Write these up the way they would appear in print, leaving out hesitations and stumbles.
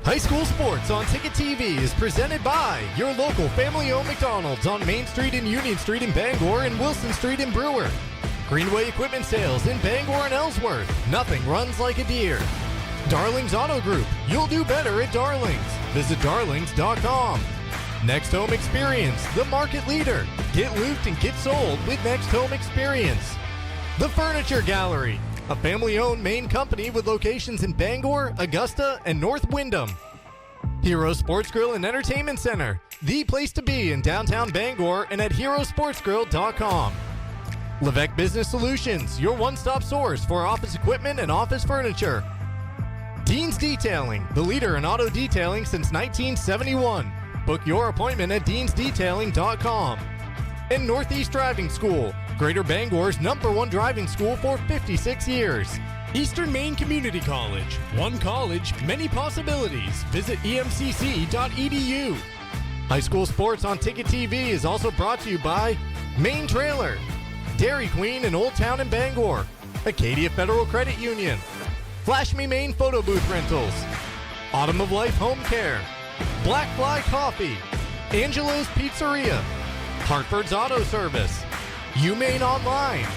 High school sports on Ticket TV is presented by your local family-owned McDonald's on Main Street and Union Street in Bangor and Wilson Street in Brewer. Greenway Equipment Sales in Bangor and Ellsworth. Nothing runs like a deer. Darling's Auto Group. You'll do better at Darling's. Visit darlings.com. Next Home Experience, the market leader. Get looped and get sold with Next Home Experience. The Furniture Gallery, a family-owned Maine company with locations in Bangor, Augusta, and North Windham. Hero Sports Grill and Entertainment Center, the place to be in downtown Bangor and at herosportsgrill.com. Levesque Business Solutions, your one-stop source for office equipment and office furniture. Dean's Detailing, the leader in auto detailing since 1971. Book your appointment at deansdetailing.com. And Northeast Driving School, Greater Bangor's #1 driving school for 56 years. Eastern Maine Community College, one college, many possibilities. Visit emcc.edu. High school sports on Ticket TV is also brought to you by Maine Trailer, Dairy Queen in Old Town in Bangor, Acadia Federal Credit Union, Flash Me Maine Photo Booth Rentals, Autumn of Life Home Care, Black Fly Coffee, Angelo's Pizzeria, Hartford's Auto Service, UMaine Online,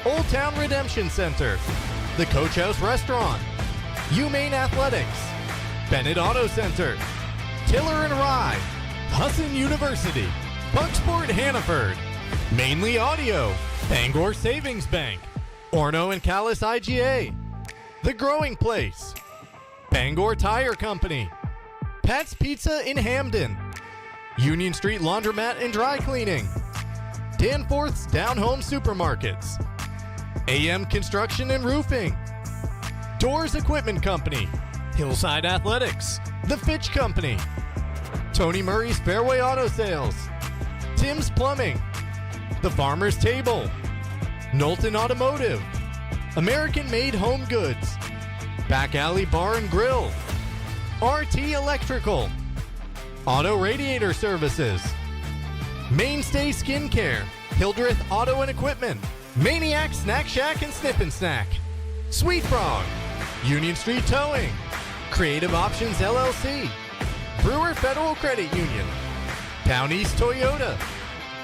Old Town Redemption Center, the Coach House Restaurant, UMaine Athletics, Bennett Auto Center, Tiller and Rye, Husson University, Bucksport Hannaford, Mainly Audio, Bangor Savings Bank, Orno and Callis IGA, The Growing Place, Bangor Tire Company, Pat's Pizza in Hamden, Union Street Laundromat and Dry Cleaning, Danforth's Down Home Supermarkets, AM Construction and Roofing, Doors Equipment Company, Hillside Athletics, The Fitch Company, Tony Murray's Fairway Auto Sales, Tim's Plumbing, The Farmer's Table, Knowlton Automotive, American Made Home Goods, Back Alley Bar and Grill, RT Electrical, Auto Radiator Services, Mainstay Skincare, Hildreth Auto and Equipment, Maniac Snack Shack and Snip and Snack, Sweet Frog, Union Street Towing, Creative Options LLC, Brewer Federal Credit Union, Town East Toyota,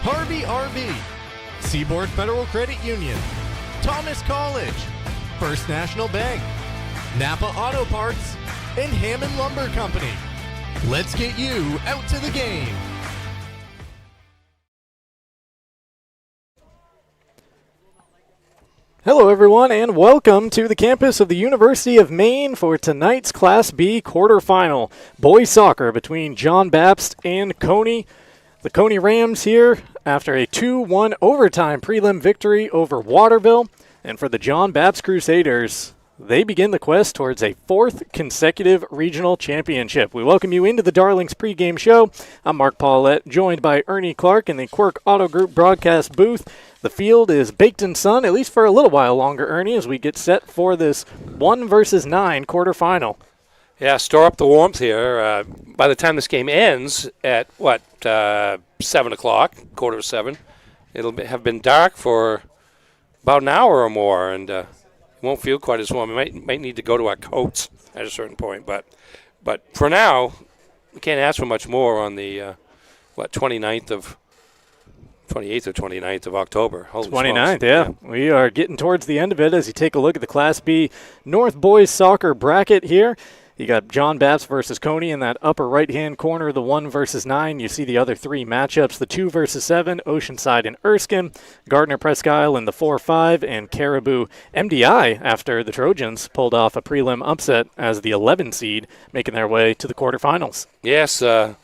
Harvey RV, Seaboard Federal Credit Union, Thomas College, First National Bank, Napa Auto Parts, and Hammond Lumber Company. Let's get you out to the game. Hello everyone and welcome to the campus of the University of Maine for tonight's Class B quarterfinal. Boys soccer between John Bapst and Cony. The Cony Rams here after a 2-1 overtime prelim victory over Waterville. And for the John Bapst Crusaders, they begin the quest towards a 4th consecutive regional championship. We welcome you into the Darlings pregame show. I'm Mark Paulette, joined by Ernie Clark in the Quirk Auto Group broadcast booth. The field is baked in sun, at least for a little while longer, Ernie, as we get set for this 1 versus 9 quarterfinal. Yeah, store up the warmth here. By the time this game ends at, 7 o'clock, quarter to 7, it'll have been dark for about an hour or more, and won't feel quite as warm. We might need to go to our coats at a certain point, but for now, we can't ask for much more on the 28th or 29th of October. 29th, yeah. We are getting towards the end of it as you take a look at the Class B North Boys Soccer bracket here. You got John Bapst versus Cony in that upper right-hand corner, the 1 versus 9. You see the other 3 matchups, the 2 versus 7, Oceanside and Erskine, Gardner Presque Isle in the 4-5, and Caribou MDI after the Trojans pulled off a prelim upset as the 11 seed, making their way to the quarterfinals. Yes, so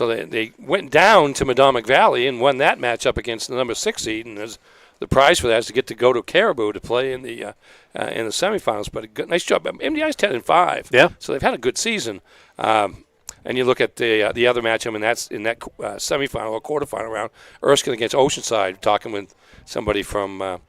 they went down to Madomic Valley and won that matchup against the number 6 seed, and the prize for that is to get to go to Caribou to play in the semifinals. But a good, nice job. MDI's 10-5. Yeah. So they've had a good season. And you look at the other matchup, and that's in that semifinal or quarterfinal round, Erskine against Oceanside. Talking with somebody from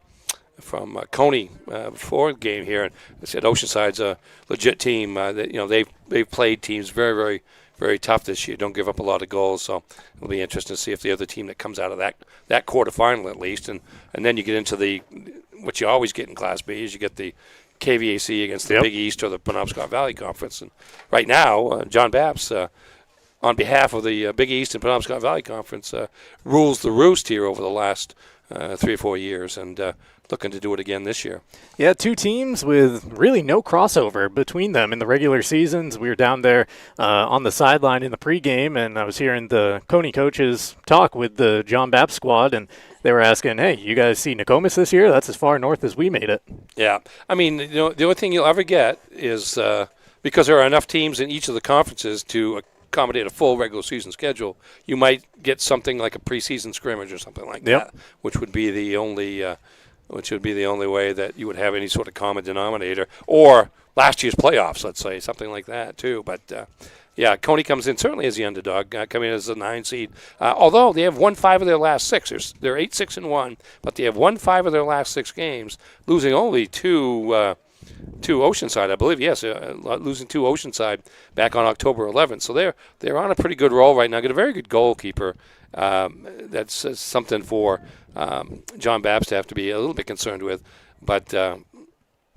Cony before the game here, and they said Oceanside's a legit team. They've played teams very, very, very tough this year. Don't give up a lot of goals, so it'll be interesting to see if the other team that comes out of that quarterfinal at least, and then you get into what you always get in Class B is you get the KVAC against the Big East or the Penobscot Valley Conference. And right now, John Bapst, on behalf of the Big East and Penobscot Valley Conference, rules the roost here over the last 3 or 4 years, and looking to do it again this year. Yeah, 2 teams with really no crossover between them in the regular seasons. We were down there on the sideline in the pregame, and I was hearing the Cony coaches talk with the John Bapst squad, and they were asking, hey, you guys see Nokomis this year? That's as far north as we made it. Yeah. I mean, the only thing you'll ever get is because there are enough teams in each of the conferences to accommodate a full regular season schedule, you might get something like a preseason scrimmage or something like that, which would be the only way that you would have any sort of common denominator, or last year's playoffs, let's say, something like that too. But yeah, Cony comes in certainly as the underdog, coming in as the 9 seed. Although they have won 5 of their last 6, they're 8-6-1, but they have won 5 of their last 6 games, losing only 2 Oceanside, I believe. Yes, losing 2 Oceanside back on October 11th. So they're on a pretty good roll right now. Got a very good goalkeeper. That's something for John Bapst to have to be a little bit concerned with. But John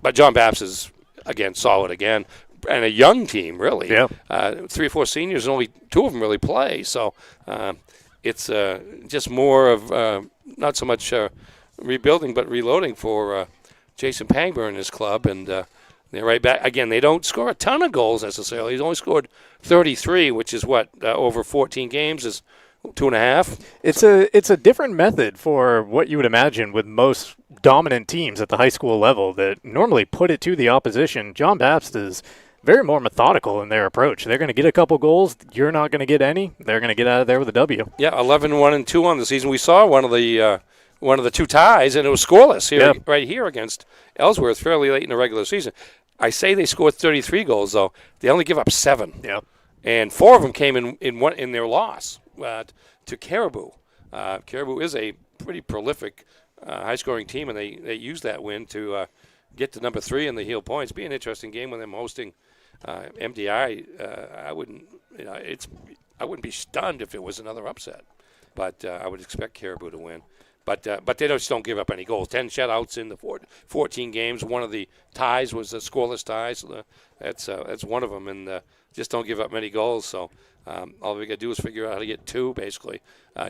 Bapst is again solid again, and a young team really. Yeah. 3 or 4 seniors, and only 2 of them really play. So it's just more of not so much rebuilding, but reloading for Jason Pangburn and his club, and they're right back. Again, they don't score a ton of goals necessarily. He's only scored 33, which is over 14 games is 2.5. It's a different method for what you would imagine with most dominant teams at the high school level that normally put it to the opposition. John Bapst is very more methodical in their approach. They're going to get a couple goals. You're not going to get any. They're going to get out of there with a W. Yeah, 11-1-2 on the season. We saw one of the 2 ties, and it was scoreless here, right here against Ellsworth fairly late in the regular season. I say they scored 33 goals, though. They only give up 7. Yeah. And 4 of them came in their loss to Caribou. Caribou is a pretty prolific high-scoring team, and they used that win to get to number 3 in the Heel points. Be an interesting game with them hosting MDI. I wouldn't be stunned if it was another upset, but I would expect Caribou to win. But they just don't give up any goals. 10 shutouts in the 14 games. One of the ties was a scoreless tie, so that's one of them, and just don't give up many goals. So all we got to do is figure out how to get 2, basically,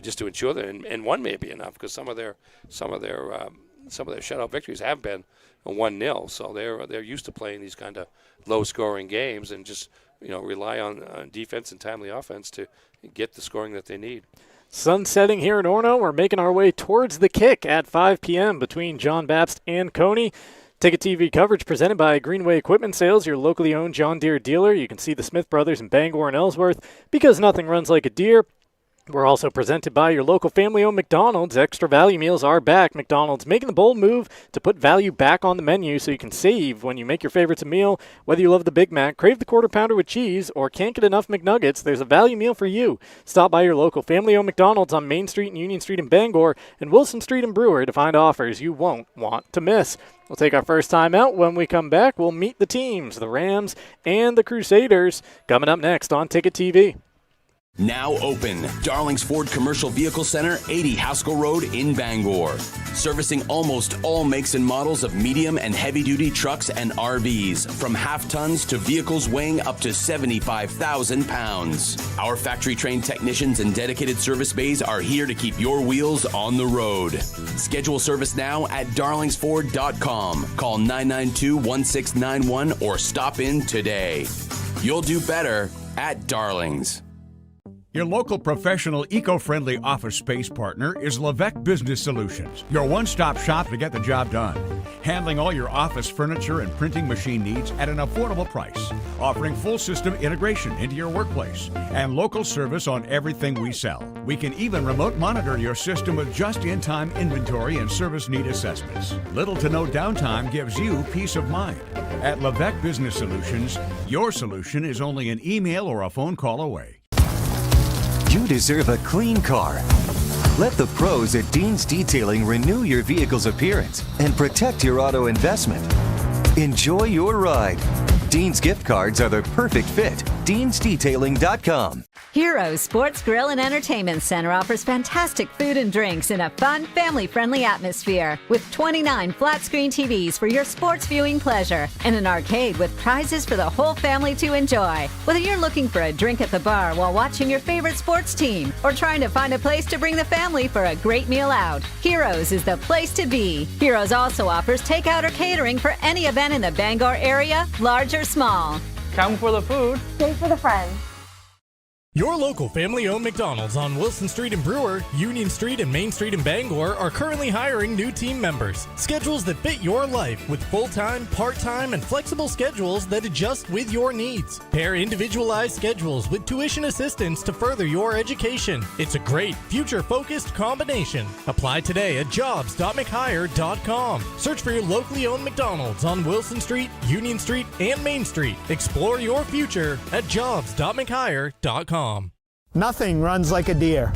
just to ensure that. And 1 may be enough because some of their shutout victories have been 1-0. So they're used to playing these kind of low-scoring games and just rely on defense and timely offense to get the scoring that they need. Sun setting here in Orono. We're making our way towards the kick at 5 p.m. between John Bapst and Cony. Ticket TV coverage presented by Greenway Equipment Sales, your locally owned John Deere dealer. You can see the Smith brothers in Bangor and Ellsworth because nothing runs like a deer. We're also presented by your local family-owned McDonald's. Extra value meals are back. McDonald's making the bold move to put value back on the menu so you can save when you make your favorites a meal. Whether you love the Big Mac, crave the Quarter Pounder with cheese, or can't get enough McNuggets, there's a value meal for you. Stop by your local family-owned McDonald's on Main Street and Union Street in Bangor and Wilson Street in Brewer to find offers you won't want to miss. We'll take our first time out. When we come back, we'll meet the teams, the Rams and the Crusaders, coming up next on Ticket TV. Now open, Darling's Ford Commercial Vehicle Center, 80 Haskell Road in Bangor. Servicing almost all makes and models of medium and heavy-duty trucks and RVs, from half-tons to vehicles weighing up to 75,000 pounds. Our factory-trained technicians and dedicated service bays are here to keep your wheels on the road. Schedule service now at darlingsford.com. Call 992-1691 or stop in today. You'll do better at Darling's. Your local professional, eco-friendly office space partner is Levesque Business Solutions, your one-stop shop to get the job done. Handling all your office furniture and printing machine needs at an affordable price. Offering full system integration into your workplace and local service on everything we sell. We can even remote monitor your system with just-in-time inventory and service need assessments. Little to no downtime gives you peace of mind. At Levesque Business Solutions, your solution is only an email or a phone call away. You deserve a clean car. Let the pros at Dean's Detailing renew your vehicle's appearance and protect your auto investment. Enjoy your ride. Dean's gift cards are the perfect fit. deansdetailing.com. Heroes Sports Grill and Entertainment Center offers fantastic food and drinks in a fun, family-friendly atmosphere with 29 flat-screen TVs for your sports viewing pleasure and an arcade with prizes for the whole family to enjoy. Whether you're looking for a drink at the bar while watching your favorite sports team or trying to find a place to bring the family for a great meal out, Heroes is the place to be. Heroes also offers takeout or catering for any event in the Bangor area, large or small. Come for the food. Stay for the friends. Your local family-owned McDonald's on Wilson Street in Brewer, Union Street and Main Street in Bangor are currently hiring new team members. Schedules that fit your life with full-time, part-time, and flexible schedules that adjust with your needs. Pair individualized schedules with tuition assistance to further your education. It's a great, future-focused combination. Apply today at jobs.mchire.com. Search for your locally owned McDonald's on Wilson Street, Union Street, and Main Street. Explore your future at jobs.mchire.com. Nothing runs like a deer.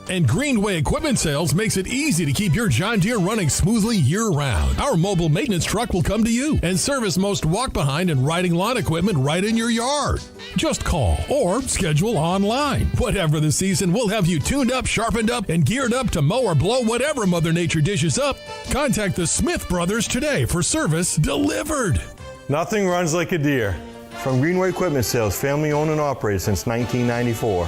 And Greenway Equipment Sales makes it easy to keep your John Deere running smoothly year-round. Our mobile maintenance truck will come to you and service most walk-behind and riding lawn equipment right in your yard. Just call or schedule online. Whatever the season, we'll have you tuned up, sharpened up, and geared up to mow or blow whatever Mother Nature dishes up. Contact the Smith Brothers today for service delivered. Nothing runs like a deer. From Greenway Equipment Sales, family owned and operated since 1994.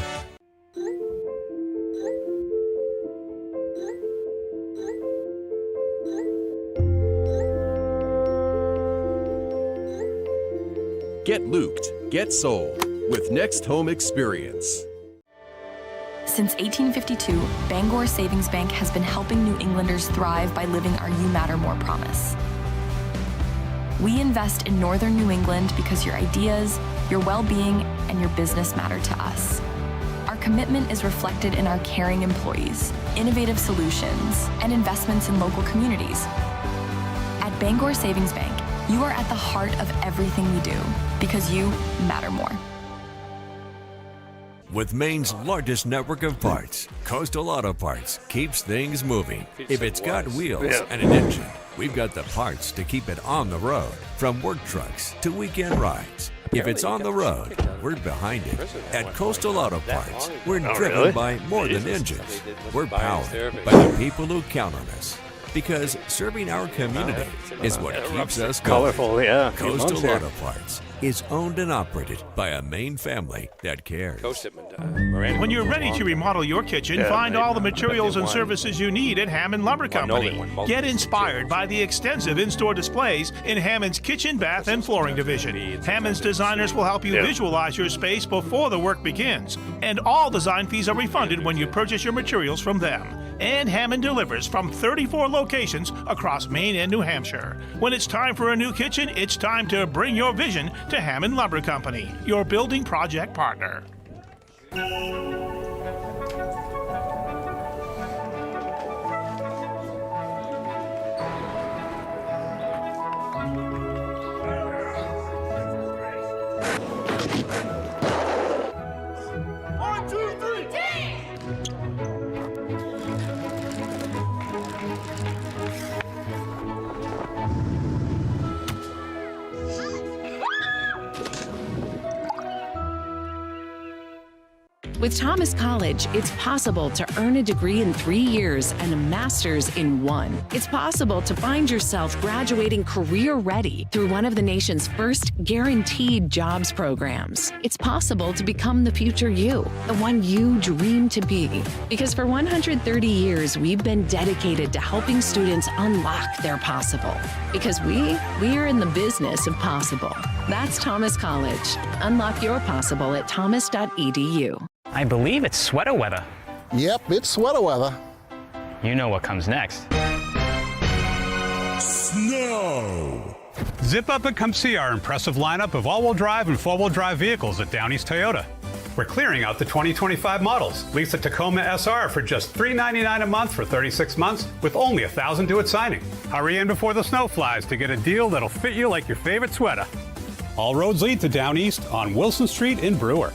Get looped, get sold with Next Home Experience. Since 1852, Bangor Savings Bank has been helping New Englanders thrive by living our You Matter More promise. We invest in Northern New England because your ideas, your well-being, and your business matter to us. Our commitment is reflected in our caring employees, innovative solutions, and investments in local communities. At Bangor Savings Bank, you are at the heart of everything we do because you matter more. With Maine's largest network of parts, Coastal Auto Parts keeps things moving. If it's got wheels and an engine, we've got the parts to keep it on the road, from work trucks to weekend rides. If it's on the road, we're behind it. At Coastal Auto Parts, we're driven by more than engines. We're powered by the people who count on us. Because serving our community is what keeps us going. Colorful, yeah. Coastal Auto Parts is owned and operated by a Maine family that cares. When you're ready to remodel your kitchen, find all the materials and services you need at Hammond Lumber Company. Get inspired by the extensive in-store displays in Hammond's kitchen, bath, and flooring division. Hammond's designers will help you visualize your space before the work begins. And all design fees are refunded when you purchase your materials from them. And Hammond delivers from 34 locations across Maine and New Hampshire. When it's time for a new kitchen, it's time to bring your vision to Hammond Lumber Company, your building project partner. With Thomas College, it's possible to earn a degree in 3 years and a master's in 1. It's possible to find yourself graduating career-ready through one of the nation's first guaranteed jobs programs. It's possible to become the future you, the one you dream to be. Because for 130 years, we've been dedicated to helping students unlock their possible. Because we're in the business of possible. That's Thomas College. Unlock your possible at thomas.edu. I believe it's sweater weather. Yep, it's sweater weather. You know what comes next. Snow. Zip up and come see our impressive lineup of all-wheel drive and four-wheel drive vehicles at Down East Toyota. We're clearing out the 2025 models. Lease a Tacoma SR for just $399 a month for 36 months with only $1,000 due at signing. Hurry in before the snow flies to get a deal that'll fit you like your favorite sweater. All roads lead to Down East on Wilson Street in Brewer.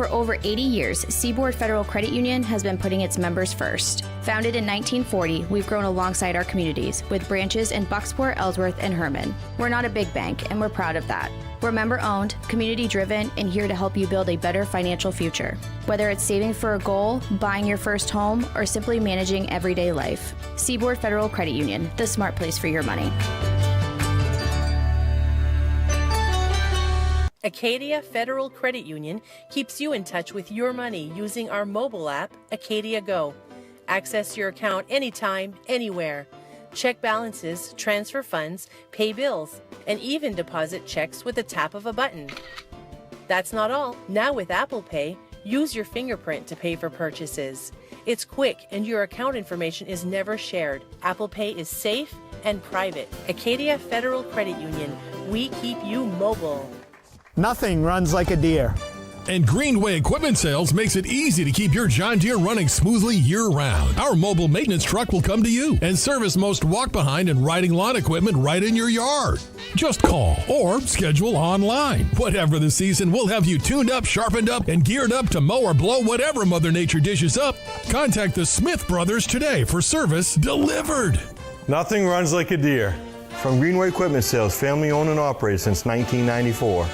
For over 80 years, Seaboard Federal Credit Union has been putting its members first. Founded in 1940, we've grown alongside our communities with branches in Bucksport, Ellsworth, and Herman. We're not a big bank, and we're proud of that. We're member-owned, community-driven, and here to help you build a better financial future. Whether it's saving for a goal, buying your first home, or simply managing everyday life. Seaboard Federal Credit Union, the smart place for your money. Acadia Federal Credit Union keeps you in touch with your money using our mobile app, Acadia Go. Access your account anytime, anywhere. Check balances, transfer funds, pay bills, and even deposit checks with the tap of a button. That's not all. Now with Apple Pay, use your fingerprint to pay for purchases. It's quick and your account information is never shared. Apple Pay is safe and private. Acadia Federal Credit Union. We keep you mobile. Nothing runs like a deer. And Greenway Equipment Sales makes it easy to keep your John Deere running smoothly year-round. Our mobile maintenance truck will come to you and service most walk-behind and riding lawn equipment right in your yard. Just call or schedule online. Whatever the season, we'll have you tuned up, sharpened up, and geared up to mow or blow whatever Mother Nature dishes up. Contact the Smith Brothers today for service delivered. Nothing runs like a deer. From Greenway Equipment Sales, family owned and operated since 1994.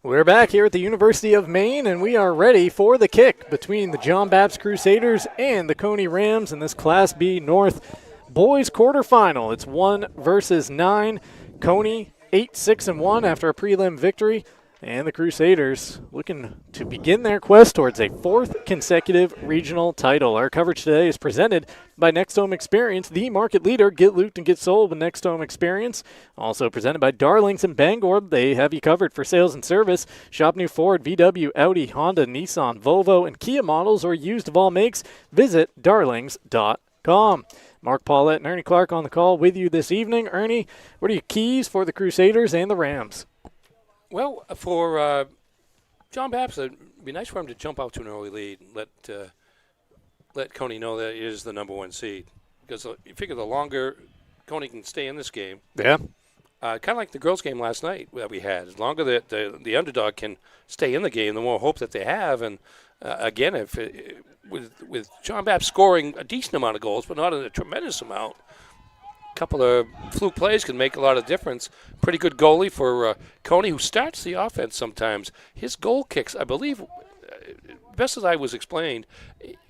We're back here at the University of Maine, and we are ready for the kick between the John Bapst Crusaders and the Cony Rams in this Class B North boys quarterfinal. It's 1 versus 9. Cony 8-6-1 after a prelim victory, and the Crusaders looking to begin their quest towards a 4th consecutive regional title. Our coverage today is presented by Next Home Experience, the market leader. Get looped and get sold with Next Home Experience. Also presented by Darlings and Bangor. They have you covered for sales and service. Shop new Ford, VW, Audi, Honda, Nissan, Volvo, and Kia models or used of all makes. Visit darlings.com. Mark Paulette and Ernie Clark on the call with you this evening. Ernie, what are your keys for the Crusaders and the Rams? Well, for John Bapst, it'd be nice for him to jump out to an early lead and let Cony know that he is the number 1 seed. Because you figure the longer Cony can stay in this game, yeah, kind of like the girls' game last night that we had. As longer that the underdog can stay in the game, the more hope that they have. And again, with John Bapst scoring a decent amount of goals, but not a tremendous amount, a couple of fluke plays can make a lot of difference. Pretty good goalie for Cony, who starts the offense sometimes. His goal kicks, I believe, best as I was explained,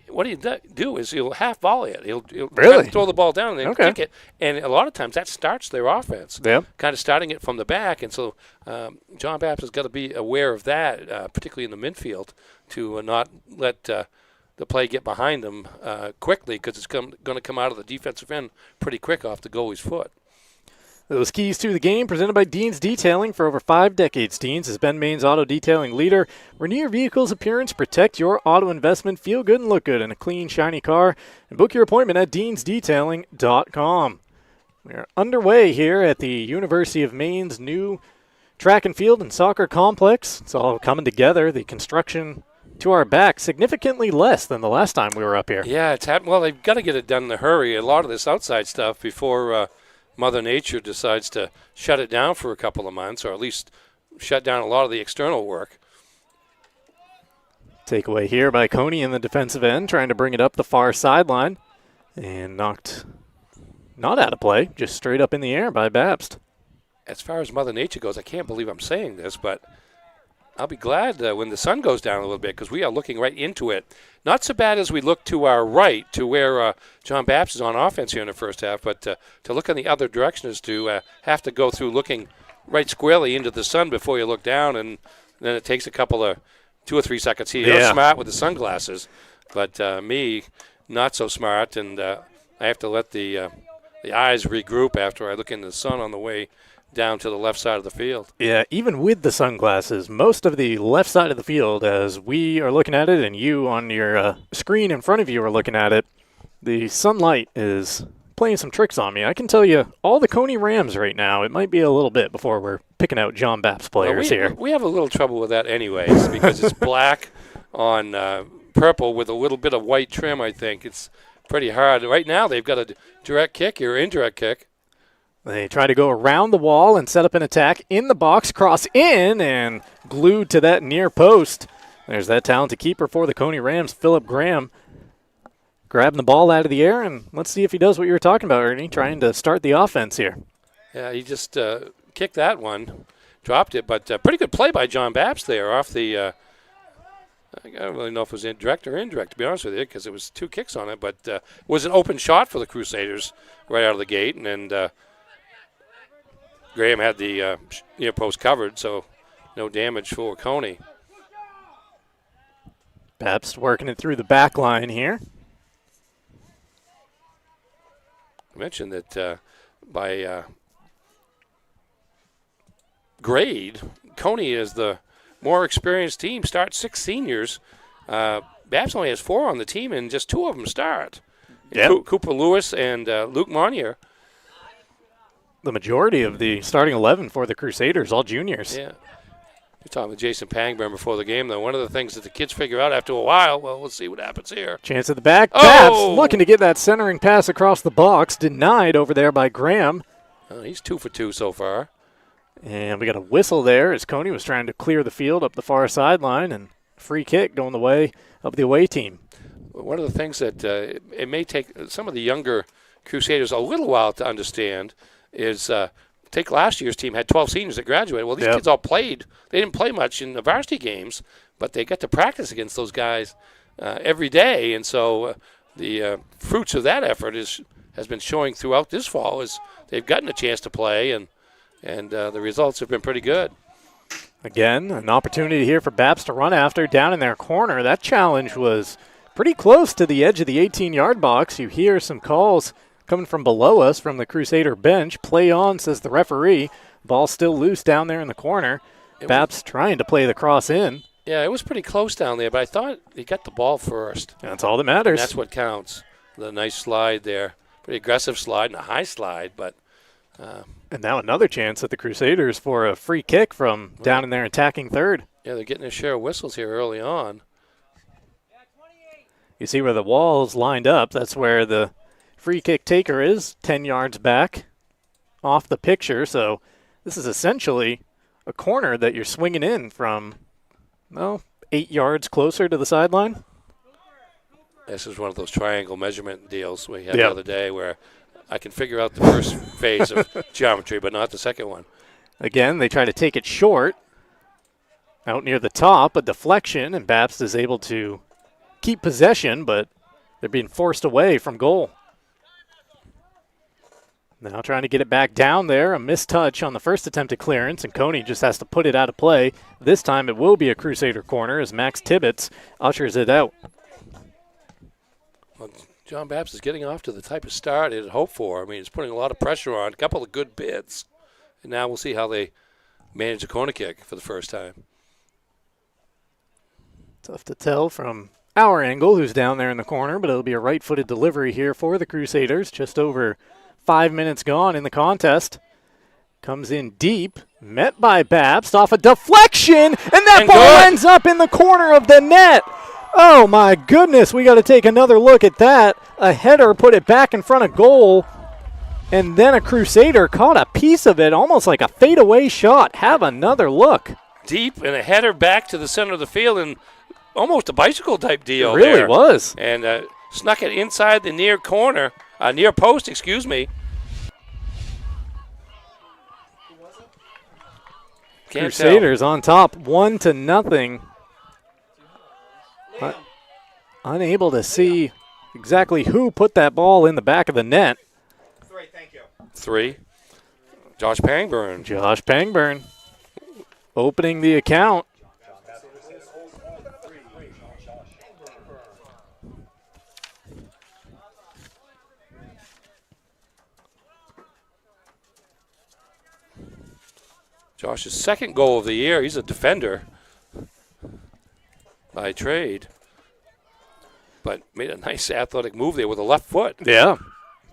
what he'll do is he'll half volley it. He'll really throw the ball down and then kick it. And a lot of times that starts their offense, kind of starting it from the back. And so John Bapst has got to be aware of that, particularly in the midfield, to not let the play get behind them quickly, because it's going to come out of the defensive end pretty quick off the goalie's foot. Those keys to the game presented by Dean's Detailing. For over 5 decades, Dean's has been Maine's auto detailing leader. Renew your vehicle's appearance, protect your auto investment, feel good and look good in a clean, shiny car, and book your appointment at deansdetailing.com. We are underway here at the University of Maine's new track and field and soccer complex. It's all coming together. The construction to our back significantly less than the last time we were up here. Yeah, it's happened. Well, they've got to get it done in a hurry. A lot of this outside stuff before Mother Nature decides to shut it down for a couple of months, or at least shut down a lot of the external work. Takeaway here by Cony in the defensive end, trying to bring it up the far sideline, and knocked not out of play, just straight up in the air by Bapst. As far as Mother Nature goes, I can't believe I'm saying this, but I'll be glad when the sun goes down a little bit, because we are looking right into it. Not so bad as we look to our right, to where John Bapst is on offense here in the first half, but to look in the other direction is to have to go through looking right squarely into the sun before you look down, and then it takes a couple of 2 or 3 seconds here. You're smart with the sunglasses, but me, not so smart, and I have to let the eyes regroup after I look into the sun on the way down to the left side of the field. Yeah, even with the sunglasses, most of the left side of the field, as we are looking at it and you on your screen in front of you are looking at it, the sunlight is playing some tricks on me. I can tell you, all the Cony Rams right now, it might be a little bit before we're picking out John Bapst players here. We have a little trouble with that anyways, because it's black on purple with a little bit of white trim, I think. It's pretty hard. Right now they've got a direct kick or indirect kick. They try to go around the wall and set up an attack in the box, cross in, and glued to that near post. There's that talented keeper for the Cony Rams, Philip Graham, grabbing the ball out of the air, and let's see if he does what you were talking about, Ernie, trying to start the offense here. Yeah, he just kicked that one, dropped it, but pretty good play by John Bapst there off the I don't really know if it was direct or indirect, to be honest with you, because it was 2 kicks on it, but it was an open shot for the Crusaders right out of the gate, and Graham had the near post covered, so no damage for Cony. Bapst working it through the back line here. I mentioned that by grade, Cony is the more experienced team, starts 6 seniors. Bapst only has 4 on the team, and just 2 of them start. Yep. Cooper Lewis and Luke Monnier. The majority of the starting 11 for the Crusaders, all juniors. Yeah. You're talking with Jason Pangburn before the game, though. One of the things that the kids figure out after a while, well, let's see what happens here. Chance at the back. Oh! Bapst looking to get that centering pass across the box. Denied over there by Graham. He's 2 for 2 so far. And we got a whistle there as Cony was trying to clear the field up the far sideline, and free kick going the way of the away team. One of the things that it may take some of the younger Crusaders a little while to understand is take last year's team, had 12 seniors that graduated. Well, these kids all played. They didn't play much in the varsity games, but they got to practice against those guys every day. And so the fruits of that effort has been showing throughout this fall as they've gotten a chance to play, and the results have been pretty good. Again, an opportunity here for Bapst to run after down in their corner. That challenge was pretty close to the edge of the 18-yard box. You hear some calls coming from below us from the Crusader bench. Play on, says the referee. Ball still loose down there in the corner. Bapst trying to play the cross in. Yeah, it was pretty close down there, but I thought he got the ball first. That's all that matters. And that's what counts. The nice slide there. Pretty aggressive slide and a high slide, but... and now another chance at the Crusaders for a free kick from down in their attacking third. Yeah, they're getting their share of whistles here early on. You see where the wall's lined up. That's where the free kick taker is, 10 yards back off the picture. So this is essentially a corner that you're swinging in from, 8 yards closer to the sideline. This is one of those triangle measurement deals we had the other day where I can figure out the first phase of geometry, but not the second one. Again, they try to take it short. Out near the top, a deflection, and Bapst is able to keep possession, but they're being forced away from goal. Now trying to get it back down there. A missed touch on the first attempt at clearance, and Cony just has to put it out of play. This time it will be a Crusader corner as Max Tibbetts ushers it out. Well, John Bapst is getting off to the type of start he had hoped for. I mean, he's putting a lot of pressure on, a couple of good bits. And now we'll see how they manage a corner kick for the first time. Tough to tell from our angle who's down there in the corner, but it'll be a right-footed delivery here for the Crusaders. Just over 5 minutes gone in the contest. Comes in deep, met by Bapst off a deflection, and that ball ends up in the corner of the net. Oh my goodness, we got to take another look at that. A header put it back in front of goal, and then a Crusader caught a piece of it, almost like a fadeaway shot. Have another look. Deep and a header back to the center of the field, and almost a bicycle type deal. It really was. And snuck it inside the near corner, near post, excuse me. Crusaders on top, 1-0. Unable to see exactly who put that ball in the back of the net. 3. Josh Pangburn. Josh Pangburn opening the account. Josh's second goal of the year. He's a defender by trade, but made a nice athletic move there with a left foot. Yeah,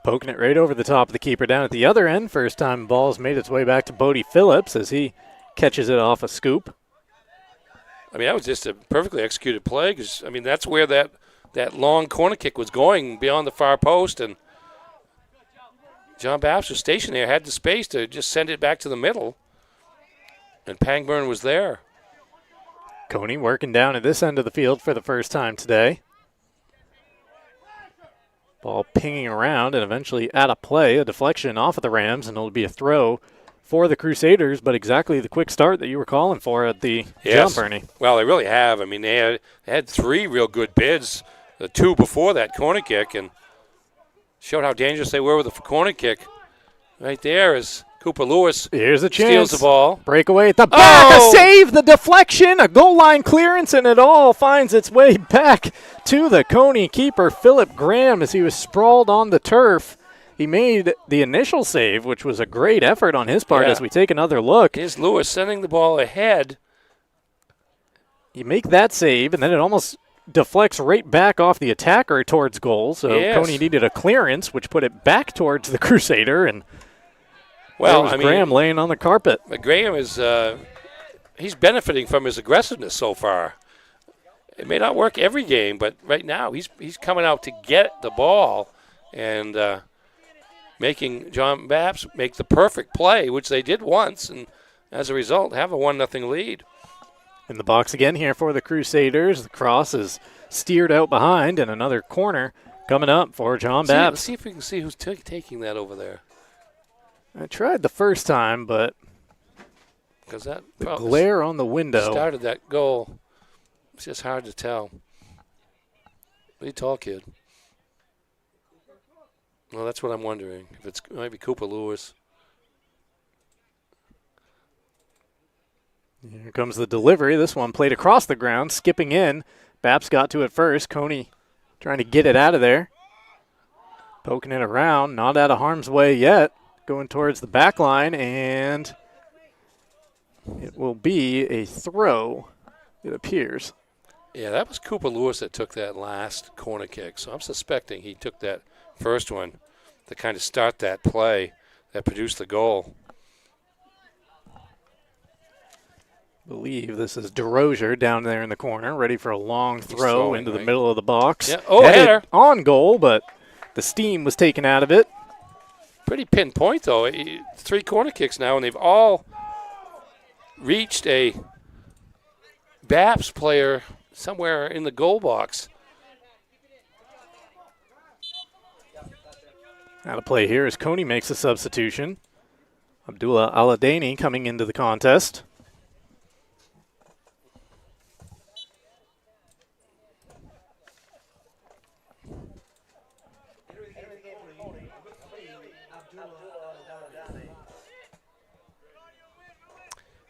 poking it right over the top of the keeper down at the other end. First time ball's made its way back to Bodie Phillips as he catches it off a scoop. I mean, that was just a perfectly executed play because, I mean, that's where that long corner kick was going beyond the far post, and John Bapst was stationed there, had the space to just send it back to the middle. And Pangburn was there. Cony working down at this end of the field for the first time today. Ball pinging around and eventually out of play. A deflection off of the Rams, and it'll be a throw for the Crusaders, but exactly the quick start that you were calling for at the jump, Ernie. Well, they really have. I mean, they had 3 real good bids, the 2 before that corner kick, and showed how dangerous they were with the corner kick. Right there is Cooper Lewis. Here's a chance. Steals the ball. Breakaway at the back. A save, the deflection, a goal line clearance, and it all finds its way back to the Cony keeper, Philip Graham, as he was sprawled on the turf. He made the initial save, which was a great effort on his part. As we take another look. Here's Lewis sending the ball ahead. You make that save, and then it almost deflects right back off the attacker towards goal. So Cony needed a clearance, which put it back towards the Crusader, and there was Graham laying on the carpet. But Graham is he's benefiting from his aggressiveness so far. It may not work every game, but right now he's coming out to get the ball and making John Bapst make the perfect play, which they did once, and as a result have a 1-0 lead. In the box again here for the Crusaders. The cross is steered out behind, and another corner coming up for John Bapst. Let's see if we can see who's taking that over there. I tried the first time, but because that glare on the window started that goal. It's just hard to tell. Pretty tall kid. Well, that's what I'm wondering. If it might be Cooper Lewis. Here comes the delivery. This one played across the ground, skipping in. Bapst got to it first. Cony trying to get it out of there. Poking it around, not out of harm's way yet. Going towards the back line, and it will be a throw, it appears. Yeah, that was Cooper Lewis that took that last corner kick. So I'm suspecting he took that first one to kind of start that play that produced the goal. I believe this is DeRozier down there in the corner, ready for a long throw into the middle of the box. Yeah. Oh, header. On goal, but the steam was taken out of it. Pretty pinpoint, though. 3 corner kicks now, and they've all reached a Bapst player somewhere in the goal box. Out of play here as Cony makes a substitution. Abdullah Aladani coming into the contest.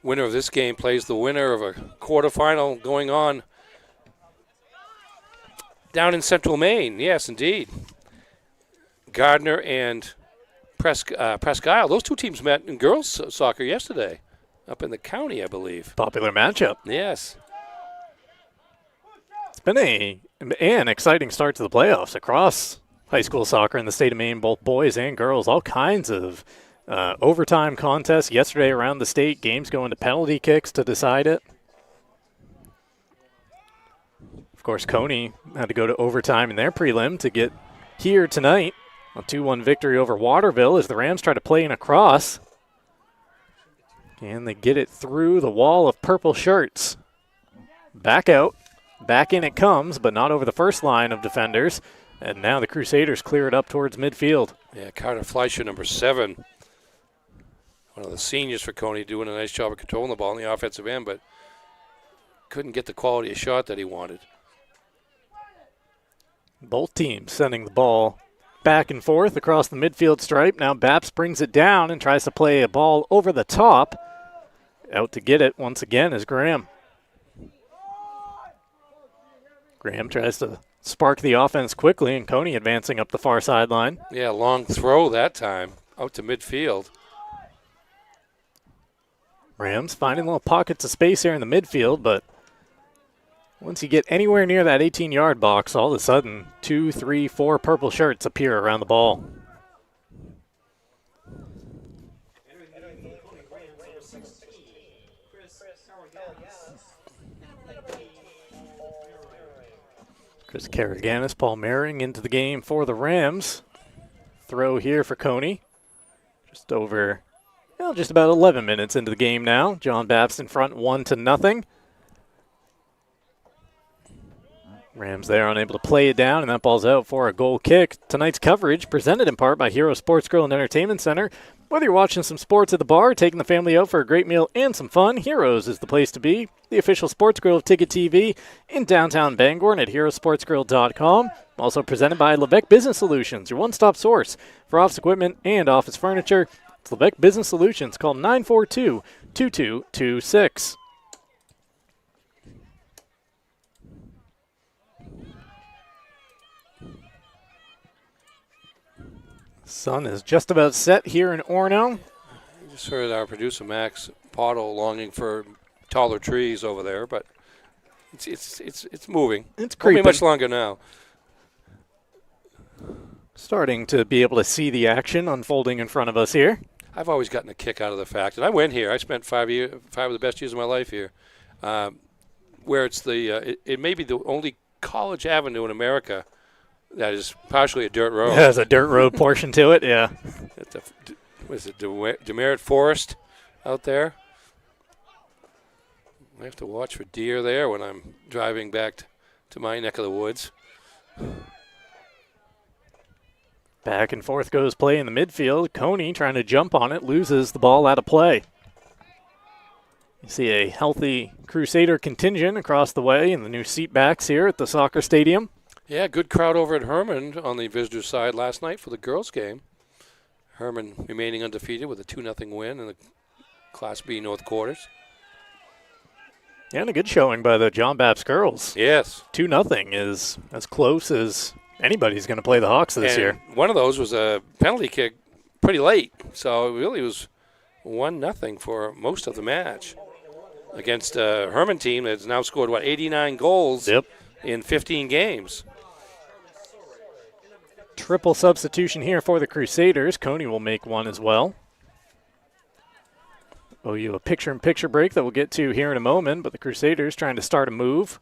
Winner of this game plays the winner of a quarterfinal going on down in central Maine. Yes, indeed. Gardner and Presque Isle. Those 2 teams met in girls soccer yesterday up in the county, I believe. Popular matchup. Yes. It's been an exciting start to the playoffs across high school soccer in the state of Maine, both boys and girls. All kinds of overtime contests yesterday around the state. Games going to penalty kicks to decide it. Of course, Cony had to go to overtime in their prelim to get here tonight. A 2-1 victory over Waterville as the Rams try to play in a cross. And they get it through the wall of purple shirts. Back out. Back in it comes, but not over the first line of defenders. And now the Crusaders clear it up towards midfield. Yeah, Carter Fleischer, number 7. One of the seniors for Cony, doing a nice job of controlling the ball in the offensive end, but couldn't get the quality of shot that he wanted. Both teams sending the ball back and forth across the midfield stripe. Now Bapst brings it down and tries to play a ball over the top. Out to get it once again is Graham. Graham tries to spark the offense quickly, and Cony advancing up the far sideline. Yeah, long throw that time, out to midfield. Rams finding little pockets of space here in the midfield, but once you get anywhere near that 18-yard box, all of a sudden 2, 3, 4 purple shirts appear around the ball. Chris Karaganis, Paul Merring into the game for the Rams. Throw here for Cony. Just about 11 minutes into the game now. John Bapst in front 1-0. Rams there unable to play it down, and that ball's out for a goal kick. Tonight's coverage presented in part by Hero Sports Grill and Entertainment Center. Whether you're watching some sports at the bar, taking the family out for a great meal and some fun, Heroes is the place to be. The official sports grill of Ticket TV in downtown Bangor and at herosportsgrill.com. Also presented by Levesque Business Solutions, your one-stop source for office equipment and office furniture. It's Levesque Business Solutions. Call 942-2226. Sun is just about set here in Orono. I just heard our producer Max Pottle longing for taller trees over there, but it's moving. It's creeping. creeping. Won't be much longer now. Starting to be able to see the action unfolding in front of us here. I've always gotten a kick out of the fact that I went here. I spent 5 of the best years of my life here, where it's it may be the only college avenue in America that is partially a dirt road. It has a dirt road portion to it, yeah. Was it Demerit Forest out there? I have to watch for deer there when I'm driving back to my neck of the woods. Back and forth goes play in the midfield. Cony trying to jump on it, loses the ball out of play. You see a healthy Crusader contingent across the way in the new seat backs here at the soccer stadium. Yeah, good crowd over at Herman on the visitor side last night for the girls' game. Herman remaining undefeated with a 2-0 win in the Class B North Quarters. Yeah, and a good showing by the John Bapst girls. Yes. 2-0 is as close as anybody's going to play the Hawks this year. One of those was a penalty kick pretty late, so it really was 1-0 for most of the match against a Herman team that's now scored, 89 goals in 15 games. Triple substitution here for the Crusaders. Cony will make one as well. OU a picture-in-picture break that we'll get to here in a moment, but the Crusaders trying to start a move.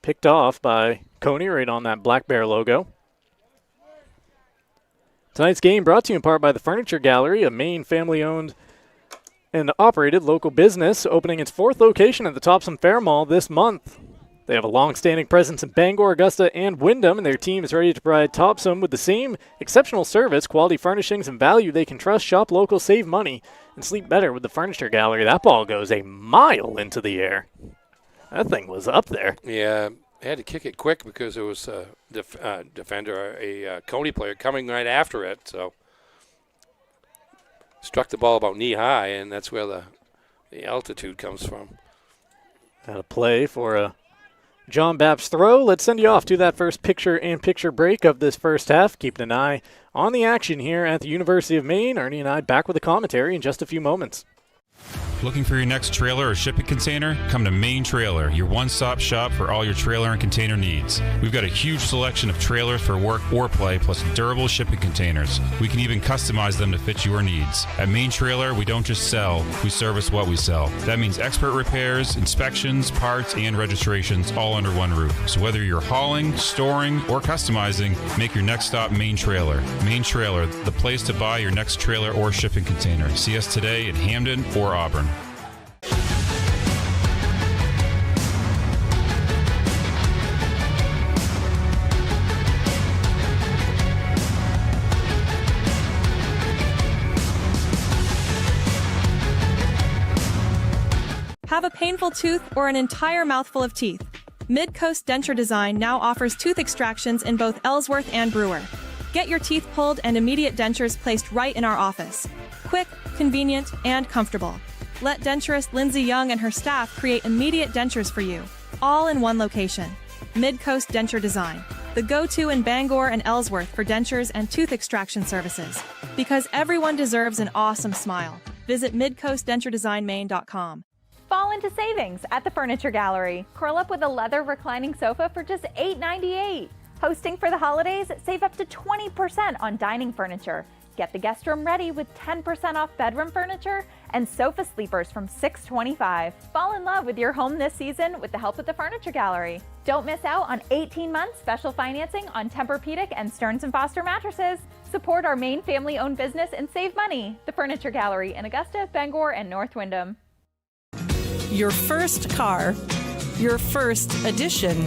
Picked off by Cony right on that Black Bear logo. Tonight's game brought to you in part by the Furniture Gallery, a Maine family-owned and operated local business, opening its 4th location at the Topsom Fair Mall this month. They have a long-standing presence in Bangor, Augusta, and Wyndham, and their team is ready to provide Topsom with the same exceptional service, quality furnishings, and value they can trust. Shop local, save money, and sleep better with the Furniture Gallery. That ball goes a mile into the air. That thing was up there. Yeah, they had to kick it quick because there was a defender, a Cony player, coming right after it. So struck the ball about knee-high, and that's where the altitude comes from. Had a play for a John Bapst throw. Let's send you off to that first picture-in-picture break of this first half. Keeping an eye on the action here at the University of Maine. Ernie and I back with a commentary in just a few moments. Looking for your next trailer or shipping container? Come to Maine Trailer, your one-stop shop for all your trailer and container needs. We've got a huge selection of trailers for work or play, plus durable shipping containers. We can even customize them to fit your needs. At Maine Trailer, we don't just sell, we service what we sell. That means expert repairs, inspections, parts, and registrations all under one roof. So whether you're hauling, storing, or customizing, make your next stop Maine Trailer. Maine Trailer, the place to buy your next trailer or shipping container. See us today in Hamden or Auburn. Have a painful tooth or an entire mouthful of teeth? Mid-Coast Denture Design now offers tooth extractions in both Ellsworth and Brewer. Get your teeth pulled and immediate dentures placed right in our office. Quick, convenient, and comfortable. Let denturist Lindsay Young and her staff create immediate dentures for you, all in one location. Mid-Coast Denture Design, the go-to in Bangor and Ellsworth for dentures and tooth extraction services. Because everyone deserves an awesome smile. Visit midcoastdenturedesignmaine.com. Fall into savings at the Furniture Gallery. Curl up with a leather reclining sofa for just $8.98. Hosting for the holidays, save up to 20% on dining furniture. Get the guest room ready with 10% off bedroom furniture and sofa sleepers from $625. Fall in love with your home this season with the help of the Furniture Gallery. Don't miss out on 18 months special financing on Tempur-Pedic and Stearns & Foster mattresses. Support our Maine family-owned business and save money. The Furniture Gallery in Augusta, Bangor, and North Windham. Your first car, your first edition,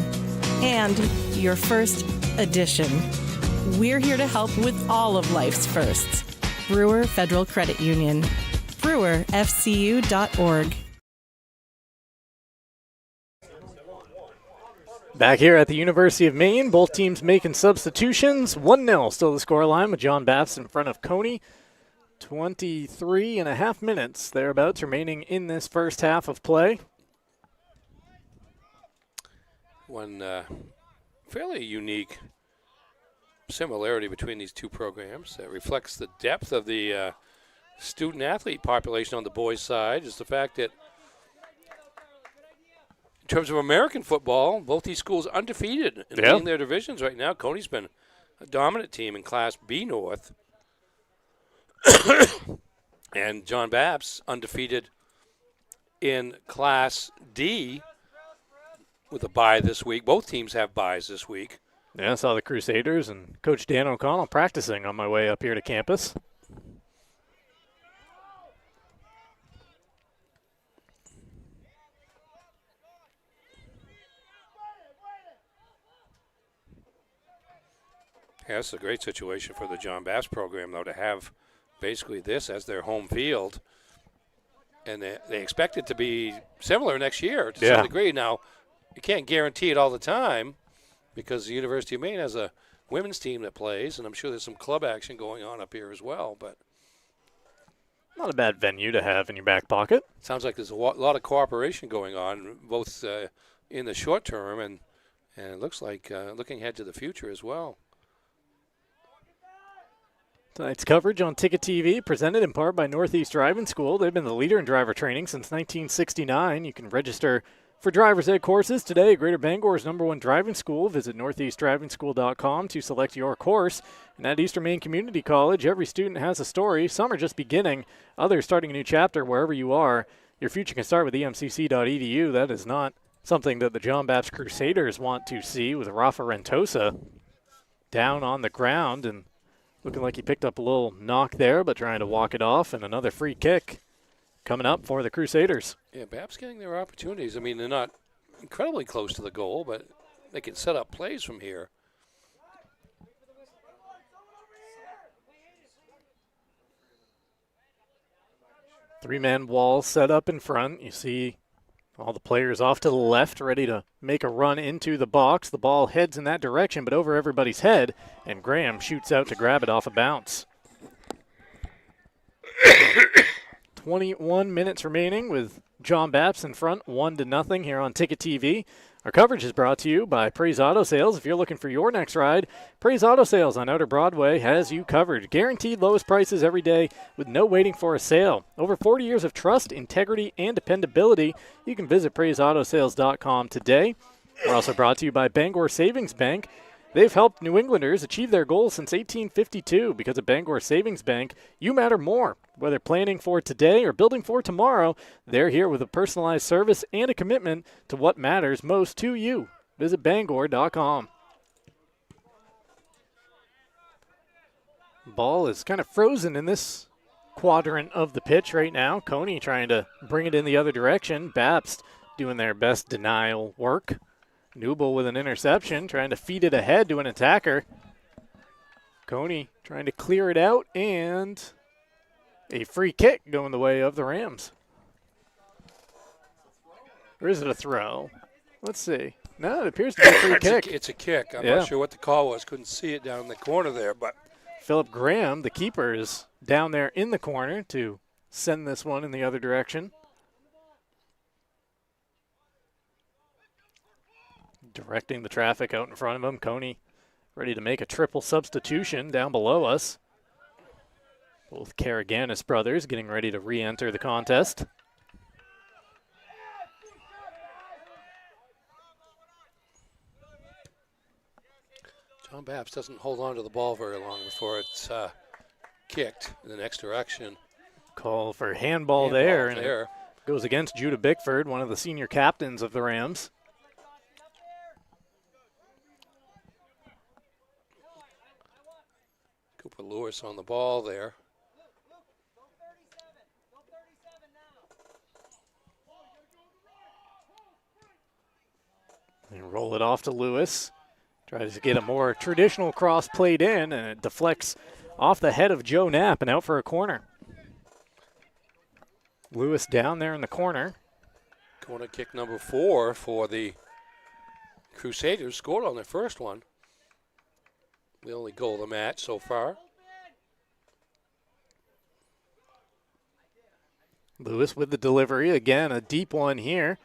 and your first edition. We're here to help with all of life's firsts. Brewer Federal Credit Union. BrewerFCU.org. Back here at the University of Maine, both teams making substitutions. 1-0 still the scoreline with John Bapst in front of Cony. 23 and a half minutes thereabouts remaining in this first half of play. One fairly unique similarity between these two programs that reflects the depth of the student-athlete population on the boys' side is the fact that in terms of American football, both these schools undefeated in leading their divisions right now. Cony's been a dominant team in Class B North. And John Bapst undefeated in Class D with a bye this week. Both teams have byes this week. Yeah, I saw the Crusaders and Coach Dan O'Connell practicing on my way up here to campus. Yeah, it's a great situation for the John Bapst program, though, to have basically this as their home field. And they expect it to be similar next year to some degree. Now, you can't guarantee it all the time because the University of Maine has a women's team that plays, and I'm sure there's some club action going on up here as well. But not a bad venue to have in your back pocket. Sounds like there's a lot of cooperation going on, both in the short term and it looks like looking ahead to the future as well. Tonight's coverage on Ticket TV, presented in part by Northeast Driving School. They've been the leader in driver training since 1969. You can register for driver's ed courses today at Greater Bangor's #1 driving school. Visit northeastdrivingschool.com to select your course. And at Eastern Maine Community College, every student has a story. Some are just beginning, others starting a new chapter wherever you are. Your future can start with emcc.edu. That is not something that the John Bapst Crusaders want to see, with Rafa Rentosa down on the ground and looking like he picked up a little knock there, but trying to walk it off, and another free kick coming up for the Crusaders. Yeah, Bapst getting their opportunities. I mean, they're not incredibly close to the goal, but they can set up plays from here. Three-man wall set up in front. You see all the players off to the left, ready to make a run into the box. The ball heads in that direction, but over everybody's head, and Graham shoots out to grab it off a bounce. 21 minutes remaining with John Bapst in front, 1-0 here on Ticket TV. Our coverage is brought to you by Praise Auto Sales. If you're looking for your next ride, Praise Auto Sales on Outer Broadway has you covered. Guaranteed lowest prices every day with no waiting for a sale. Over 40 years of trust, integrity, and dependability. You can visit PraiseAutoSales.com today. We're also brought to you by Bangor Savings Bank. They've helped New Englanders achieve their goals since 1852. Because of Bangor Savings Bank, you matter more. Whether planning for today or building for tomorrow, they're here with a personalized service and a commitment to what matters most to you. Visit Bangor.com. Ball is kind of frozen in this quadrant of the pitch right now. Cony trying to bring it in the other direction. Bapst doing their best denial work. Newble with an interception, trying to feed it ahead to an attacker. Cony trying to clear it out, and a free kick going the way of the Rams. Or is it a throw? Let's see. No, it appears to be a free kick. It's a kick. I'm not sure what the call was. Couldn't see it down in the corner there, but Philip Graham, the keeper, is down there in the corner to send this one in the other direction. Directing the traffic out in front of him. Cony ready to make a triple substitution down below us. Both Karaganis brothers getting ready to re-enter the contest. John Bapst doesn't hold on to the ball very long before it's kicked in the next direction. Call for handball there, and it goes against Judah Bickford, one of the senior captains of the Rams. Cooper Lewis on the ball there. And roll it off to Lewis. Tries to get a more traditional cross played in, and it deflects off the head of Joe Knapp and out for a corner. Lewis down there in the corner. Corner kick number 4 for the Crusaders. Scored on their first one. The only goal of the match so far. Lewis with the delivery. Again, a deep one here.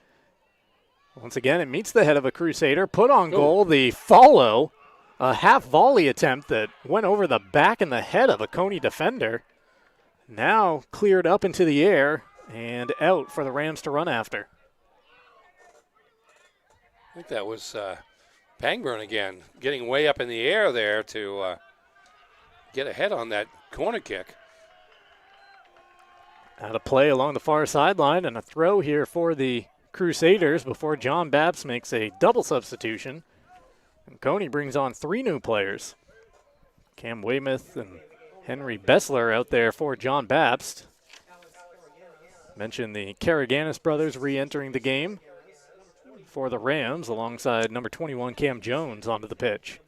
Once again, it meets the head of a Crusader. Put on goal, the follow. A half volley attempt that went over the back and the head of a Cony defender. Now cleared up into the air and out for the Rams to run after. I think that was Pangburn again, getting way up in the air there to get ahead on that corner kick. Out of play along the far sideline, and a throw here for the Crusaders before John Bapst makes a double substitution. And Cony brings on 3 new players. Cam Weymouth and Henry Bessler out there for John Bapst. Mentioned the Karaganis brothers re-entering the game for the Rams alongside number 21 Cam Jones onto the pitch.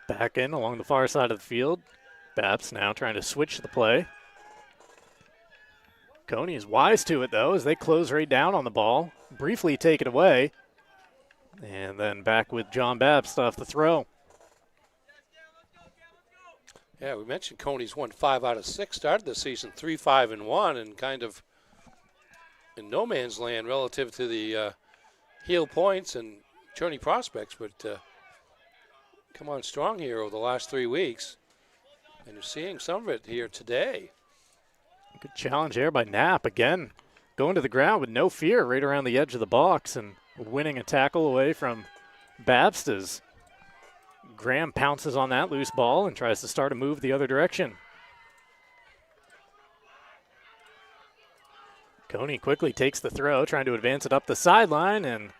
Back in along the far side of the field. Bapst now trying to switch the play. Cony is wise to it, though, as they close right down on the ball. Briefly take it away. And then back with John Bapst off the throw. Yeah, we mentioned Cony's won 5 out of 6, started the season 3-5-1, and kind of in no man's land relative to the heel points and journey prospects, but come on strong here over the last 3 weeks. And you're seeing some of it here today. Good challenge here by Knapp. Again, going to the ground with no fear right around the edge of the box and winning a tackle away from Bapst as Graham pounces on that loose ball and tries to start a move the other direction. Cony quickly takes the throw, trying to advance it up the sideline, and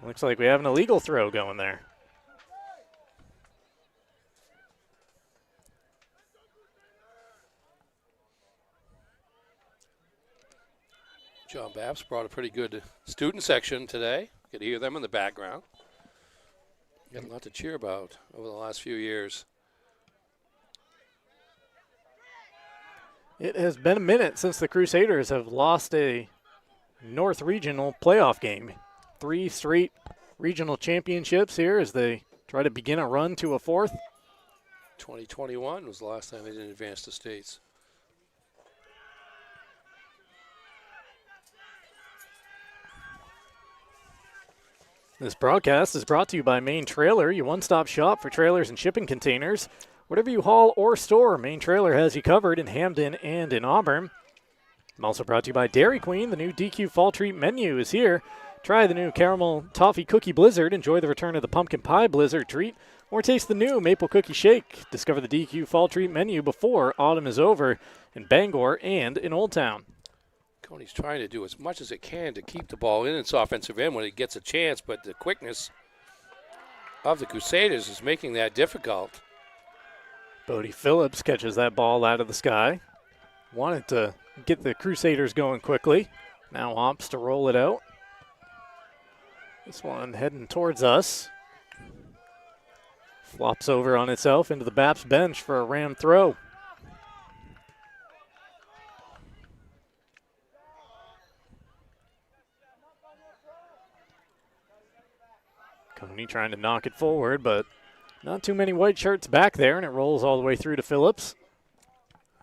looks like we have an illegal throw going there. John Bapst brought a pretty good student section today. You could hear them in the background. Got a lot to cheer about over the last few years. It has been a minute since the Crusaders have lost a North Regional playoff game. 3 straight regional championships here as they try to begin a run to a 4th. 2021 was the last time they didn't advance to states. This broadcast is brought to you by Maine Trailer, your one-stop shop for trailers and shipping containers. Whatever you haul or store, Maine Trailer has you covered in Hamden and in Auburn. I'm also brought to you by Dairy Queen. The new DQ Fall Treat menu is here. Try the new Caramel Toffee Cookie Blizzard. Enjoy the return of the Pumpkin Pie Blizzard treat. Or taste the new Maple Cookie Shake. Discover the DQ Fall Treat menu before autumn is over in Bangor and in Old Town. Cony's trying to do as much as it can to keep the ball in its offensive end when it gets a chance, but the quickness of the Crusaders is making that difficult. Bodie Phillips catches that ball out of the sky. Wanted to get the Crusaders going quickly. Now opts to roll it out. This one heading towards us. Flops over on itself into the Bapst bench for a Ram throw. Cony trying to knock it forward, but not too many white shirts back there, and it rolls all the way through to Phillips.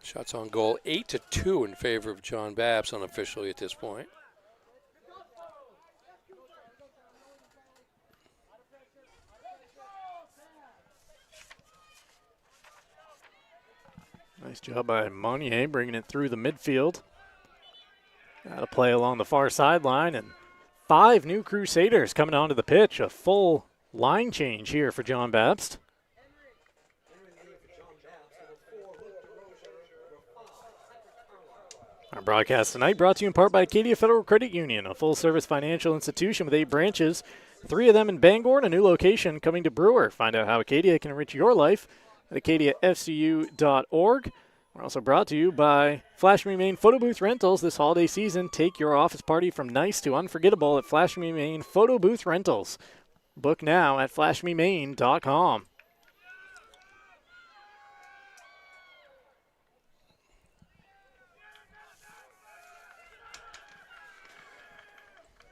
Shots on goal 8-2 in favor of John Bapst unofficially at this point. Nice job by Monnier bringing it through the midfield. Got to play along the far sideline and 5 new Crusaders coming onto the pitch. A full line change here for John Bapst. Our broadcast tonight brought to you in part by Acadia Federal Credit Union, a full-service financial institution with 8 branches, 3 of them in Bangor and a new location coming to Brewer. Find out how Acadia can enrich your life at acadiafcu.org. We're also brought to you by Flash Me Maine Photo Booth Rentals. This holiday season, take your office party from nice to unforgettable at Flash Me Maine Photo Booth Rentals. Book now at flashmemaine.com.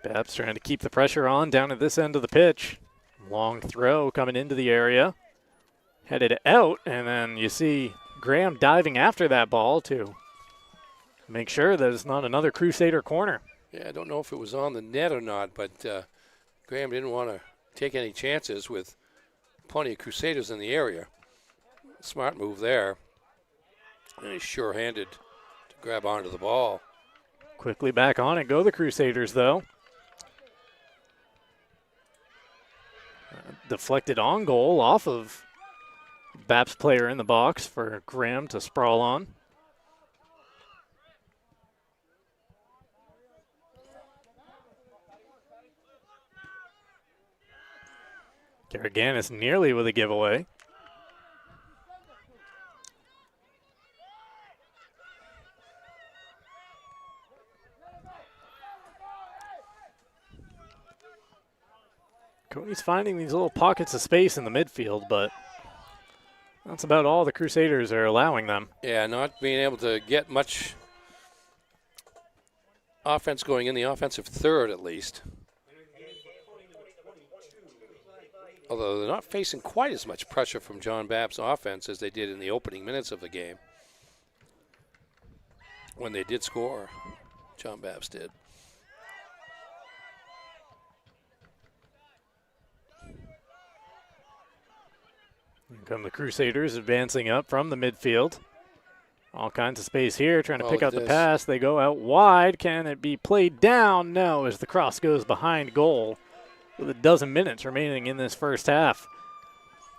Bapst trying to keep the pressure on down at this end of the pitch. Long throw coming into the area. Headed out, and then you see Graham diving after that ball to make sure that it's not another Crusader corner. Yeah, I don't know if it was on the net or not, but Graham didn't want to take any chances with plenty of Crusaders in the area. Smart move there. And he's sure-handed to grab onto the ball. Quickly back on it go the Crusaders, though. Deflected on goal off of Bapst player in the box for Graham to sprawl on. Garaganis nearly with a giveaway. Cony's finding these little pockets of space in the midfield, but that's about all the Crusaders are allowing them. Yeah, not being able to get much offense going in the offensive third, at least. Although they're not facing quite as much pressure from John Bapst's offense as they did in the opening minutes of the game. When they did score, John Bapst did. Here come the Crusaders advancing up from the midfield. All kinds of space here, trying to pick out the pass. They go out wide. Can it be played down? No, as the cross goes behind goal with a dozen minutes remaining in this first half.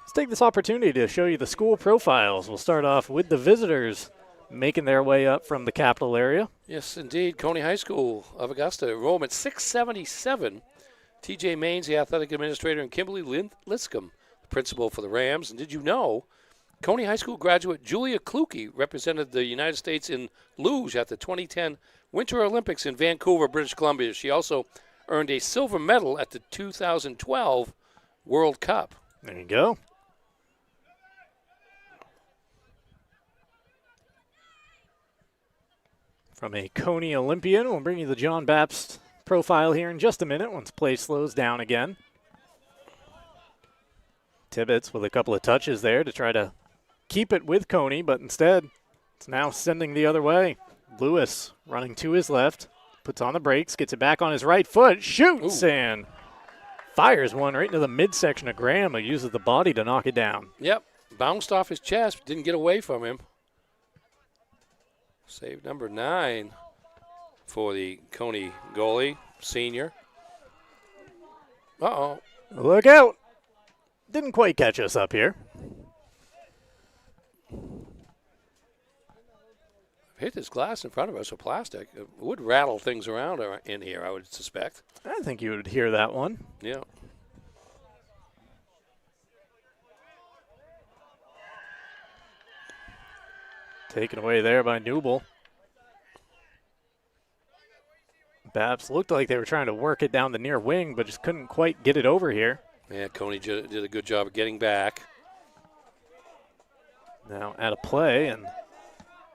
Let's take this opportunity to show you the school profiles. We'll start off with the visitors making their way up from the capital area. Yes, indeed. Cony High School of Augusta, enrollment 677. TJ Maines, the athletic administrator, and Kimberly Liscombe, principal for the Rams. And did you know Cony High School graduate Julia Kluge represented the United States in luge at the 2010 Winter Olympics in Vancouver, British Columbia. She also earned a silver medal at the 2012 World Cup. There you go. From a Cony Olympian, we'll bring you the John Bapst profile here in just a minute once play slows down again. Tibbetts with a couple of touches there to try to keep it with Cony, but instead it's now sending the other way. Lewis running to his left, puts on the brakes, gets it back on his right foot, shoots, and fires one right into the midsection of Graham, who uses the body to knock it down. Yep, bounced off his chest, didn't get away from him. Save number 9 for the Cony goalie, senior. Uh-oh. Look out. Didn't quite catch us up here. Hit this glass in front of us with plastic. It would rattle things around in here, I would suspect. I think you would hear that one. Yeah. Taken away there by Newble. Bapst looked like they were trying to work it down the near wing, but just couldn't quite get it over here. Yeah, Cony did a good job of getting back. Now out of play, and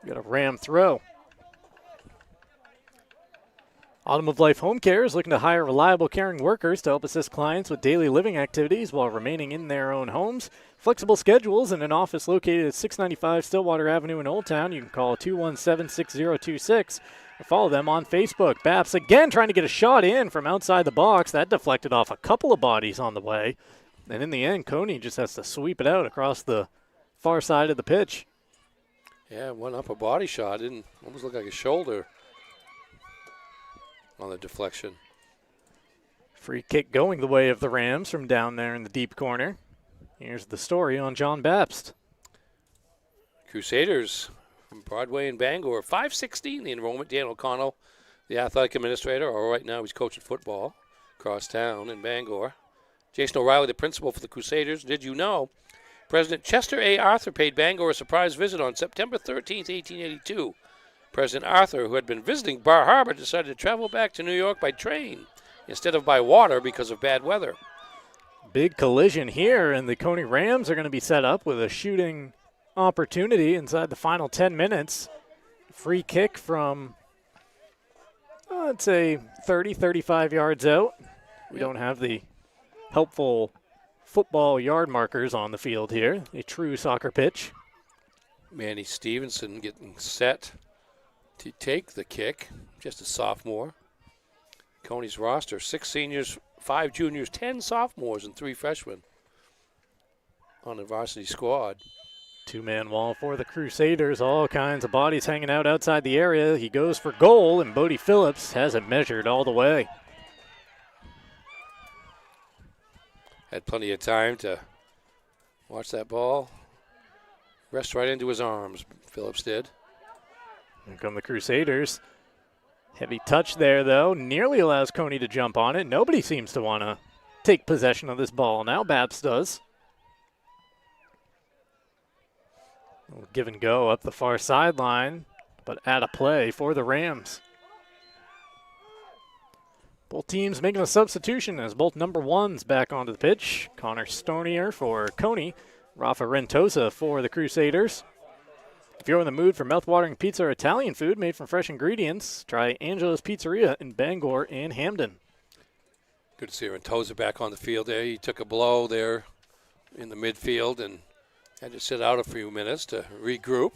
got a Ram throw. Autumn of Life Home Care is looking to hire reliable, caring workers to help assist clients with daily living activities while remaining in their own homes. Flexible schedules and an office located at 695 Stillwater Avenue in Old Town. You can call 217-6026 or follow them on Facebook. Bapst again trying to get a shot in from outside the box. That deflected off a couple of bodies on the way. And in the end, Cony just has to sweep it out across the far side of the pitch. Yeah, one upper body shot. Almost look like a shoulder on the deflection. Free kick going the way of the Rams from down there in the deep corner. Here's the story on John Bapst. Crusaders from Broadway and Bangor. 516 the enrollment. Dan O'Connell, the athletic administrator, or right now he's coaching football across town in Bangor. Jason O'Reilly, the principal for the Crusaders. Did you know President Chester A. Arthur paid Bangor a surprise visit on September 13th, 1882. President Arthur, who had been visiting Bar Harbor, decided to travel back to New York by train instead of by water because of bad weather. Big collision here, and the Cony Rams are going to be set up with a shooting opportunity inside the final 10 minutes. Free kick from, I'd say, 30, 35 yards out. We don't have the helpful football yard markers on the field here, a true soccer pitch. Manny Stevenson getting set to take the kick, just a sophomore. Cony's roster, 6 seniors, 5 juniors, 10 sophomores, and 3 freshmen on the varsity squad. Two-man wall for the Crusaders, all kinds of bodies hanging out outside the area. He goes for goal, and Bodie Phillips has it measured all the way. Had plenty of time to watch that ball rest right into his arms, Phillips did. Here come the Crusaders. Heavy touch there, though. Nearly allows Cony to jump on it. Nobody seems to want to take possession of this ball. Now Bapst does. Give and go up the far sideline, but out of play for the Rams. Both teams making a substitution as both number ones back onto the pitch. Connor Stonier for Cony, Rafa Rentosa for the Crusaders. If you're in the mood for mouth-watering pizza or Italian food made from fresh ingredients, try Angela's Pizzeria in Bangor and Hamden. Good to see Rentosa back on the field there. He took a blow there in the midfield and had to sit out a few minutes to regroup.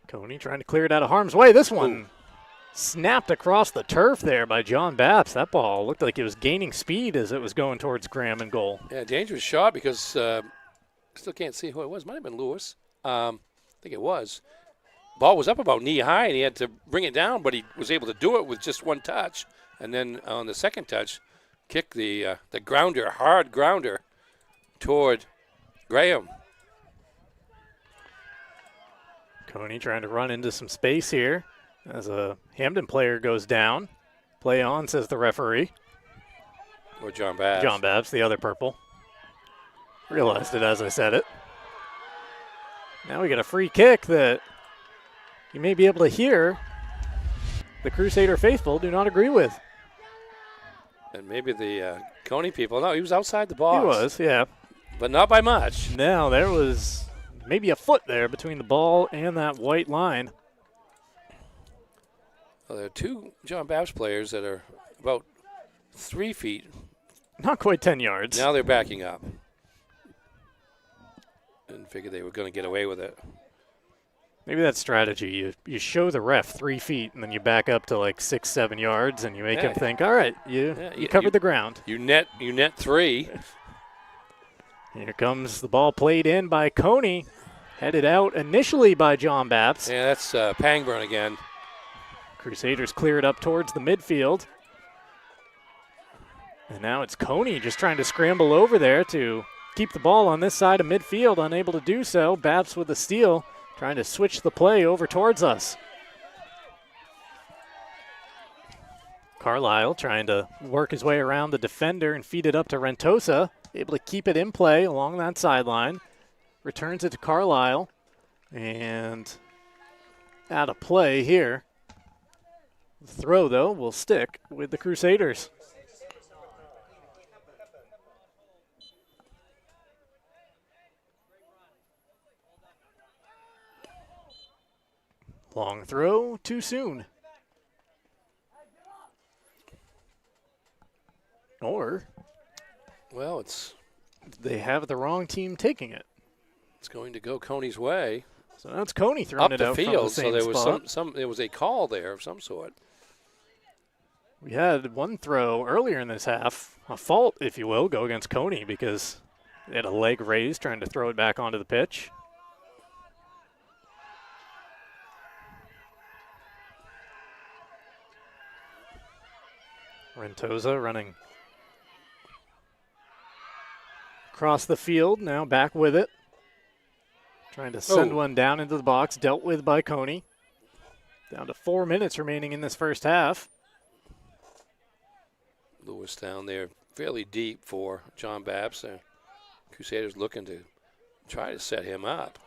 Cony trying to clear it out of harm's way. This one snapped across the turf there by John Bapst. That ball looked like it was gaining speed as it was going towards Graham and goal. Yeah, dangerous shot because still can't see who it was. Might have been Lewis. I think it was. Ball was up about knee high, and he had to bring it down, but he was able to do it with just one touch. And then on the second touch, kick the grounder, hard grounder, toward Graham. Cony trying to run into some space here as a Hamden player goes down. Play on, says the referee. Or John Bapst. John Bapst, the other purple. Realized it as I said it. Now we got a free kick that you may be able to hear the Crusader faithful do not agree with. And maybe the Cony people. No, he was outside the box. He was, yeah. But not by much. No, there was maybe a foot there between the ball and that white line. Well, there are 2 John Bapst players that are about 3 feet. Not quite 10 yards. Now they're backing up. Didn't figure they were going to get away with it. Maybe that's strategy. You show the ref 3 feet, and then you back up to like 6, 7 yards, and you make him think, all right, you covered the ground. You net 3. Here comes the ball played in by Cony. Headed out initially by John Bapst. Yeah, that's Pangburn again. Crusaders clear it up towards the midfield. And now it's Cony just trying to scramble over there to keep the ball on this side of midfield. Unable to do so. Bapst with a steal, trying to switch the play over towards us. Carlisle trying to work his way around the defender and feed it up to Rentosa. Able to keep it in play along that sideline. Returns it to Carlisle. And out of play here. The throw, though, will stick with the Crusaders. Long throw, too soon. Or, well, they have the wrong team taking it. It's going to go Cony's way. So that's Cony throwing it out field, from the same so there spot. was there was a call there of some sort. We had one throw earlier in this half, a fault, if you will, go against Cony because they had a leg raised trying to throw it back onto the pitch. Rentosa running across the field, now back with it. Trying to send one down into the box, dealt with by Cony. Down to 4 minutes remaining in this first half. Lewis down there fairly deep for John Bapst. Crusaders looking to try to set him up.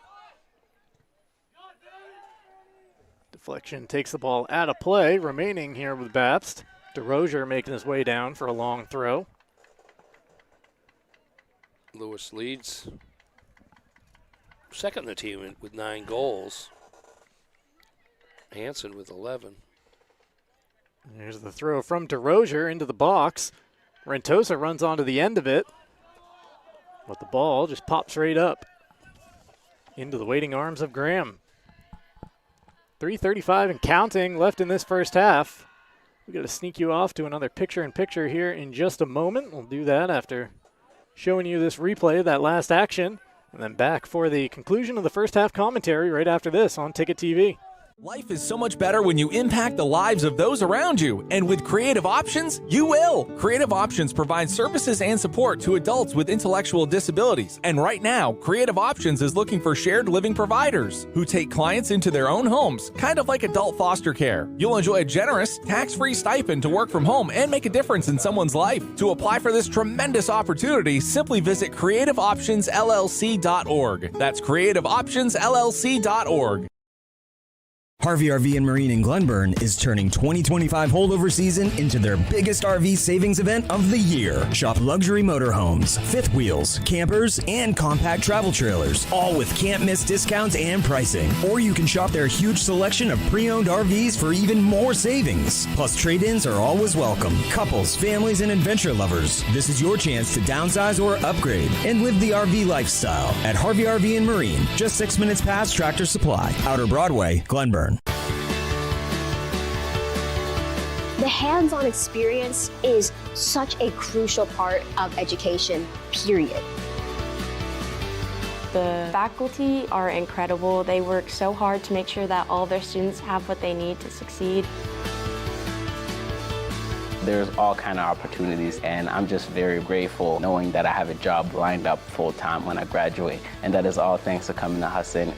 Deflection takes the ball out of play, remaining here with Bapst. DeRozier making his way down for a long throw. Lewis leads second in the team with 9 goals. Hansen with 11. Here's the throw from DeRozier into the box. Rentosa runs onto the end of it, but the ball just pops right up into the waiting arms of Graham. 3:35 and counting left in this first half. We've got to sneak you off to another picture-in-picture here in just a moment. We'll do that after showing you this replay of that last action, and then back for the conclusion of the first half commentary right after this on Ticket TV. Life is so much better when you impact the lives of those around you, and with Creative Options, you will. Creative Options provides services and support to adults with intellectual disabilities, and right now, Creative Options is looking for shared living providers who take clients into their own homes, kind of like adult foster care. You'll enjoy a generous, tax-free stipend to work from home and make a difference in someone's life. To apply for this tremendous opportunity, simply visit creativeoptionsllc.org. That's creativeoptionsllc.org. Harvey RV and Marine in Glenburn is turning 2025 holdover season into their biggest RV savings event of the year. Shop luxury motorhomes, fifth wheels, campers, and compact travel trailers, all with can't-miss discounts and pricing. Or you can shop their huge selection of pre-owned RVs for even more savings. Plus, trade-ins are always welcome. Couples, families, and adventure lovers, this is your chance to downsize or upgrade and live the RV lifestyle at Harvey RV and Marine, just 6 minutes past Tractor Supply, Outer Broadway, Glenburn. The hands-on experience is such a crucial part of education, period. The faculty are incredible. They work so hard to make sure that all their students have what they need to succeed. There's all kind of opportunities, and I'm just very grateful knowing that I have a job lined up full-time when I graduate, and that is all thanks to coming to Hudson.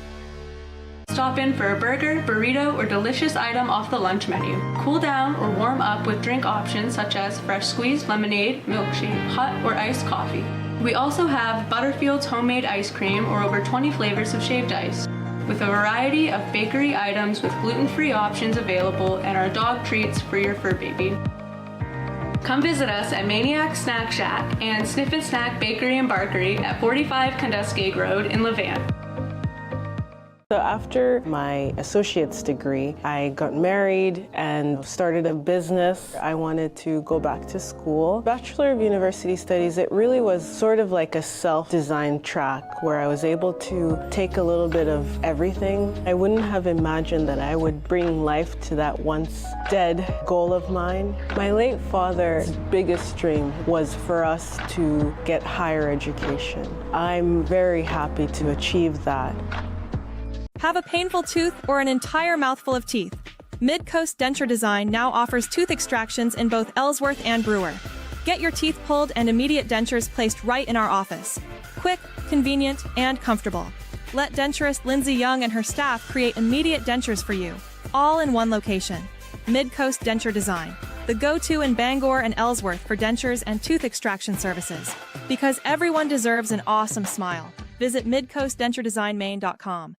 Stop in for a burger, burrito, or delicious item off the lunch menu. Cool down or warm up with drink options such as fresh squeezed lemonade, milkshake, hot or iced coffee. We also have Butterfield's homemade ice cream or over 20 flavors of shaved ice, with a variety of bakery items with gluten-free options available and our dog treats for your fur baby. Come visit us at Maniac Snack Shack and Sniff and Snack Bakery and Barkery at 45 Condescade Road in Levan. So after my associate's degree, I got married and started a business. I wanted to go back to school. Bachelor of University Studies, it really was sort of like a self-designed track where I was able to take a little bit of everything. I wouldn't have imagined that I would bring life to that once dead goal of mine. My late father's biggest dream was for us to get higher education. I'm very happy to achieve that. Have a painful tooth or an entire mouthful of teeth? Mid-Coast Denture Design now offers tooth extractions in both Ellsworth and Brewer. Get your teeth pulled and immediate dentures placed right in our office. Quick, convenient, and comfortable. Let denturist Lindsay Young and her staff create immediate dentures for you, all in one location. Mid-Coast Denture Design, the go-to in Bangor and Ellsworth for dentures and tooth extraction services. Because everyone deserves an awesome smile. Visit midcoastdenturedesignmaine.com.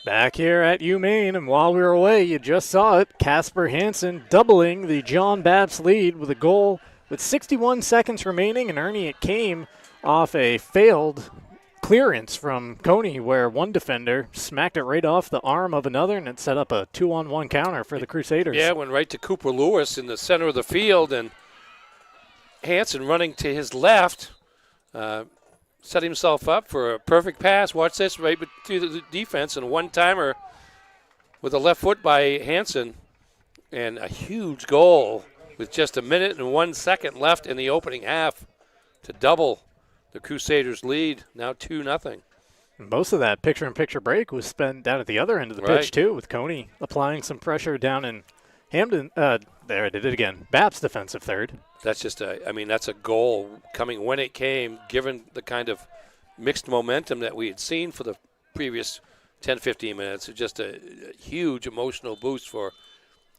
Back here at UMaine, and while we were away, you just saw it, Casper Hansen doubling the John Bapst lead with a goal with 61 seconds remaining, and Ernie, it came off a failed clearance from Cony where one defender smacked it right off the arm of another, and it set up a 2-on-1 counter for the Crusaders. Yeah, it went right to Cooper Lewis in the center of the field, and Hansen running to his left, set himself up for a perfect pass. Watch this, right through the defense, and a one-timer with a left foot by Hansen, and a huge goal with just 1 minute and 1 second left in the opening half to double the Crusaders' lead, now 2-0. Most of that picture-in-picture break was spent down at the other end of the pitch, too, with Cony applying some pressure down in Hamden. There, I did it again. Bapst defensive third. That's just that's a goal coming when it came, given the kind of mixed momentum that we had seen for the previous 10, 15 minutes. It's just a huge emotional boost for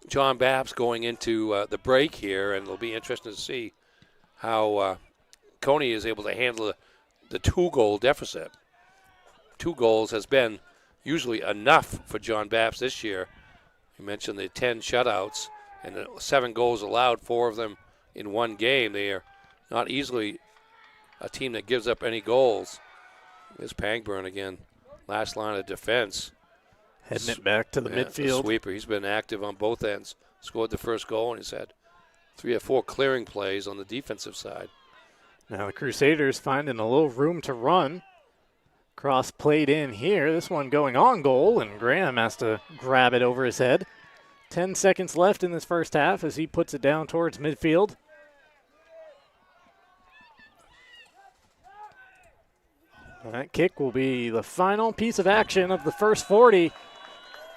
John Bapst going into the break here, and it'll be interesting to see how Cony is able to handle the 2-goal deficit. 2 goals has been usually enough for John Bapst this year. You mentioned the 10 shutouts and the 7 goals allowed, 4 of them in one game. They are not easily a team that gives up any goals. There's Pangburn again, last line of defense. Heading it back to the midfield. Sweeper, he's been active on both ends. Scored the first goal, and he's had 3 or 4 clearing plays on the defensive side. Now the Crusaders finding a little room to run. Cross played in here. This one going on goal, and Graham has to grab it over his head. 10 seconds left in this first half as he puts it down towards midfield. That kick will be the final piece of action of the first 40.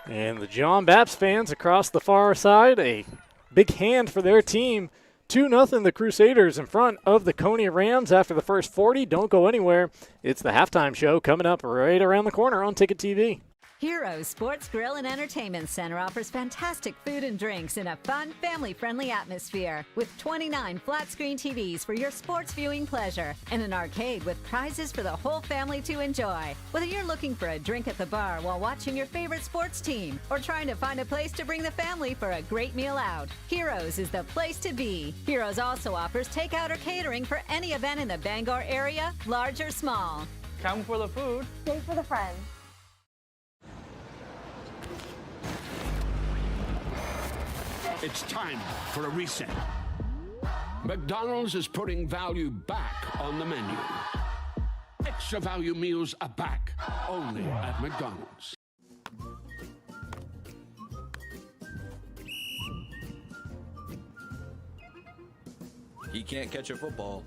And the John Bapst fans across the far side, a big hand for their team. 2-0 the Crusaders in front of the Cony Rams after the first 40. Don't go anywhere. It's the halftime show coming up right around the corner on Ticket TV. Heroes Sports Grill and Entertainment Center offers fantastic food and drinks in a fun, family-friendly atmosphere with 29 flat-screen TVs for your sports viewing pleasure and an arcade with prizes for the whole family to enjoy. Whether you're looking for a drink at the bar while watching your favorite sports team or trying to find a place to bring the family for a great meal out, Heroes is the place to be. Heroes also offers takeout or catering for any event in the Bangor area, large or small. Come for the food. Stay for the friends. It's time for a reset. McDonald's is putting value back on the menu. Extra value meals are back, only at McDonald's. He can't catch a football,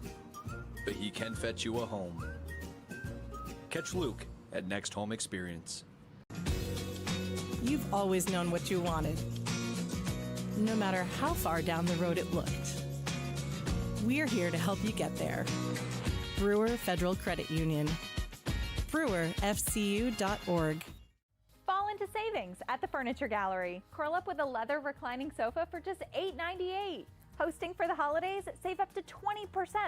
but he can fetch you a home. Catch Luke at Next Home Experience. You've always known what you wanted, no matter how far down the road it looked. We're here to help you get there. Brewer Federal Credit Union. BrewerFCU.org. Fall into savings at the Furniture Gallery. Curl up with a leather reclining sofa for just $8.98. Hosting for the holidays, save up to 20%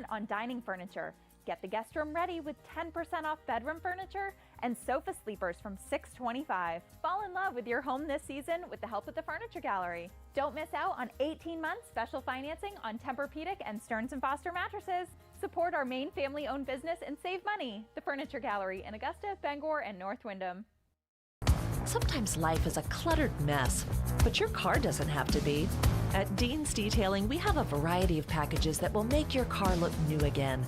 on dining furniture. Get the guest room ready with 10% off bedroom furniture and sofa sleepers from $6.25. Fall in love with your home this season with the help of the Furniture Gallery. Don't miss out on 18 months special financing on Tempur-Pedic and Stearns & Foster mattresses. Support our Maine family-owned business and save money. The Furniture Gallery in Augusta, Bangor, and North Windham. Sometimes life is a cluttered mess, but your car doesn't have to be. At Dean's Detailing, we have a variety of packages that will make your car look new again.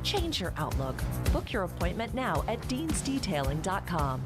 Change your outlook. Book your appointment now at deansdetailing.com.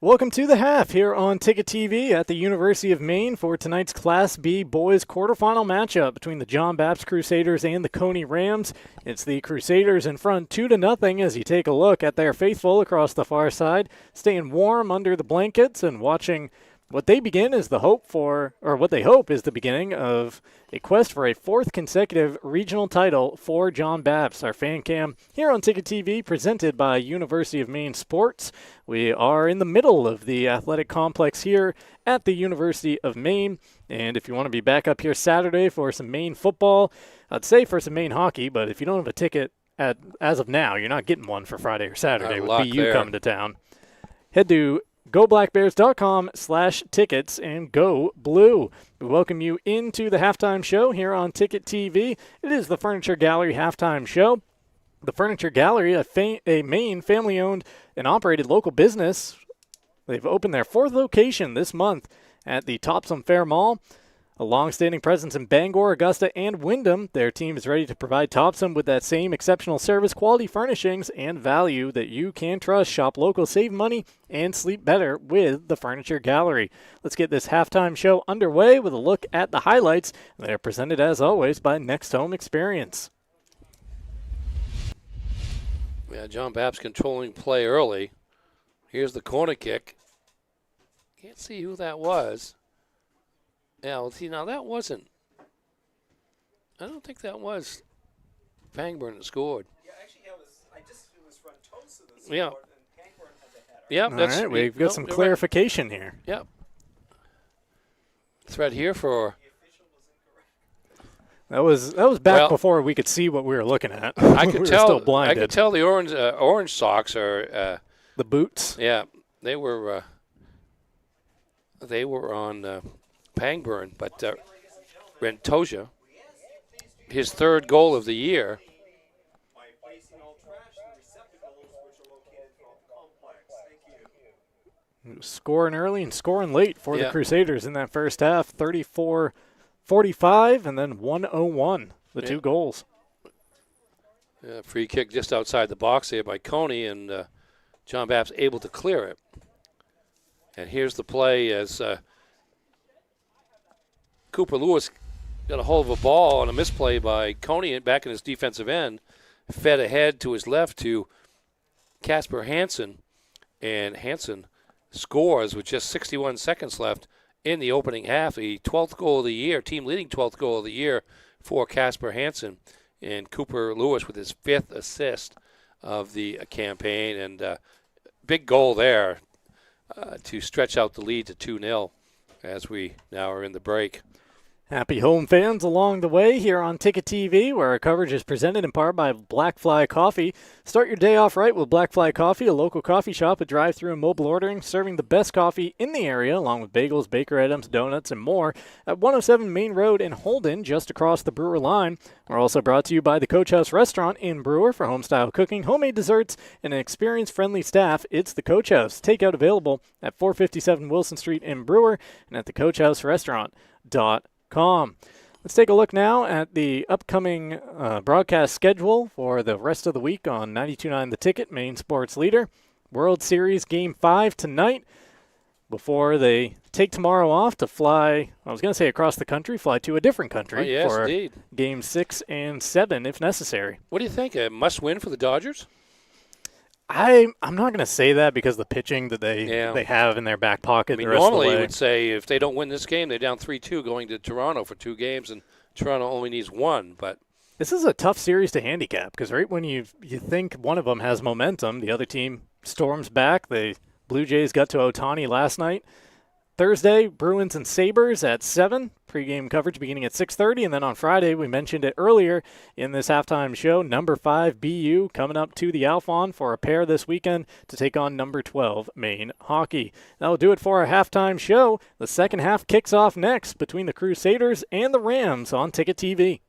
Welcome to the half here on Ticket TV at the University of Maine for tonight's Class B boys quarterfinal matchup between the John Bapst Crusaders and the Cony Rams. It's the Crusaders in front 2-0 as you take a look at their faithful across the far side, staying warm under the blankets and watching what they begin is the hope for, or what they hope is the beginning of a quest for a 4th consecutive regional title for John Bapst. Our fan cam here on Ticket TV presented by University of Maine Sports. We are in the middle of the athletic complex here at the University of Maine. And if you want to be back up here Saturday for some Maine football, I'd say for some Maine hockey, but if you don't have a ticket as of now, you're not getting one for Friday or Saturday with BU coming to town. Head to GoBlackBears.com/tickets and go blue. We welcome you into the halftime show here on Ticket TV. It is the Furniture Gallery halftime show. The Furniture Gallery, a Maine family-owned and operated local business. They've opened their 4th location this month at the Topsom Fair Mall. A long-standing presence in Bangor, Augusta, and Wyndham, their team is ready to provide Topsom with that same exceptional service, quality furnishings, and value that you can trust. Shop local, save money, and sleep better with the Furniture Gallery. Let's get this halftime show underway with a look at the highlights. They are presented, as always, by Next Home Experience. Yeah, John Bapst controlling play early. Here's the corner kick. Can't see who that was. Yeah, well, see, now that wasn't. I don't think that was Pangburn that scored. Yeah, actually, it was Frontosa that scored, yeah. And Pangburn had the header. Yep, All that's right, we've got some clarification here. Yep. Thread here for. That was back before we could see what we were looking at. I we could were tell. Still blinded. I could tell the orange socks are the boots. Yeah, they were on Pangburn, but Rentoja, his 3rd goal of the year. Scoring early and scoring late for the Crusaders in that first half. 34-45 and then 101, the 2 goals. Free kick just outside the box there by Cony, and John Bapst able to clear it. And here's the play as Cooper Lewis got a hold of a ball on a misplay by Cony back in his defensive end, fed ahead to his left to Casper Hansen, and Hansen scores with just 61 seconds left in the opening half. The 12th goal of the year, team-leading 12th goal of the year for Casper Hansen, and Cooper Lewis with his 5th assist of the campaign, and big goal there to stretch out the lead to 2-0 as we now are in the break. Happy home fans along the way here on Ticket TV, where our coverage is presented in part by Black Fly Coffee. Start your day off right with Black Fly Coffee, a local coffee shop with drive-thru and mobile ordering, serving the best coffee in the area, along with bagels, baker items, donuts, and more at 107 Main Road in Holden, just across the Brewer line. We're also brought to you by the Coach House Restaurant in Brewer for home-style cooking, homemade desserts, and an experienced, friendly staff. It's the Coach House. Takeout available at 457 Wilson Street in Brewer and at thecoachhouserestaurant.com. Let's take a look now at the upcoming broadcast schedule for the rest of the week on 92.9 The Ticket, Maine Sports Leader. World Series Game 5 tonight before they take tomorrow off to fly, I was going to say across the country, fly to a different country for indeed. Game 6 and 7 if necessary. What do you think? A must-win for the Dodgers? I'm not going to say that because the pitching that they have in their back pocket the rest of the way. Normally you would say if they don't win this game, they're down 3-2 going to Toronto for 2 games, and Toronto only needs 1. But this is a tough series to handicap because right when you think one of them has momentum, the other team storms back. The Blue Jays got to Ohtani last night. Thursday, Bruins and Sabres at 7. Pre-game coverage beginning at 6:30. And then on Friday, we mentioned it earlier in this halftime show, number 5 BU coming up to the Alphon for a pair this weekend to take on number 12 Maine Hockey. That'll do it for our halftime show. The second half kicks off next between the Crusaders and the Rams on Ticket TV.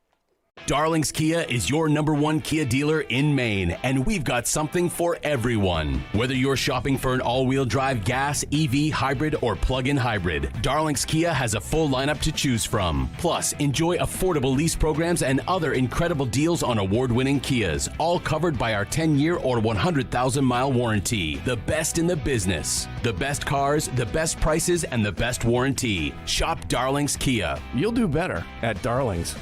Darling's Kia is your #1 Kia dealer in Maine, and we've got something for everyone. Whether you're shopping for an all-wheel drive gas, EV, hybrid, or plug-in hybrid, Darling's Kia has a full lineup to choose from. Plus, enjoy affordable lease programs and other incredible deals on award-winning Kias, all covered by our 10-year or 100,000-mile warranty. The best in the business. The best cars, the best prices, and the best warranty. Shop Darling's Kia. You'll do better at Darling's.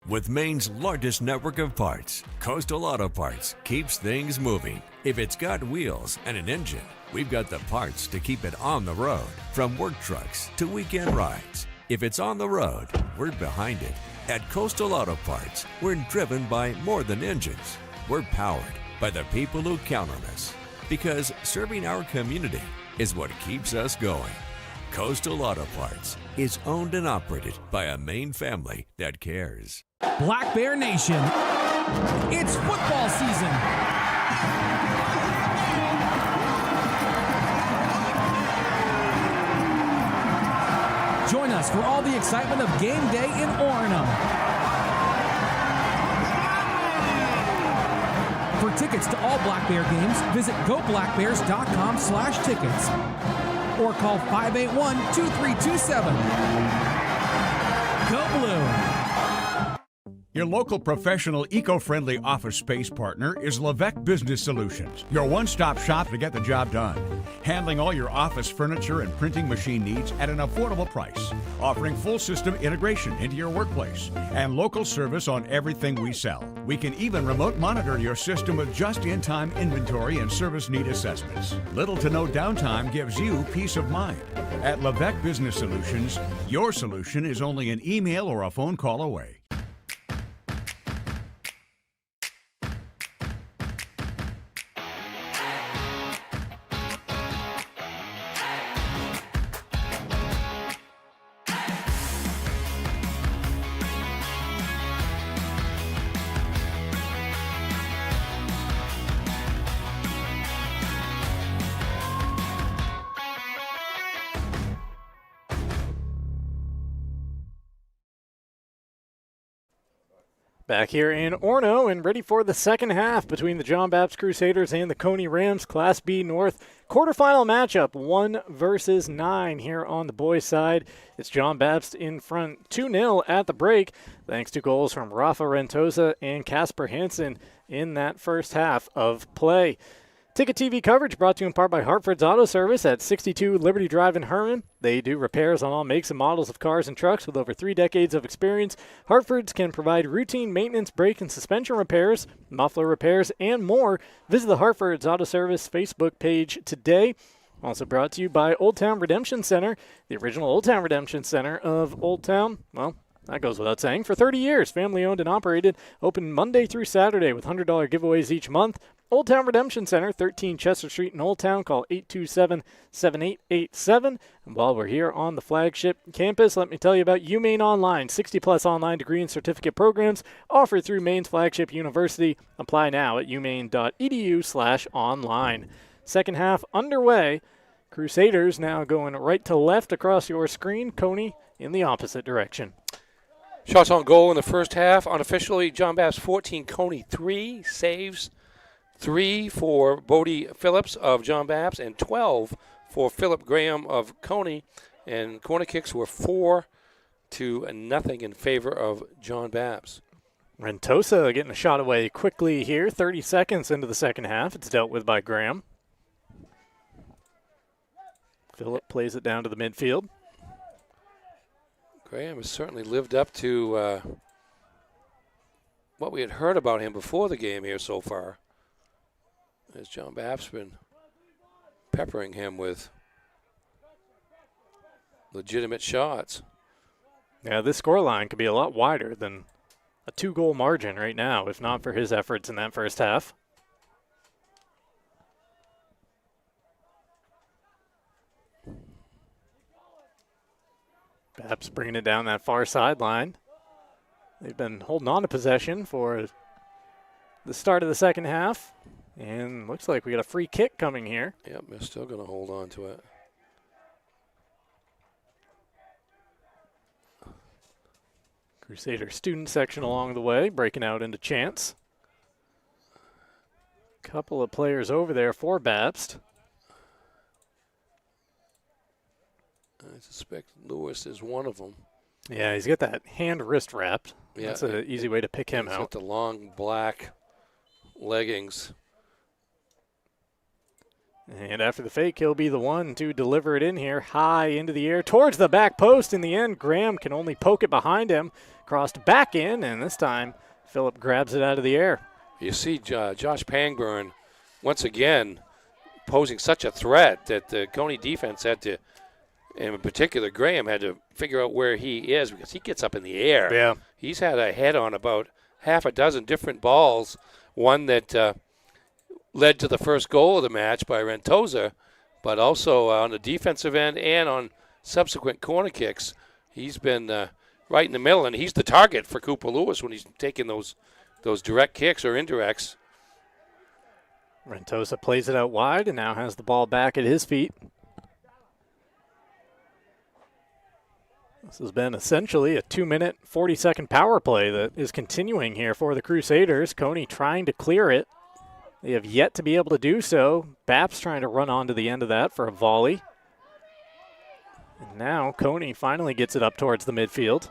With Maine's largest network of parts, Coastal Auto Parts keeps things moving. If it's got wheels and an engine, we've got the parts to keep it on the road. From work trucks to weekend rides. If it's on the road, we're behind it. At Coastal Auto Parts, we're driven by more than engines. We're powered by the people who count on us. Because serving our community is what keeps us going. Coastal Auto Parts is owned and operated by a Maine family that cares. Black Bear Nation, it's football season. Join us for all the excitement of game day in Orono. For tickets to all Black Bear games, visit goblackbears.com/tickets or call 581-2327. Go Blue! Your local professional eco-friendly office space partner is Levesque Business Solutions, your one-stop shop to get the job done. Handling all your office furniture and printing machine needs at an affordable price. Offering full system integration into your workplace and local service on everything we sell. We can even remote monitor your system with just-in-time inventory and service need assessments. Little to no downtime gives you peace of mind. At Levesque Business Solutions, your solution is only an email or a phone call away. Back here in Orono and ready for the second half between the John Bapst Crusaders and the Cony Rams, Class B North. Quarterfinal matchup, 1 versus 9 here on the boys' side. It's John Bapst in front 2-0 at the break, thanks to goals from Rafa Rentosa and Casper Hansen in that first half of play. Ticket TV coverage brought to you in part by Hartford's Auto Service at 62 Liberty Drive in Herman. They do repairs on all makes and models of cars and trucks with over 3 decades of experience. Hartford's can provide routine maintenance, brake and suspension repairs, muffler repairs, and more. Visit the Hartford's Auto Service Facebook page today. Also brought to you by Old Town Redemption Center, the original Old Town Redemption Center of Old Town. Well, that goes without saying. For 30 years, family owned and operated, open Monday through Saturday with $100 giveaways each month. Old Town Redemption Center, 13 Chester Street in Old Town. Call 827-7887. And while we're here on the flagship campus, let me tell you about UMaine Online. 60-plus online degree and certificate programs offered through Maine's flagship university. Apply now at umaine.edu/online. Second half underway. Crusaders now going right to left across your screen. Cony in the opposite direction. Shots on goal in the first half. Unofficially, John Bapst 14, Cony 3. Saves 3 for Bodie Phillips of John Bapst and 12 for Philip Graham of Cony. And corner kicks were 4-0 in favor of John Bapst. Rentosa getting a shot away quickly here. 30 seconds into the second half. It's dealt with by Graham. Philip plays it down to the midfield. Graham has certainly lived up to what we had heard about him before the game here so far. As John Bapst's been peppering him with legitimate shots. Yeah, this scoreline could be a lot wider than a 2-goal margin right now, if not for his efforts in that first half. Bapst bringing it down that far sideline. They've been holding on to possession for the start of the second half. And looks like we got a free kick coming here. Yep, they're still going to hold on to it. Crusader student section along the way, breaking out into chants. Couple of players over there for Bapst. I suspect Lewis is one of them. Yeah, he's got that hand wrist wrapped. Yeah, that's an easy way to pick him he's out. got the long black leggings. And after the fake, he'll be the one to deliver it in here, high into the air, towards the back post. In the end, Graham can only poke it behind him. Crossed back in, and this time, Phillip grabs it out of the air. You see Josh Pangburn, once again, posing such a threat that the Cony defense had to, and in particular Graham, had to figure out where he is because he gets up in the air. Yeah. He's had a head on about half a dozen different balls, one that led to the first goal of the match by Rentosa, but also on the defensive end and on subsequent corner kicks. He's been right in the middle, and he's the target for Cooper Lewis when he's taking those direct kicks or indirects. Rentosa plays it out wide and now has the ball back at his feet. This has been essentially a 2-minute, 40-second power play that is continuing here for the Crusaders. Cony trying to clear it. They have yet to be able to do so. Bapst trying to run on to the end of that for a volley. And now Cony finally gets it up towards the midfield.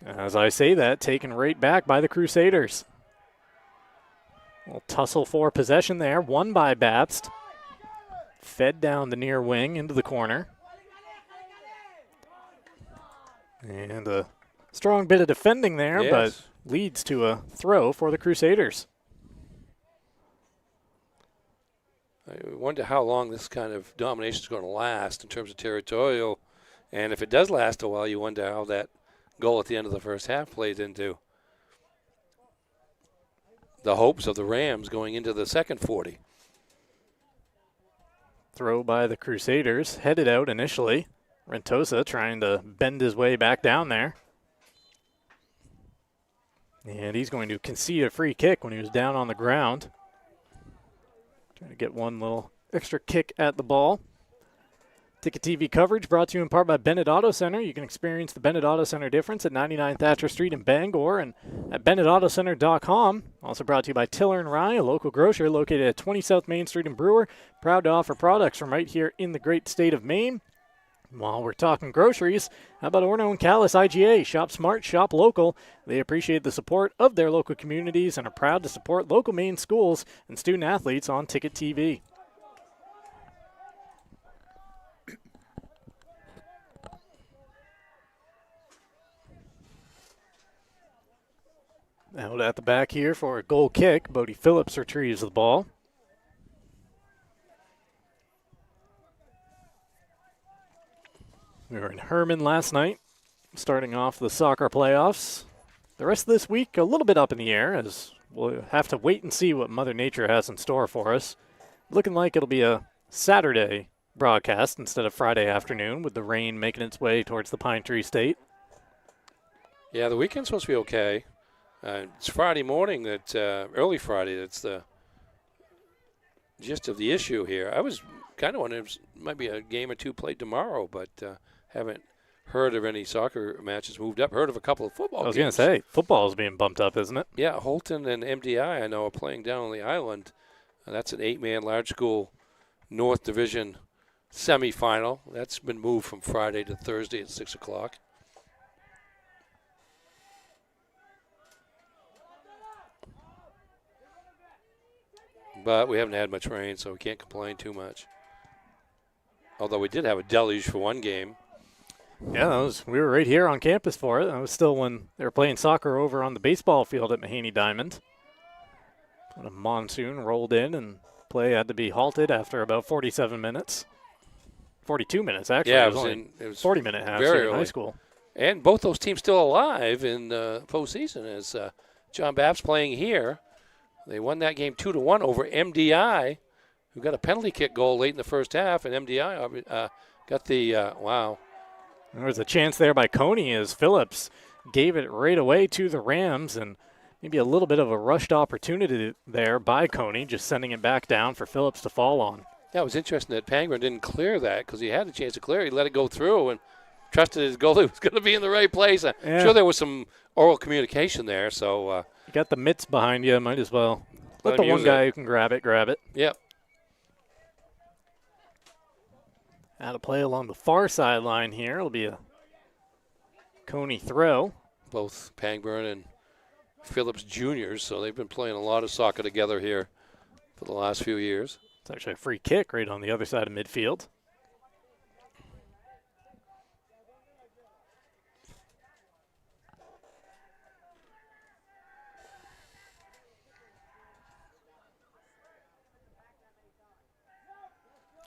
As I say that, taken right back by the Crusaders. A little tussle for possession there, won by Bapst. Fed down the near wing into the corner. And a strong bit of defending there, yes, but leads to a throw for the Crusaders. I wonder how long this kind of domination is going to last in terms of territorial. And if it does last a while, you wonder how that goal at the end of the first half plays into the hopes of the Rams going into the second 40. Throw by the Crusaders, headed out initially. Rentosa trying to bend his way back down there. And he's going to concede a free kick when he was down on the ground. Trying to get one little extra kick at the ball. Ticket TV coverage brought to you in part by Bennett Auto Center. You can experience the Bennett Auto Center difference at 99 Thatcher Street in Bangor and at BennettAutoCenter.com. Also brought to you by Tiller & Rye, a local grocer located at 20 South Main Street in Brewer. Proud to offer products from right here in the great state of Maine. While we're talking groceries, how about Orno and Callis IGA? Shop smart, shop local. They appreciate the support of their local communities and are proud to support local Maine schools and student athletes on Ticket TV. Out at the back here for a goal kick. Bodie Phillips retrieves the ball. We were in Herman last night, starting off the soccer playoffs. The rest of this week, a little bit up in the air, as we'll have to wait and see what Mother Nature has in store for us. Looking like it'll be a Saturday broadcast instead of Friday afternoon, with the rain making its way towards the Pine Tree State. Yeah, the weekend's supposed to be okay. It's Friday morning, that early Friday, that's the gist of the issue here. I was kind of wondering if it might be a game or two played tomorrow, but haven't heard of any soccer matches moved up. Heard of a couple of football games. I was going to say, football is being bumped up, isn't it? Yeah, Holton and MDI, I know, are playing down on the island. That's an 8-man large school North Division semifinal. That's been moved from Friday to Thursday at 6 o'clock. But we haven't had much rain, so we can't complain too much. Although we did have a deluge for one game. Yeah, we were right here on campus for it. That was still when they were playing soccer over on the baseball field at Mahaney Diamond. When a monsoon rolled in and play had to be halted after about 47 minutes. 42 minutes, actually. Yeah, it was 40-minute half very in early. high school. And both those teams still alive in postseason as John Bapst playing here. They won that game 2-1 over MDI, who got a penalty kick goal late in the first half, and MDI got the wow. There was a chance there by Cony as Phillips gave it right away to the Rams, and maybe a little bit of a rushed opportunity there by Cony, just sending it back down for Phillips to fall on. Yeah, it was interesting that Pangburn didn't clear that because he had a chance to clear. He let it go through and trusted his goalie was going to be in the right place. I'm sure there was some oral communication there. So you got the mitts behind you, might as well let the one guy who can grab it. Yep. Out of play along the far sideline here. It'll be a Cony throw. Both Pangburn and Phillips juniors, so they've been playing a lot of soccer together here for the last few years. It's actually a free kick right on the other side of midfield.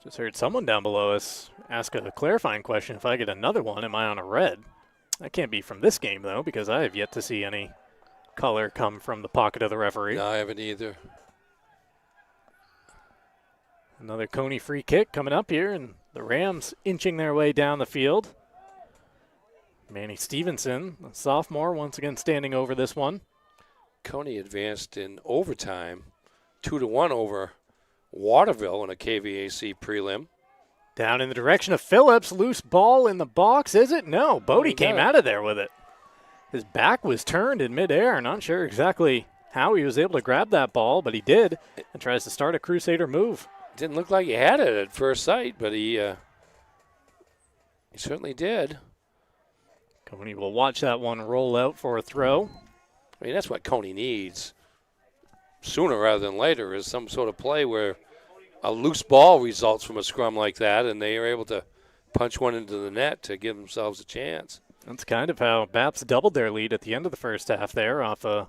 Just heard someone down below us ask a clarifying question. If I get another one, am I on a red? That can't be from this game, though, because I have yet to see any color come from the pocket of the referee. No, I haven't either. Another Cony free kick coming up here, and the Rams inching their way down the field. Manny Stevenson, a sophomore, once again standing over this one. Cony advanced in overtime, 2-1 over Waterville in a KVAC prelim. Down in the direction of Phillips. Loose ball in the box, is it? No, Bodie came out of there with it. His back was turned in midair. Not sure exactly how he was able to grab that ball, but he did, and tries to start a Crusader move. Didn't look like he had it at first sight, but he certainly did. Cony will watch that one roll out for a throw. I mean, that's what Cony needs sooner rather than later, is some sort of play where a loose ball results from a scrum like that, and they are able to punch one into the net to give themselves a chance. That's kind of how Bapst doubled their lead at the end of the first half there off a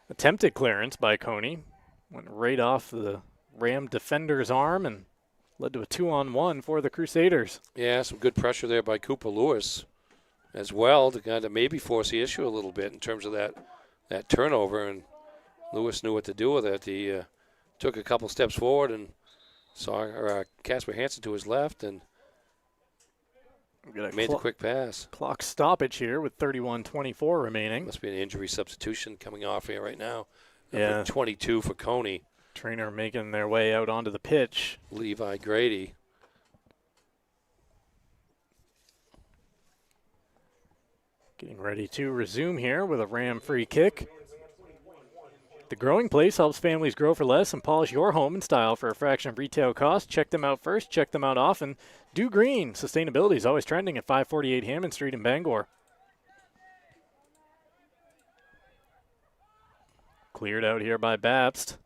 attempted clearance by Cony. Went right off the Ram defender's arm and led to a 2-on-1 for the Crusaders. Yeah, some good pressure there by Cooper Lewis as well to kind of maybe force the issue a little bit in terms of that turnover, and Lewis knew what to do with it. He took a couple steps forward and saw Casper Hansen to his left and made the quick pass. Clock stoppage here with 31:24 remaining. Must be an injury substitution coming off here right now. Yeah. Number 22 for Cony. Trainer making their way out onto the pitch. Levi Grady. Getting ready to resume here with a Ram free kick. The Growing Place helps families grow for less and polish your home in style for a fraction of retail cost. Check them out first, check them out often. Do Green. Sustainability is always trending at 548 Hammond Street in Bangor. Cleared out here by Bapst.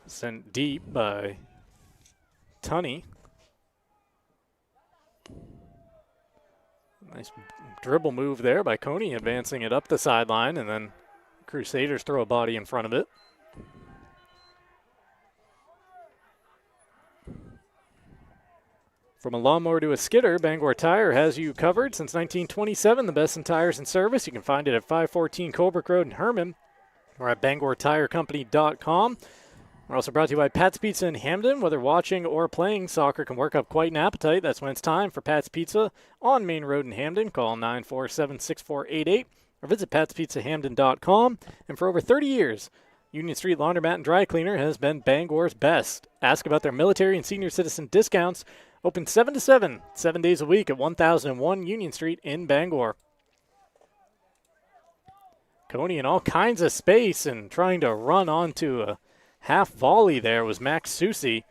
Sent deep by Tunney. Nice dribble move there by Cony, advancing it up the sideline, and then Crusaders throw a body in front of it. From a lawnmower to a skidder, Bangor Tire has you covered since 1927. The best in tires and service. You can find it at 514 Colebrook Road in Herman or at BangorTireCompany.com. We're also brought to you by Pat's Pizza in Hamden. Whether watching or playing soccer can work up quite an appetite. That's when it's time for Pat's Pizza on Maine Road in Hamden. Call 947-6488 or visit patspizzahamden.com. And for over 30 years, Union Street Laundromat and Dry Cleaner has been Bangor's best. Ask about their military and senior citizen discounts. Open 7 to 7, 7 days a week at 1001 Union Street in Bangor. Cony in all kinds of space and trying to run onto a half volley there was Max Susi.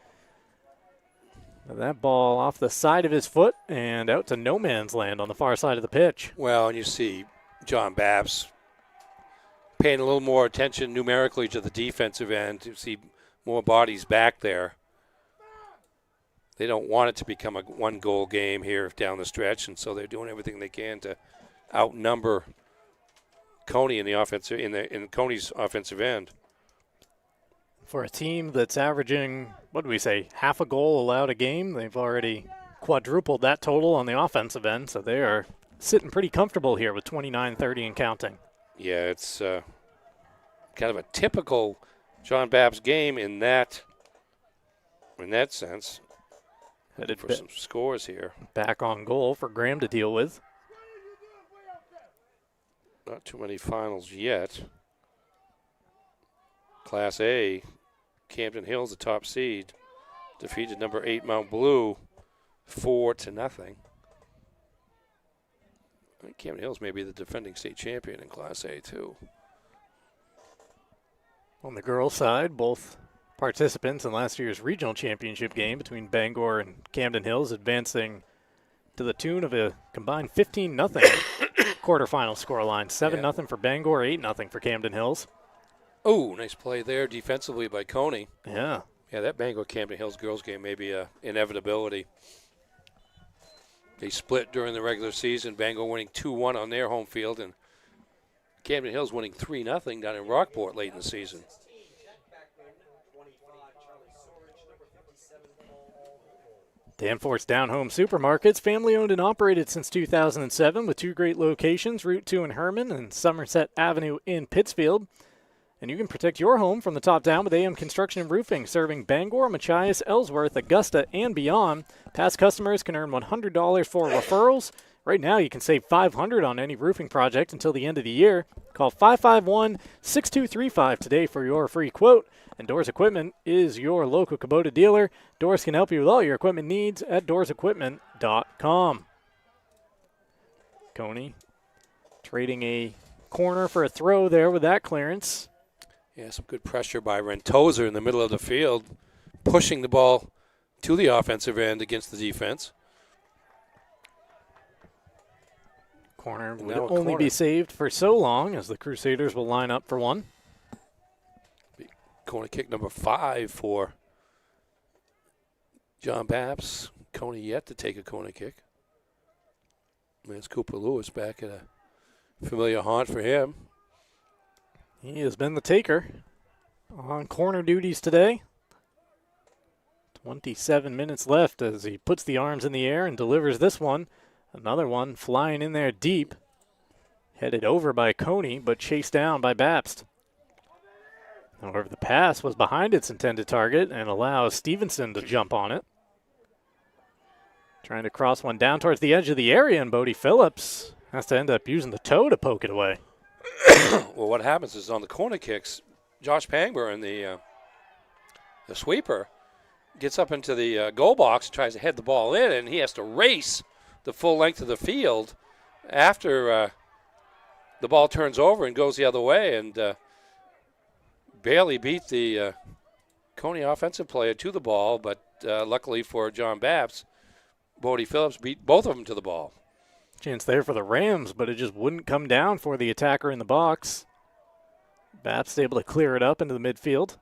That ball off the side of his foot and out to no man's land on the far side of the pitch. Well, and you see John Bapst paying a little more attention numerically to the defensive end to see more bodies back there. They don't want it to become a one-goal game here down the stretch, and so they're doing everything they can to outnumber Cony in the offensive in Cony's offensive end. For a team that's averaging, what do we say, half a goal allowed a game, they've already quadrupled that total on the offensive end, so they are sitting pretty comfortable here with 29-30 and counting. Yeah, it's kind of a typical John Bapst game in that sense. Headed for some scores here. Back on goal for Graham to deal with. Not too many finals yet. Class A, Camden Hills, the top seed, defeated number 8 Mount Blue 4-0. I think Camden Hills may be the defending state champion in Class A too. On the girls' side, both participants in last year's regional championship game between Bangor and Camden Hills advancing to the tune of a combined 15-0 quarterfinal scoreline. 7-0 for Bangor, 8-0 for Camden Hills. Oh, nice play there defensively by Cony. Yeah. Yeah, that Bangor-Camden Hills girls game may be an inevitability. They split during the regular season, Bangor winning 2-1 on their home field, and Camden Hills winning 3-0 down in Rockport late in the season. Danforth's Down Home Supermarkets, family owned and operated since 2007 with 2 great locations, Route 2 in Herman and Somerset Avenue in Pittsfield. And you can protect your home from the top down with AM Construction and Roofing, serving Bangor, Machias, Ellsworth, Augusta, and beyond. Past customers can earn $100 for referrals. Right now, you can save $500 on any roofing project until the end of the year. Call 551-6235 today for your free quote. And Doors Equipment is your local Kubota dealer. Doors can help you with all your equipment needs at doorsequipment.com. Cony Trading a corner for a throw there with that clearance. Yeah, some good pressure by Rentosa in the middle of the field, pushing the ball to the offensive end against the defense. Corner would now a only corner. be saved for so long as the Crusaders will line up for one. Corner kick number 5 for John Bapst. Cony yet to take a corner kick. There's Cooper Lewis back at a familiar haunt for him. He has been the taker on corner duties today. 27 minutes left as he puts the arms in the air and delivers this one. Another one flying in there deep. Headed over by Cony, but chased down by Bapst. However, the pass was behind its intended target and allows Stevenson to jump on it. Trying to cross one down towards the edge of the area, and Bodie Phillips has to end up using the toe to poke it away. Well, what happens is on the corner kicks, Josh Pangburn, the sweeper, gets up into the goal box, tries to head the ball in, and he has to race the full length of the field after the ball turns over and goes the other way, and barely beat the Cony offensive player to the ball, but luckily for John Bapst, Bodie Phillips beat both of them to the ball. Chance there for the Rams, but it just wouldn't come down for the attacker in the box. Bapst able to clear it up into the midfield.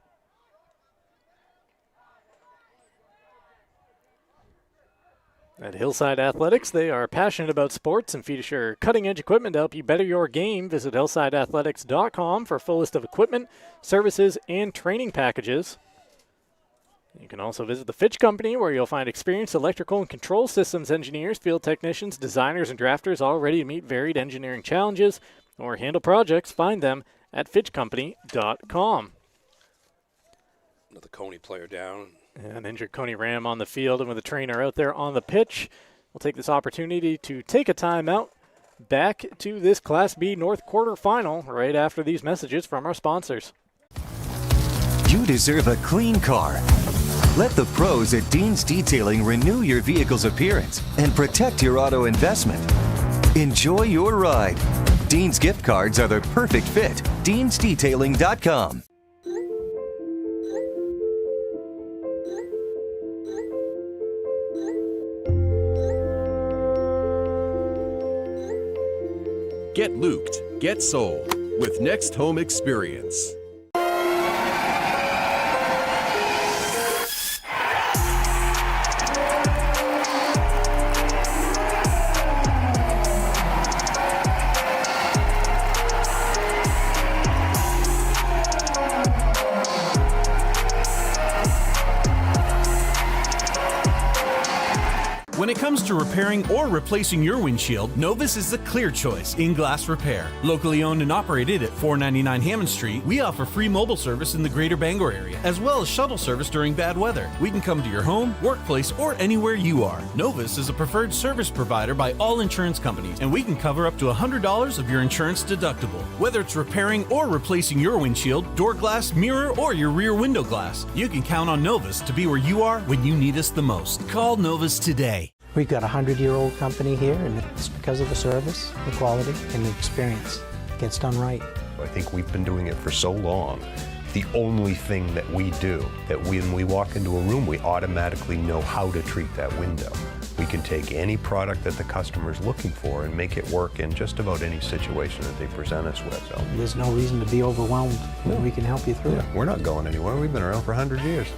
At Hillside Athletics, they are passionate about sports and feature cutting-edge equipment to help you better your game. Visit hillsideathletics.com for a full list of equipment, services, and training packages. You can also visit the Fitch Company, where you'll find experienced electrical and control systems engineers, field technicians, designers, and drafters all ready to meet varied engineering challenges or handle projects. Find them at fitchcompany.com. Another Cony player down. An injured Cony Ram on the field, and with the trainer out there on the pitch, we'll take this opportunity to take a timeout. Back to this Class B North quarterfinal right after these messages from our sponsors. You deserve a clean car. Let the pros at Dean's Detailing renew your vehicle's appearance and protect your auto investment. Enjoy your ride. Dean's gift cards are the perfect fit. Dean'sDetailing.com. Get looped, get sold with Next Home Experience. When it comes to repairing or replacing your windshield, Novus is the clear choice in glass repair. Locally owned and operated at 499 Hammond Street, we offer free mobile service in the greater Bangor area, as well as shuttle service during bad weather. We can come to your home, workplace, or anywhere you are. Novus is a preferred service provider by all insurance companies, and we can cover up to $100 of your insurance deductible. Whether it's repairing or replacing your windshield, door glass, mirror, or your rear window glass, you can count on Novus to be where you are when you need us the most. Call Novus today. We've got a 100-year-old company here, and it's because of the service, the quality, and the experience. It gets done right. I think we've been doing it for so long. The only thing that we do, that when we walk into a room, we automatically know how to treat that window. We can take any product that the customer's looking for and make it work in just about any situation that they present us with. So There's no reason to be overwhelmed. No. We can help you through it. We're not going anywhere. We've been around for 100 years.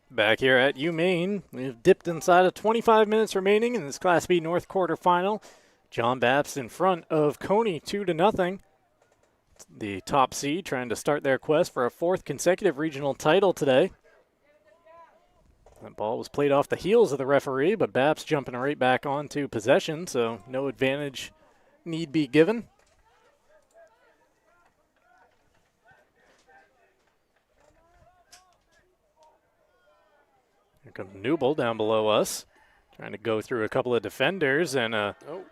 Back here at Maine, we've dipped inside of 25 minutes remaining in this Class B North quarterfinal. John Bapst in front of Cony 2-0. The top seed trying to start their quest for a fourth consecutive regional title today. That ball was played off the heels of the referee, but Bapst jumping right back onto possession, so no advantage need be given. Here comes Newble down below us, trying to go through a couple of defenders, and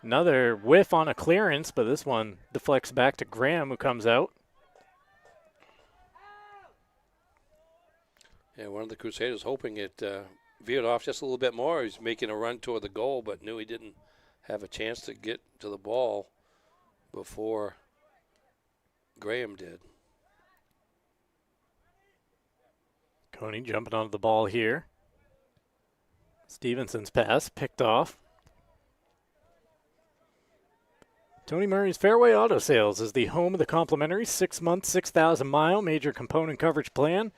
another whiff on a clearance, but this one deflects back to Graham, who comes out. Yeah, one of the Crusaders hoping it veered off just a little bit more. He's making a run toward the goal, but knew he didn't have a chance to get to the ball before Graham did. Cony jumping onto the ball here. Stevenson's pass picked off. Tony Murray's Fairway Auto Sales is the home of the complimentary 6-month, 6,000-mile major component coverage plan.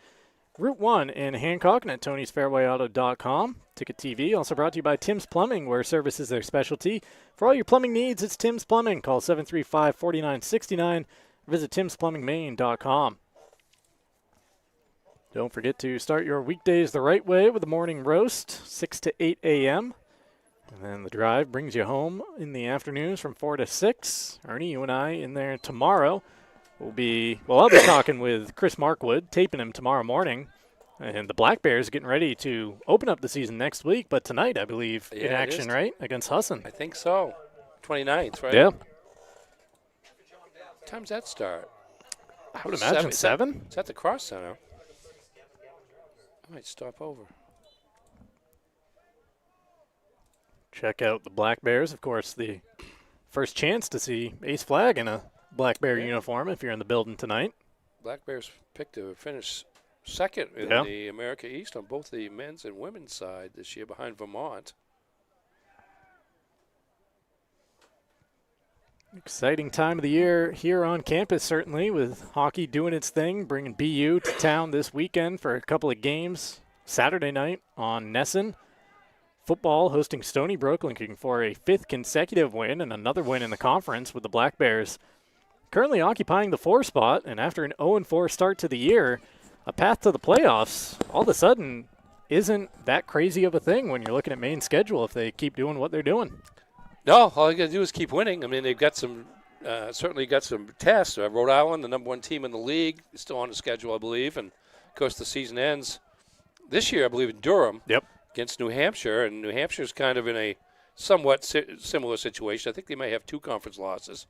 Route 1 in Hancock and at tonysfairwayauto.com. Ticket TV also brought to you by Tim's Plumbing, where service is their specialty. For all your plumbing needs, it's Tim's Plumbing. Call 735-4969. Visit timsplumbingmaine.com. Don't forget to start your weekdays the right way with the morning roast, 6 to 8 a.m. And then the drive brings you home in the afternoons from 4 to 6. Ernie, you and I in there tomorrow. I'll be talking with Chris Markwood, taping him tomorrow morning. And the Black Bears getting ready to open up the season next week. But tonight, I believe, in action, right, against Husson. I think so. 29th, right? Yeah. What time's that start? I would imagine 7. Is that the Cross Center? I might stop over. Check out the Black Bears. Of course, the first chance to see Ace Flag in a Black Bear uniform if you're in the building tonight. Black Bears picked to finish second in the America East on both the men's and women's side this year behind Vermont. Exciting time of the year here on campus, certainly, with hockey doing its thing, bringing BU to town this weekend for a couple of games. Saturday night on Nesson. Football hosting Stony Brook, looking for a 5th consecutive win and another win in the conference with the Black Bears currently occupying the 4 spot. And after an 0-4 start to the year, a path to the playoffs all of a sudden isn't that crazy of a thing when you're looking at Maine's schedule if they keep doing what they're doing. No, all you got to do is keep winning. I mean, they've got some, certainly got some tests. Rhode Island, the number 1 team in the league, is still on the schedule, I believe. And, of course, the season ends this year, I believe, in Durham. Yep. Against New Hampshire, and New Hampshire's kind of in a somewhat similar situation. I think they might have 2 conference losses.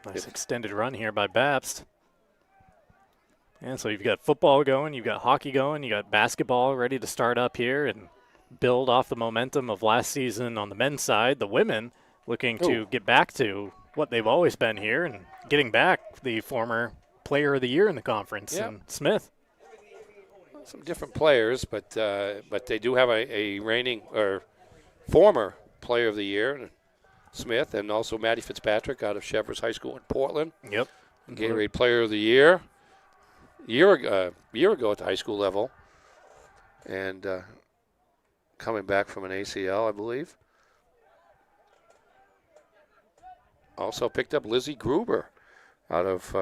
Nice extended run here by Bapst. And so you've got football going, you've got hockey going, you got basketball ready to start up here and build off the momentum of last season on the men's side. The women looking to get back to what they've always been here and getting back the former player of the year in the conference, and Smith. Some different players, but they do have a reigning or former player of the year, Smith, and also Maddie Fitzpatrick out of Cheverus High School in Portland. Yep. Gatorade Player of the Year. Year ago at the high school level, and coming back from an ACL, I believe. Also picked up Lizzie Gruber out of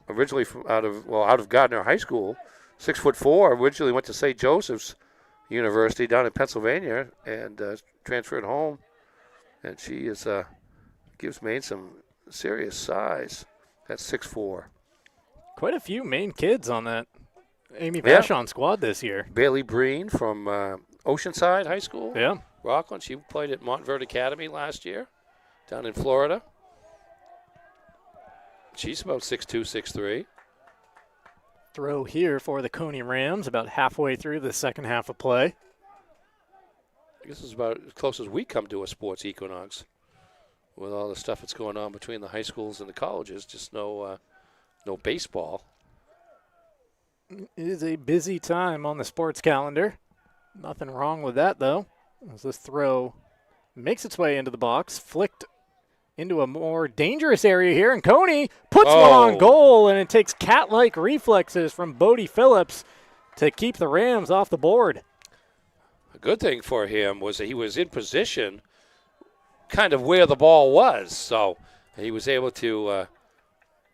originally out of Gardner High School. 6'4", originally went to St. Joseph's University down in Pennsylvania and transferred home. And she is gives Maine some serious size. That's 6'4". Quite a few Maine kids on that Amy Vachon squad this year. Bailey Breen from Oceanside High School. Yeah. Rockland. She played at Montverde Academy last year down in Florida. She's about 6'2", 6'3". Throw here for the Cony Rams about halfway through the second half of play. I guess it's about as close as we come to a sports equinox with all the stuff that's going on between the high schools and the colleges. Just no baseball. It is a busy time on the sports calendar. Nothing wrong with that, though, as this throw makes its way into the box, flicked into a more dangerous area here, and Cony puts one on goal, and it takes cat-like reflexes from Bodie Phillips to keep the Rams off the board. A good thing for him was that he was in position kind of where the ball was, so he was able to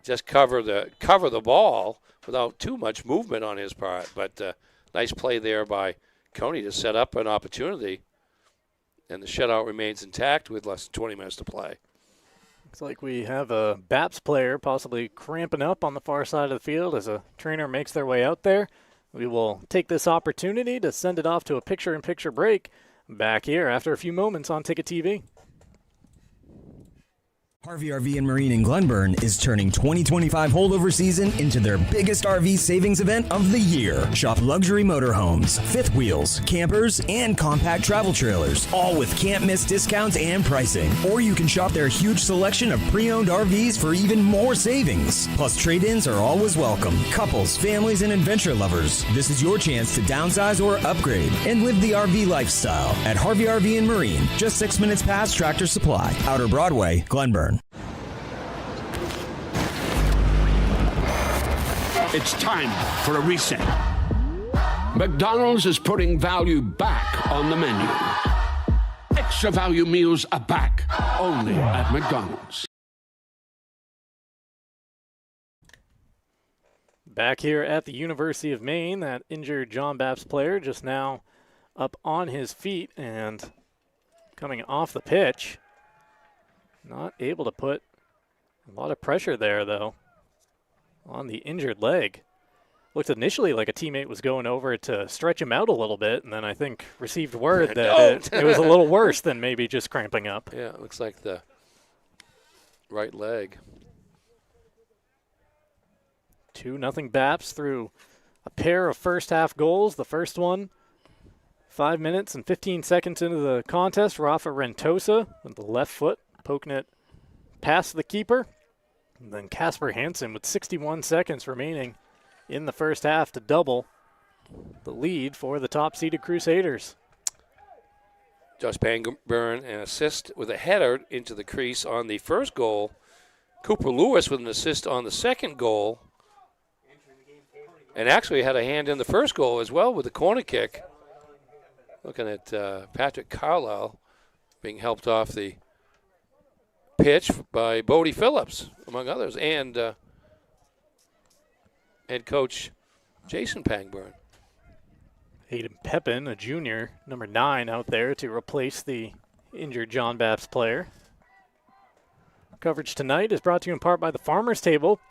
just cover the ball without too much movement on his part. But nice play there by Cony to set up an opportunity, and the shutout remains intact with less than 20 minutes to play. Looks like we have a Bapst player possibly cramping up on the far side of the field as a trainer makes their way out there. We will take this opportunity to send it off to a picture-in-picture break back here after a few moments on Ticket TV. Harvey RV and Marine in Glenburn is turning 2025 holdover season into their biggest RV savings event of the year. Shop luxury motorhomes, fifth wheels, campers, and compact travel trailers, all with can't-miss discounts and pricing. Or you can shop their huge selection of pre-owned RVs for even more savings. Plus, trade-ins are always welcome. Couples, families, and adventure lovers, this is your chance to downsize or upgrade and live the RV lifestyle at Harvey RV and Marine, just 6 minutes past Tractor Supply, Outer Broadway, Glenburn. It's time for a reset. McDonald's is putting value back on the menu. Extra value meals are back, only at McDonald's. Back here at the University of Maine, that injured John Bapst player just now up on his feet and coming off the pitch. Not able to put a lot of pressure there, though, on the injured leg. Looked initially like a teammate was going over to stretch him out a little bit, and then I think received word that it was a little worse than maybe just cramping up. Yeah, it looks like the right leg. 2-0 Bapst through a pair of first-half goals. The first one, 5 minutes and 15 seconds into the contest, Rafa Rentosa with the left foot poking it past the keeper. And then Casper Hansen with 61 seconds remaining in the first half to double the lead for the top-seeded Crusaders. Josh Pangburn an assist with a header into the crease on the first goal. Cooper Lewis with an assist on the second goal. And actually had a hand in the first goal as well with the corner kick. Looking at Patrick Carlisle being helped off the pitch by Bodie Phillips, among others, and head coach Jason Pangburn. Hayden Pepin, a junior, number 9 out there to replace the injured John Bapst player. Coverage tonight is brought to you in part by the Farmer's Table.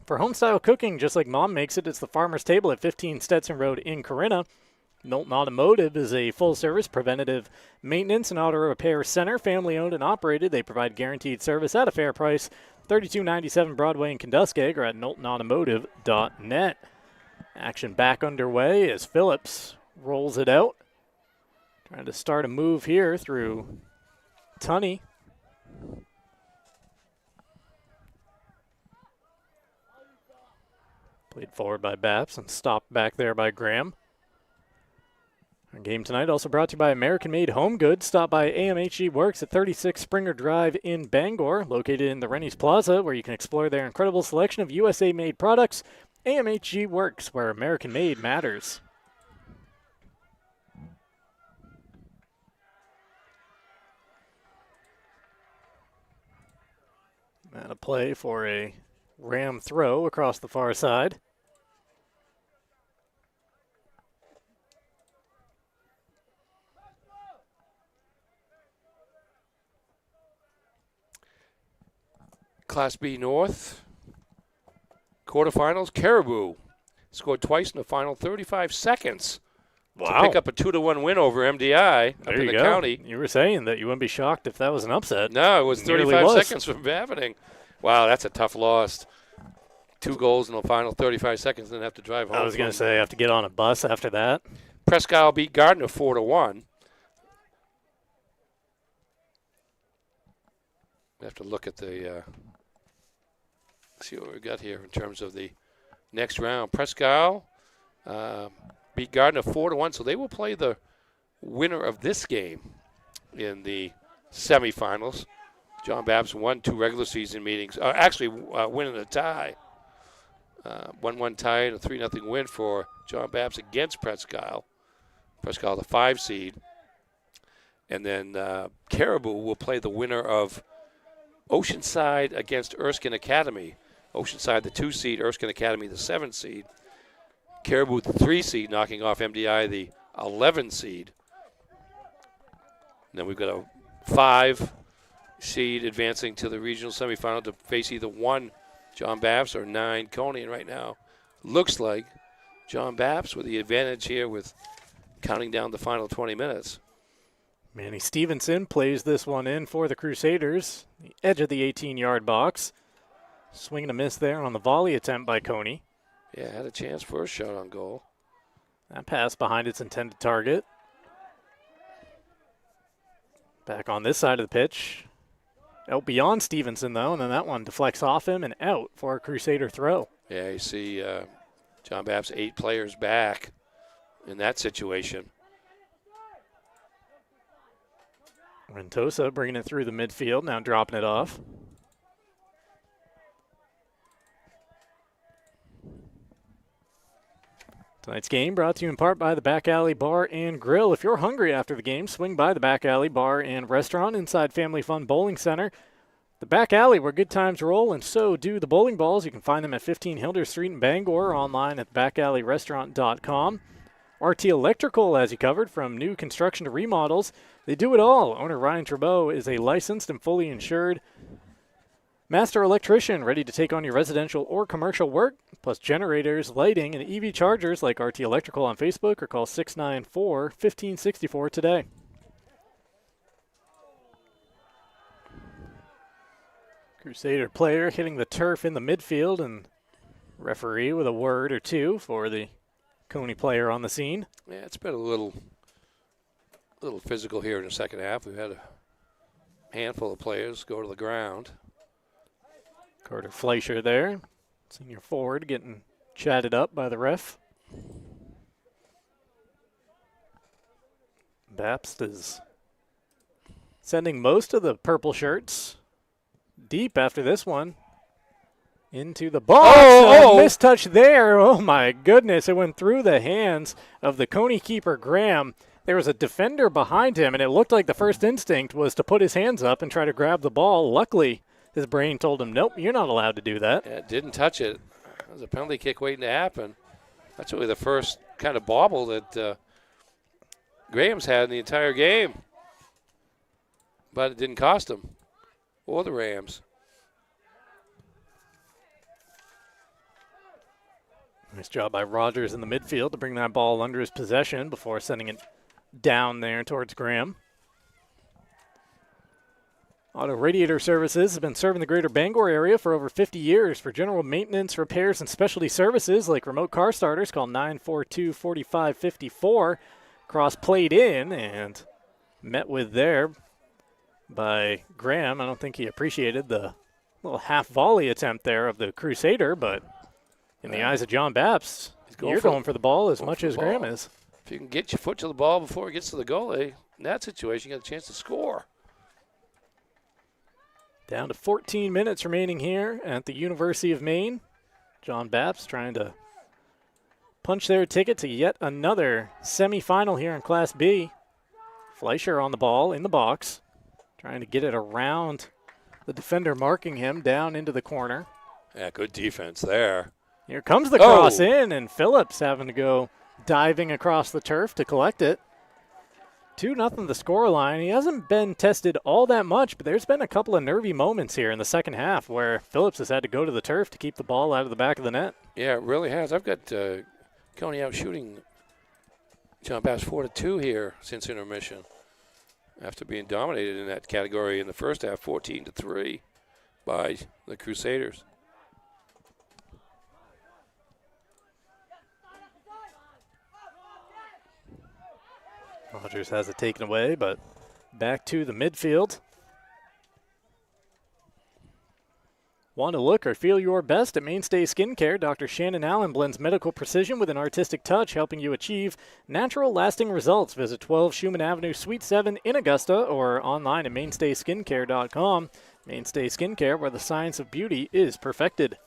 For home-style cooking, just like Mom makes it, it's the Farmer's Table at 15 Stetson Road in Corinna. Milton Automotive is a full-service preventative maintenance and auto repair center, family-owned and operated. They provide guaranteed service at a fair price. 3297 Broadway in Kentuskeg or at knowltonautomotive.net. Action back underway as Phillips rolls it out. Trying to start a move here through Tunney. Played forward by Bapst and stopped back there by Graham. Our game tonight also brought to you by American-Made Home Goods. Stop by AMHG Works at 36 Springer Drive in Bangor, located in the Rennie's Plaza, where you can explore their incredible selection of USA-made products. AMHG Works, where American-made matters. And a play for a Ram throw across the far side. Class B North, quarterfinals, Caribou scored twice in the final 35 seconds to pick up a 2-1 win over MDI up in the county. You were saying that you wouldn't be shocked if that was an upset. No, it was 35 seconds from happening. Wow, that's a tough loss. 2 goals in the final 35 seconds, then have to drive home. I was going to say, I have to get on a bus after that. Presque Isle beat Gardner 4-1. We have to look at the see what we've got here in terms of the next round. Presque Isle beat Gardner 4-1, so they will play the winner of this game in the semifinals. John Bapst won 2 regular season meetings. Actually, winning a tie. 1-1 tie and a 3-0 win for John Bapst against Presque Isle. Presque Isle, the 5 seed. And then Caribou will play the winner of Oceanside against Erskine Academy. Oceanside, the 2 seed, Erskine Academy, the 7 seed. Caribou, the 3 seed, knocking off MDI, the 11 seed. And then we've got a 5 seed advancing to the regional semifinal to face either 1 John Bapst or 9 Cony. And right now, looks like John Bapst with the advantage here with counting down the final 20 minutes. Manny Stevenson plays this one in for the Crusaders. The edge of the 18-yard box. Swing and a miss there on the volley attempt by Cony. Yeah, had a chance for a shot on goal. That pass behind its intended target. Back on this side of the pitch. Out beyond Stevenson, though, and then that one deflects off him and out for a Crusader throw. Yeah, you see John Bapst 8 players back in that situation. Rentosa bringing it through the midfield, now dropping it off. Tonight's game brought to you in part by the Back Alley Bar and Grill. If you're hungry after the game, swing by the Back Alley Bar and Restaurant inside Family Fun Bowling Center. The Back Alley, where good times roll, and so do the bowling balls. You can find them at 15 Hilder Street in Bangor or online at backalley.restaurant.com. RT Electrical has you covered from new construction to remodels. They do it all. Owner Ryan Trabeau is a licensed and fully insured master electrician ready to take on your residential or commercial work, plus generators, lighting, and EV chargers like RT Electrical on Facebook, or call 694-1564 today. Crusader player hitting the turf in the midfield, and referee with a word or two for the Cony player on the scene. Yeah, it's been a little physical here in the second half. We've had a handful of players go to the ground. Carter Fleischer there, senior forward, getting chatted up by the ref. Bapst is sending most of the purple shirts deep after this one into the box. Mistouch there. Oh my goodness, it went through the hands of the Cony keeper Graham. There was a defender behind him, and it looked like the first instinct was to put his hands up and try to grab the ball. Luckily, his brain told him, nope, you're not allowed to do that. Yeah, didn't touch it. It was a penalty kick waiting to happen. That's really the first kind of bobble that Graham's had in the entire game. But it didn't cost him or the Rams. Nice job by Rogers in the midfield to bring that ball under his possession before sending it down there towards Graham. Auto Radiator Services has been serving the greater Bangor area for over 50 years. For general maintenance, repairs, and specialty services like remote car starters, call 942-4554. Cross played in and met with there by Graham. I don't think he appreciated the little half volley attempt there of the Crusader, but in the eyes of John Bapst, you're going for the ball as much as Graham is. If you can get your foot to the ball before it gets to the goalie, in that situation, you got a chance to score. Down to 14 minutes remaining here at the University of Maine. John Bapst trying to punch their ticket to yet another semifinal here in Class B. Fleischer on the ball in the box, trying to get it around the defender marking him down into the corner. Yeah, good defense there. Here comes the cross in, and Phillips having to go diving across the turf to collect it. 2-0 the scoreline. He hasn't been tested all that much, but there's been a couple of nervy moments here in the second half where Phillips has had to go to the turf to keep the ball out of the back of the net. Yeah, it really has. I've got Cony out shooting John Bapst 4-2 here since intermission, after being dominated in that category in the first half, 14-3 by the Crusaders. Rogers has it taken away, but back to the midfield. Want to look or feel your best at Mainstay Skincare? Dr. Shannon Allen blends medical precision with an artistic touch, helping you achieve natural, lasting results. Visit 12 Schumann Avenue, Suite 7 in Augusta, or online at mainstayskincare.com. Mainstay Skincare, where the science of beauty is perfected.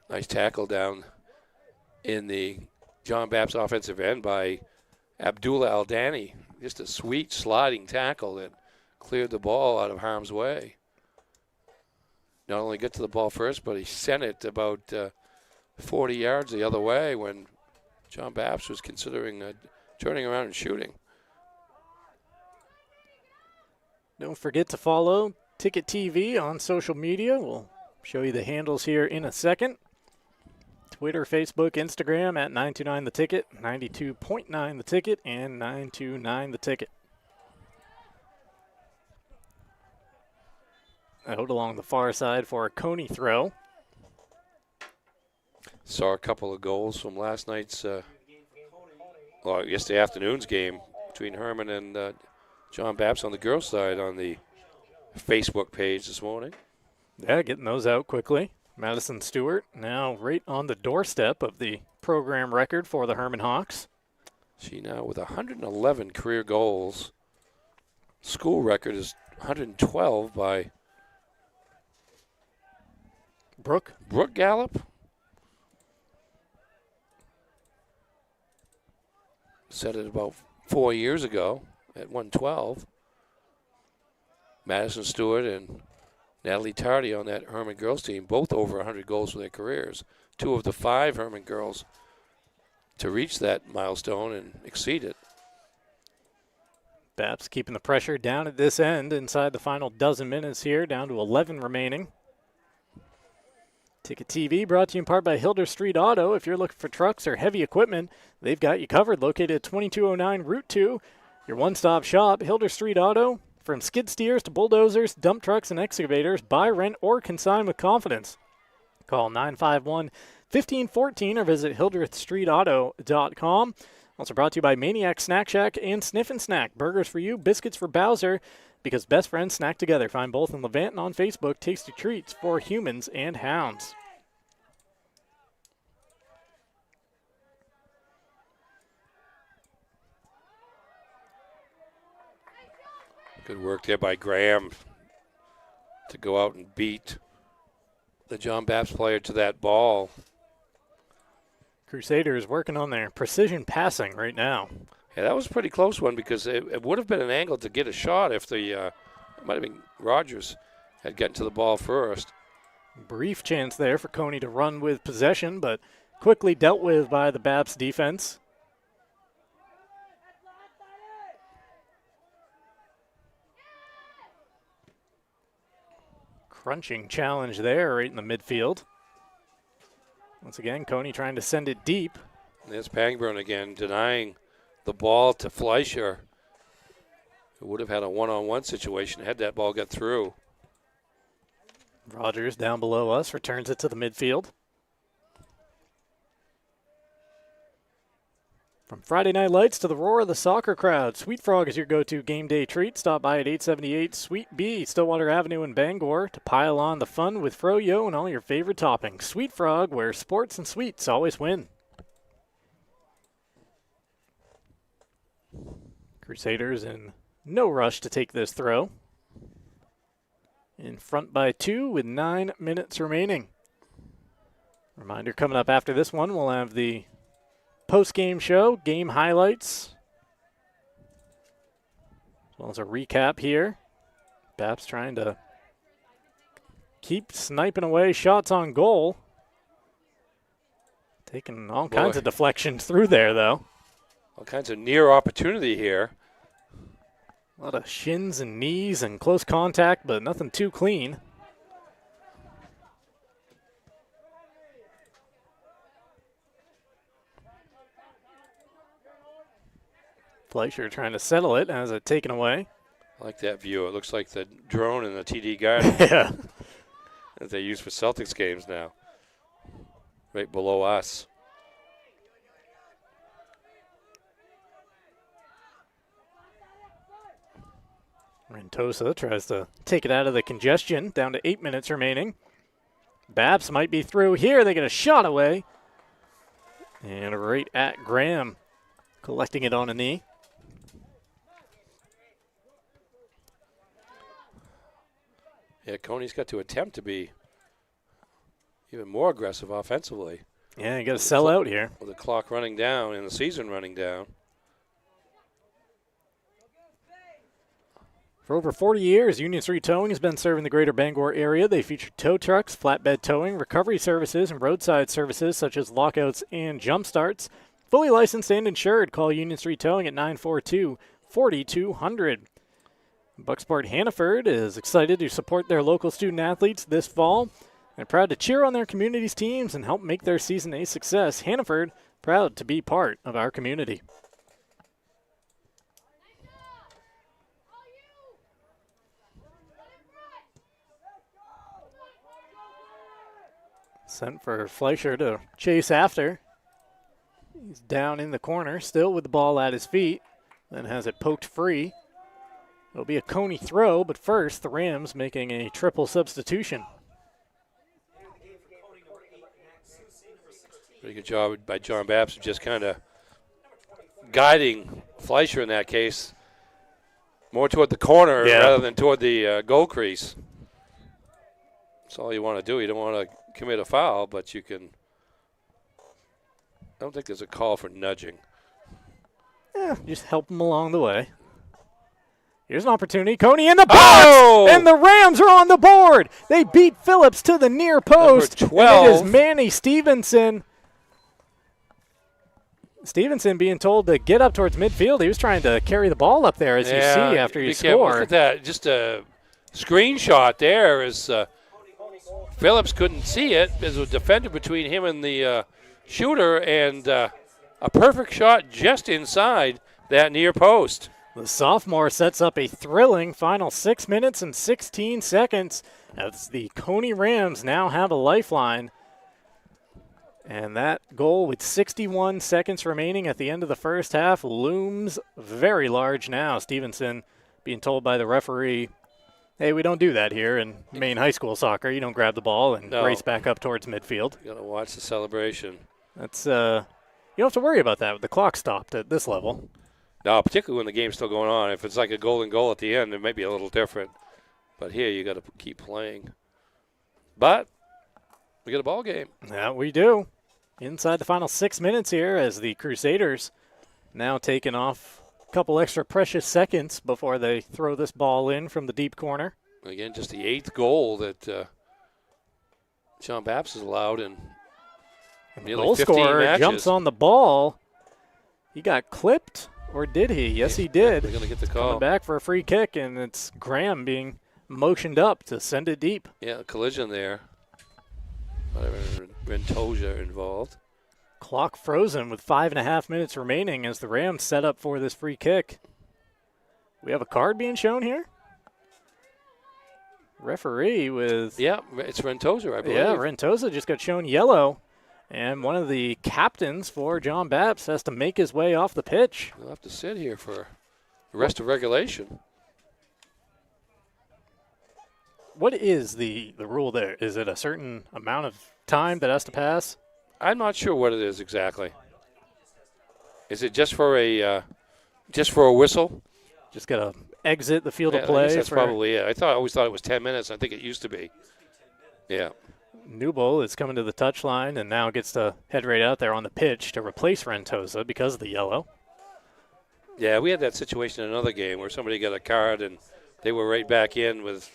Nice tackle down in the John Bapst offensive end by Abdullah Aldani. Just a sweet sliding tackle that cleared the ball out of harm's way. Not only got to the ball first, but he sent it about 40 yards the other way when John Bapst was considering turning around and shooting. Don't forget to follow Ticket TV on social media. We'll show you the handles here in a second. Twitter, Facebook, Instagram at 929 The Ticket, 92.9 The Ticket, and 929 The Ticket. out along the far side for a Cony throw. Saw a couple of goals from last night's, yesterday afternoon's game between Herman and John Bapst on the girls' side on the Facebook page this morning. Yeah, getting those out quickly. Madison Stewart now right on the doorstep of the program record for the Herman Hawks. She now with 111 career goals. School record is 112 by Brooke Gallup. Set it about 4 years ago at 112. Madison Stewart and Natalie Tardy on that Herman girls team, both over 100 goals for their careers. 2 of the 5 Herman girls to reach that milestone and exceed it. Bapst keeping the pressure down at this end inside the final dozen minutes here, down to 11 remaining. Ticket TV brought to you in part by Hilder Street Auto. If you're looking for trucks or heavy equipment, they've got you covered. Located at 2209 Route 2, your one-stop shop, Hilder Street Auto. From skid steers to bulldozers, dump trucks, and excavators, buy, rent, or consign with confidence. Call 951-1514 or visit HildrethStreetAuto.com. Also brought to you by Maniac Snack Shack and Sniff and Snack. Burgers for you, biscuits for Bowser, because best friends snack together. Find both in Levant and on Facebook. Tasty treats for humans and hounds. Good work there by Graham to go out and beat the John Bapst player to that ball. Crusaders working on their precision passing right now. Yeah, that was a pretty close one because it would have been an angle to get a shot if it might have been Rogers had gotten to the ball first. Brief chance there for Cony to run with possession, but quickly dealt with by the Bapst defense. Crunching challenge there right in the midfield. Once again, Cony trying to send it deep. There's Pangburn again denying the ball to Fleischer, who would have had a one-on-one situation had that ball got through. Rogers down below us returns it to the midfield. From Friday Night Lights to the roar of the soccer crowd, Sweet Frog is your go-to game day treat. Stop by at 878 Sweet B, Stillwater Avenue in Bangor to pile on the fun with froyo and all your favorite toppings. Sweet Frog, where sports and sweets always win. Crusaders in no rush to take this throw. In front by 2 with 9 minutes remaining. Reminder, coming up after this one, we'll have the post-game show, game highlights, as well as a recap here. Bapst trying to keep sniping away shots on goal. Taking all kinds of deflections through there, though. All kinds of near opportunity here. A lot of shins and knees and close contact, but nothing too clean. Fleischer trying to settle it, has it taken away. I like that view. It looks like the drone in the TD Garden. Yeah. That they use for Celtics games now. Right below us. Rentosa tries to take it out of the congestion, down to 8 minutes remaining. Bapst might be through here. They get a shot away. And right at Graham, collecting it on a knee. Yeah, Cony's got to attempt to be even more aggressive offensively. Yeah, you got to sell out here. With the clock running down and the season running down. For over 40 years, Union Street Towing has been serving the greater Bangor area. They feature tow trucks, flatbed towing, recovery services, and roadside services such as lockouts and jump starts. Fully licensed and insured. Call Union Street Towing at 942-4200. Bucksport Hannaford is excited to support their local student athletes this fall. They're proud to cheer on their community's teams and help make their season a success. Hannaford, proud to be part of our community. Sent for Fleischer to chase after. He's down in the corner, still with the ball at his feet, then has it poked free. It'll be a Cony throw, but first the Rams making a triple substitution. Pretty good job by John Bapst, just kind of guiding Fleischer in that case more toward the corner rather than toward the goal crease. That's all you want to do. You don't want to commit a foul, but you can. I don't think there's a call for nudging. Just help him along the way. Here's an opportunity. Cony in the box! And the Rams are on the board. They beat Phillips to the near post. Number 12. And it is Manny Stevenson. Stevenson being told to get up towards midfield. He was trying to carry the ball up there, as you see, after you score. Look at that. Just a screenshot there as Phillips couldn't see it. There's a defender between him and the shooter, and a perfect shot just inside that near post. The sophomore sets up a thrilling final 6 minutes and 16 seconds as the Cony Rams now have a lifeline. And that goal with 61 seconds remaining at the end of the first half looms very large now. Stevenson being told by the referee, hey, we don't do that here in Maine high school soccer. You don't grab the ball and race back up towards midfield. You got to watch the celebration. That's you don't have to worry about that with the clock stopped at this level. No, particularly when the game's still going on. If it's like a golden goal at the end, it may be a little different. But here you got to keep playing. But we get a ball game. Yeah, we do. Inside the final 6 minutes here as the Crusaders now taking off a couple extra precious seconds before they throw this ball in from the deep corner. Again, just the 8th goal that John Bapst has allowed in nearly goal 15 scorer matches. Jumps on the ball. He got clipped, or did he? Yes, he did. They're going to get the call. Coming back for a free kick, and it's Graham being motioned up to send it deep. Yeah, a collision there. Rentoja involved. Clock frozen with 5.5 minutes remaining as the Rams set up for this free kick. We have a card being shown here. Referee with... Yeah, it's Rentoja, I believe. Yeah, Rentoja just got shown yellow. And one of the captains for John Bapst has to make his way off the pitch. He'll have to sit here for the rest of regulation. What is the rule there? Is it a certain amount of time that has to pass? I'm not sure what it is exactly. Is it just for a whistle? Just got to exit the field of I play. guess that's probably it. I always thought it was 10 minutes. I think it used to be. Yeah. Newbold is coming to the touchline and now gets to head right out there on the pitch to replace Rentoja because of the yellow. Yeah, we had that situation in another game where somebody got a card and they were right back in with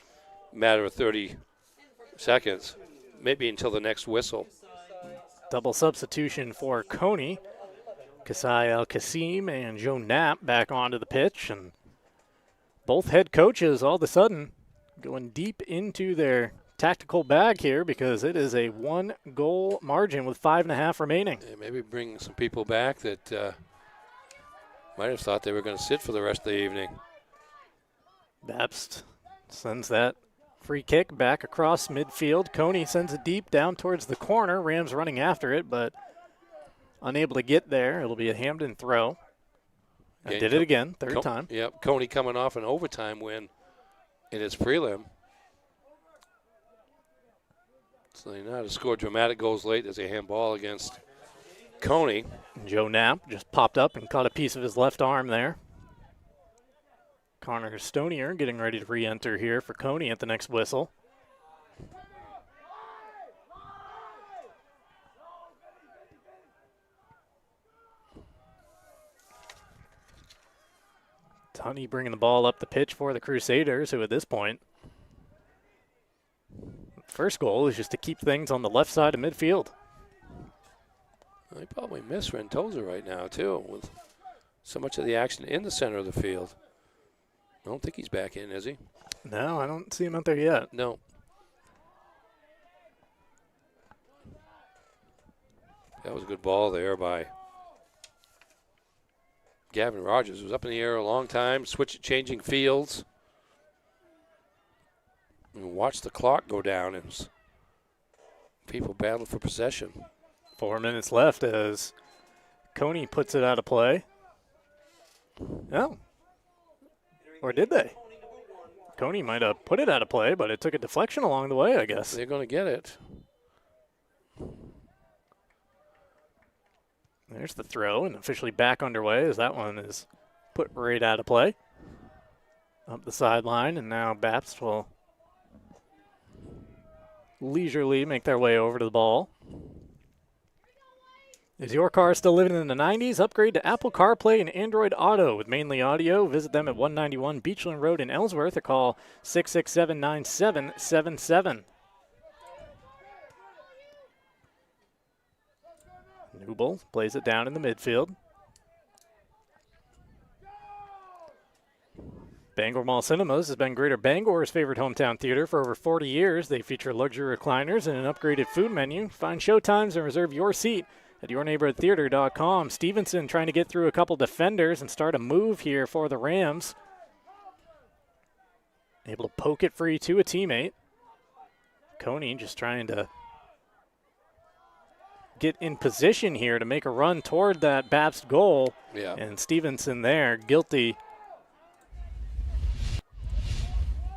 a matter of 30 seconds, maybe until the next whistle. Double substitution for Cony. Kasai Al-Qasim and Joe Knapp back onto the pitch, and both head coaches all of a sudden going deep into their tactical bag here because it is a 1-goal margin with 5.5 remaining. Yeah, maybe bring some people back that might have thought they were going to sit for the rest of the evening. Bapst sends that free kick back across midfield. Cony sends it deep down towards the corner. Rams running after it, but unable to get there. It'll be a Hamden throw. I did it again, third time. Yep, Cony coming off an overtime win in its prelim. So they know how to score dramatic goals late. There's a handball against Cony. Joe Knapp just popped up and caught a piece of his left arm there. Connor Stonier getting ready to re-enter here for Cony at the next whistle. Tunney bringing the ball up the pitch for the Crusaders, who at this point, first goal is just to keep things on the left side of midfield. They probably miss Rentoja right now, too, with so much of the action in the center of the field. I don't think he's back in, is he? No, I don't see him out there yet. No. That was a good ball there by Gavin Rogers. It was up in the air a long time, changing fields. And watch the clock go down. It was People battle for possession. 4 minutes left as Cony puts it out of play. Oh. Or did they? Cony might have put it out of play, but it took a deflection along the way, I guess. They're going to get it. There's the throw, and officially back underway as that one is put right out of play. Up the sideline, and now Bapst will leisurely make their way over to the ball. Is your car still living in the 90s? Upgrade to Apple CarPlay and Android Auto with Mainly Audio. Visit them at 191 Beachland Road in Ellsworth or call 667-9777. Newble plays it down in the midfield. Bangor Mall Cinemas has been Greater Bangor's favorite hometown theater for over 40 years. They feature luxury recliners and an upgraded food menu. Find showtimes and reserve your seat at yourneighborhoodtheater.com. Stevenson trying to get through a couple defenders and start a move here for the Rams. Able to poke it free to a teammate. Cony just trying to get in position here to make a run toward that Bapst goal. Yeah. And Stevenson there, guilty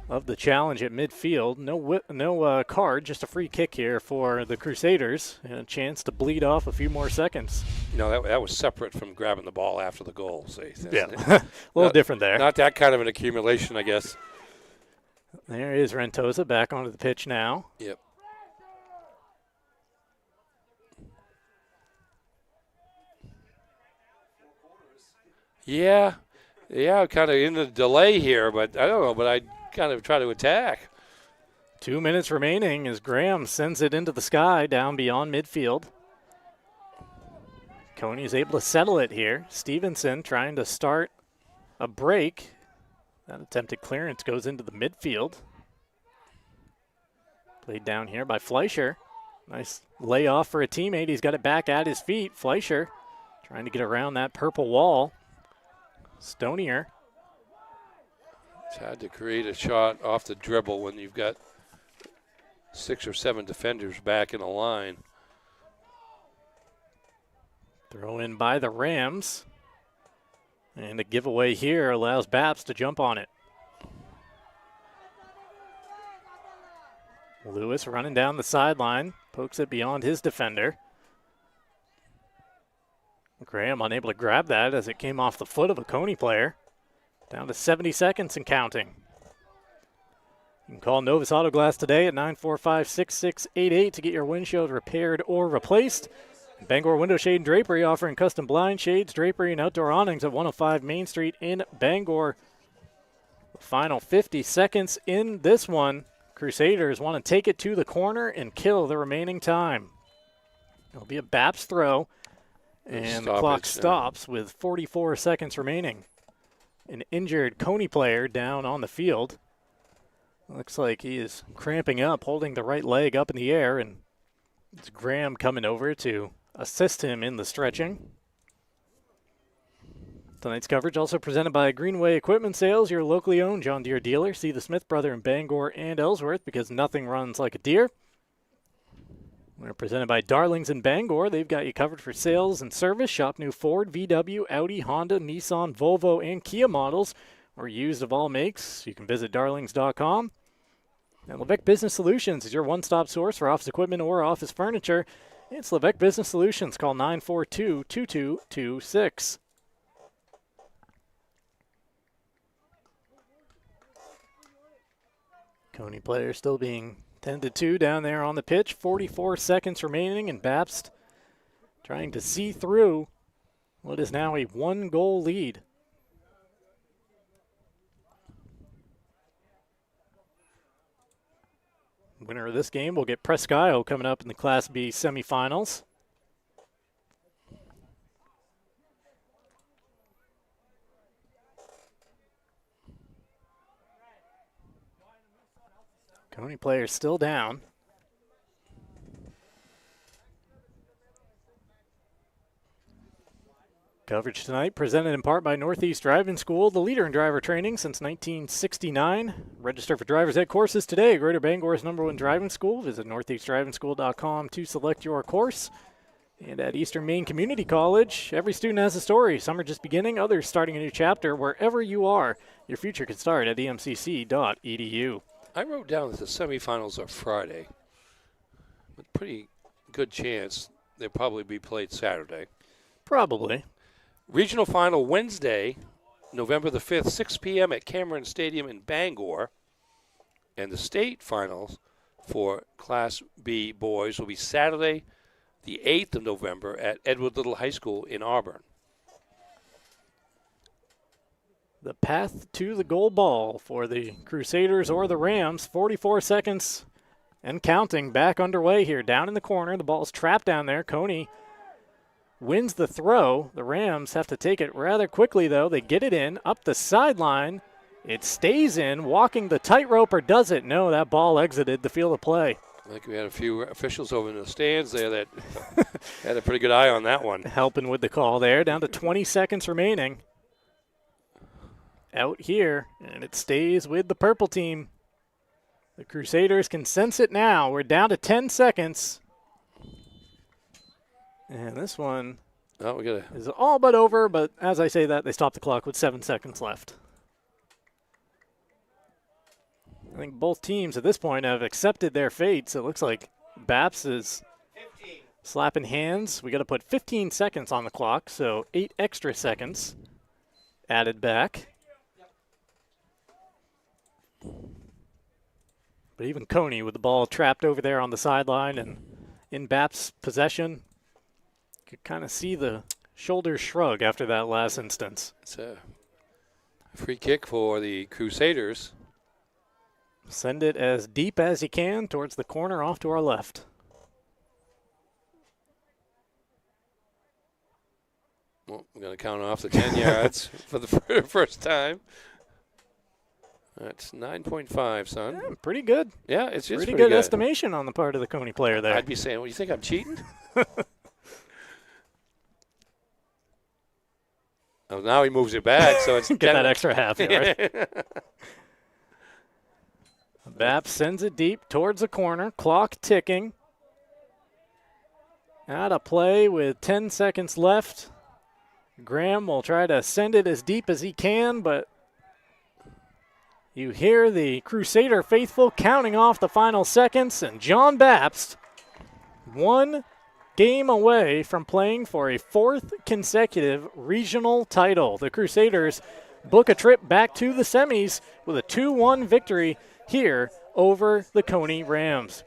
of the challenge at midfield. No card, just a free kick here for the Crusaders, and a chance to bleed off a few more seconds. You know, that was separate from grabbing the ball after the goal. See, yeah, a little different there. Not that kind of an accumulation, I guess. There is Rentosa back onto the pitch now. Yep. Yeah, kind of in the delay here, but I don't know, but I kind of try to attack. 2 minutes remaining as Graham sends it into the sky down beyond midfield. Cony is able to settle it here. Stevenson trying to start a break. That attempted clearance goes into the midfield. Played down here by Fleischer. Nice layoff for a teammate. He's got it back at his feet. Fleischer trying to get around that purple wall. Stonier. It's hard to create a shot off the dribble when you've got 6 or 7 defenders back in a line. Throw in by the Rams. And a giveaway here allows Bapst to jump on it. Lewis running down the sideline. Pokes it beyond his defender. Graham unable to grab that as it came off the foot of a Cony player. Down to 70 seconds and counting. You can call Novus Auto Glass today at 945-6688 to get your windshield repaired or replaced. Bangor Window Shade and Drapery offering custom blind shades, drapery, and outdoor awnings at 105 Main Street in Bangor. The final 50 seconds in this one. Crusaders want to take it to the corner and kill the remaining time. It'll be a Bapst throw. And the clock stops with 44 seconds remaining. An injured Cony player down on the field. Looks like he is cramping up, holding the right leg up in the air, and it's Graham coming over to assist him in the stretching. Tonight's coverage also presented by Greenway Equipment Sales, your locally owned John Deere dealer. See the Smith brother in Bangor and Ellsworth because nothing runs like a Deere. We're presented by Darlings in Bangor. They've got you covered for sales and service. Shop new Ford, VW, Audi, Honda, Nissan, Volvo, and Kia models, or used of all makes. You can visit darlings.com. And Levesque Business Solutions is your one-stop source for office equipment or office furniture. It's Levesque Business Solutions. Call 942-2226. Cony player still being tended to down there on the pitch. 44 seconds remaining, and Bapst trying to see through what is now a 1-goal lead. Winner of this game will get Prescaio coming up in the Class B semifinals. Cony player still down. Coverage tonight presented in part by Northeast Driving School, the leader in driver training since 1969. Register for driver's ed courses today. Greater Bangor's #1 driving school. Visit northeastdrivingschool.com to select your course. And at Eastern Maine Community College, every student has a story. Some are just beginning, others starting a new chapter. Wherever you are, your future can start at emcc.edu. I wrote down that the semifinals are Friday. With pretty good chance they'll probably be played Saturday. Probably. Regional final Wednesday, November the 5th, 6 p.m. at Cameron Stadium in Bangor. And the state finals for Class B boys will be Saturday, the 8th of November at Edward Little High School in Auburn. The path to the goal ball for the Crusaders or the Rams, 44 seconds and counting, back underway here. Down in the corner, the ball's trapped down there. Cony wins the throw. The Rams have to take it rather quickly, though. They get it in, up the sideline. It stays in. Walking the tightrope, or does it? No, that ball exited the field of play. I think we had a few officials over in the stands there that had a pretty good eye on that one. Helping with the call there. Down to 20 seconds remaining. Out here, and it stays with the purple team. The Crusaders can sense it now. We're down to 10 seconds. And this one is all but over, but as I say that, they stop the clock with 7 seconds left. I think both teams at this point have accepted their fates. It looks like Bapst is 15. Slapping hands. We got to put 15 seconds on the clock, so 8 extra seconds added back. But even Cony with the ball trapped over there on the sideline and in Bapst's possession, could kind of see the shoulders shrug after that last instance. It's a free kick for the Crusaders. Send it as deep as you can towards the corner off to our left. Well, we're going to count off the 10 yards for the first time. That's 9.5, son. Yeah, pretty good. Yeah, it's just pretty good estimation on the part of the Cony player there. I'd be saying, well, you think I'm cheating? Oh, now he moves it back, so it's get that extra half yard. Bapst sends it deep towards the corner. Clock ticking. Out of play with 10 seconds left. Graham will try to send it as deep as he can, but you hear the Crusader faithful counting off the final seconds, and John Bapst, 1 game away from playing for a 4th consecutive regional title. The Crusaders book a trip back to the semis with a 2-1 victory here over the Cony Rams.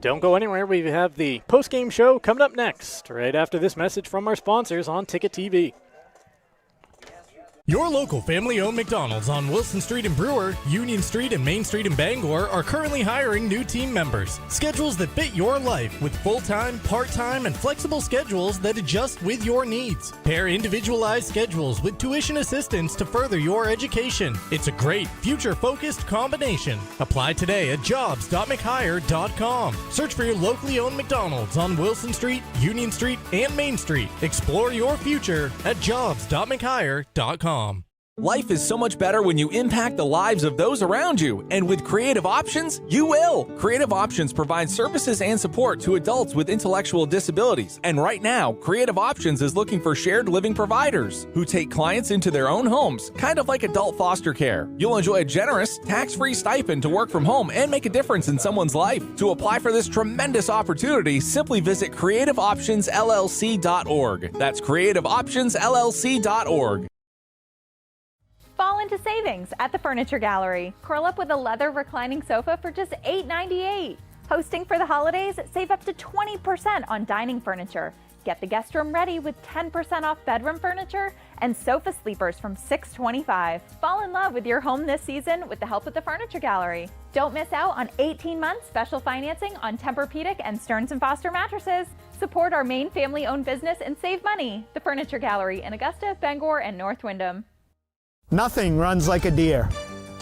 Don't go anywhere. We have the post-game show coming up next, right after this message from our sponsors on Ticket TV. Your local family-owned McDonald's on Wilson Street in Brewer, Union Street and Main Street in Bangor are currently hiring new team members. Schedules that fit your life with full-time, part-time, and flexible schedules that adjust with your needs. Pair individualized schedules with tuition assistance to further your education. It's a great, future-focused combination. Apply today at jobs.mchire.com. Search for your locally owned McDonald's on Wilson Street, Union Street, and Main Street. Explore your future at jobs.mchire.com. Life is so much better when you impact the lives of those around you. And with Creative Options, you will. Creative Options provides services and support to adults with intellectual disabilities. And right now, Creative Options is looking for shared living providers who take clients into their own homes, kind of like adult foster care. You'll enjoy a generous, tax-free stipend to work from home and make a difference in someone's life. To apply for this tremendous opportunity, simply visit creativeoptionsllc.org. That's creativeoptionsllc.org. Fall into savings at the Furniture Gallery. Curl up with a leather reclining sofa for just $8.98. Hosting for the holidays, save up to 20% on dining furniture. Get the guest room ready with 10% off bedroom furniture and sofa sleepers from $6.25. Fall in love with your home this season with the help of the Furniture Gallery. Don't miss out on 18 months special financing on Tempur-Pedic and Stearns & Foster mattresses. Support our Maine family-owned business and save money. The Furniture Gallery in Augusta, Bangor, and North Windham. Nothing runs like a deer.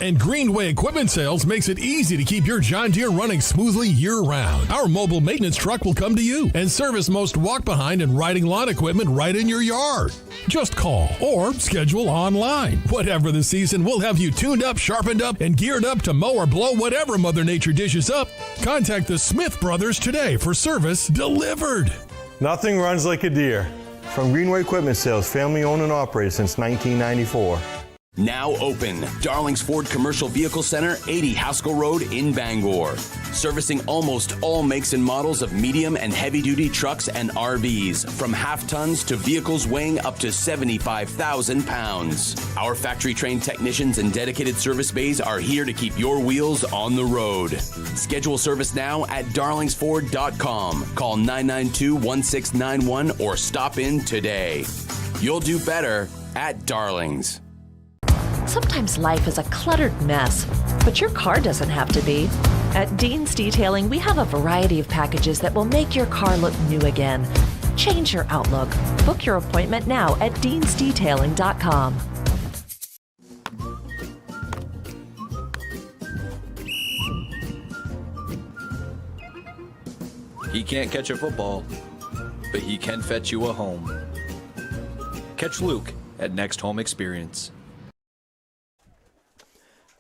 And Greenway Equipment Sales makes it easy to keep your John Deere running smoothly year-round. Our mobile maintenance truck will come to you and service most walk-behind and riding lawn equipment right in your yard. Just call or schedule online. Whatever the season, we'll have you tuned up, sharpened up, and geared up to mow or blow whatever Mother Nature dishes up. Contact the Smith Brothers today for service delivered. Nothing runs like a Deere. From Greenway Equipment Sales, family owned and operated since 1994. Now open, Darling's Ford Commercial Vehicle Center, 80 Haskell Road in Bangor. Servicing almost all makes and models of medium and heavy-duty trucks and RVs, from half-tons to vehicles weighing up to 75,000 pounds. Our factory-trained technicians and dedicated service bays are here to keep your wheels on the road. Schedule service now at darlingsford.com. Call 992-1691 or stop in today. You'll do better at Darling's. Sometimes life is a cluttered mess, but your car doesn't have to be. At Dean's Detailing, we have a variety of packages that will make your car look new again. Change your outlook. Book your appointment now at deansdetailing.com. He can't catch a football, but he can fetch you a home. Catch Luke at Next Home Experience.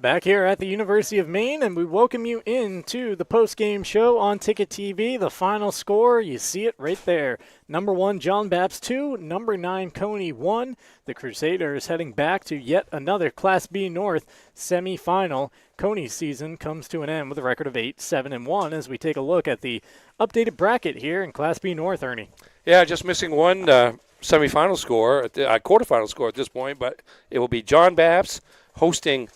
Back here at the University of Maine, and we welcome you into the post-game show on Ticket TV. The final score, you see it right there. Number 1, John Bapst 2. Number 9, Cony 1. The Crusaders heading back to yet another Class B North semifinal. Cony's season comes to an end with a record of 8-7-1 as we take a look at the updated bracket here in Class B North, Ernie. Yeah, just missing one semifinal score, quarterfinal score at this point, but it will be John Bapst hosting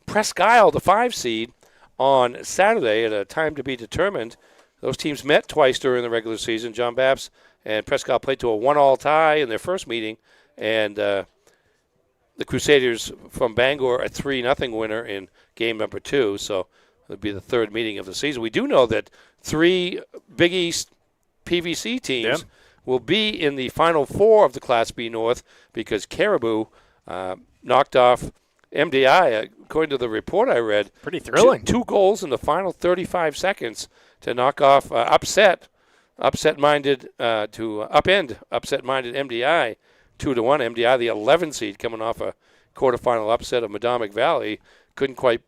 Presque Isle, the 5 seed, on Saturday at a time to be determined. Those teams met twice during the regular season. John Bapst and Presque Isle played to a 1-1 tie in their first meeting, and the Crusaders from Bangor a 3-0 winner in game number 2. So it'll be the third meeting of the season. We do know that 3 Big East PVC teams will be in the Final Four of the Class B North because Caribou knocked off MDI, according to the report I read. Pretty thrilling. 2 goals in the final 35 seconds to knock off upset-minded MDI 2-1. MDI, the 11 seed, coming off a quarterfinal upset of Madomic Valley, couldn't quite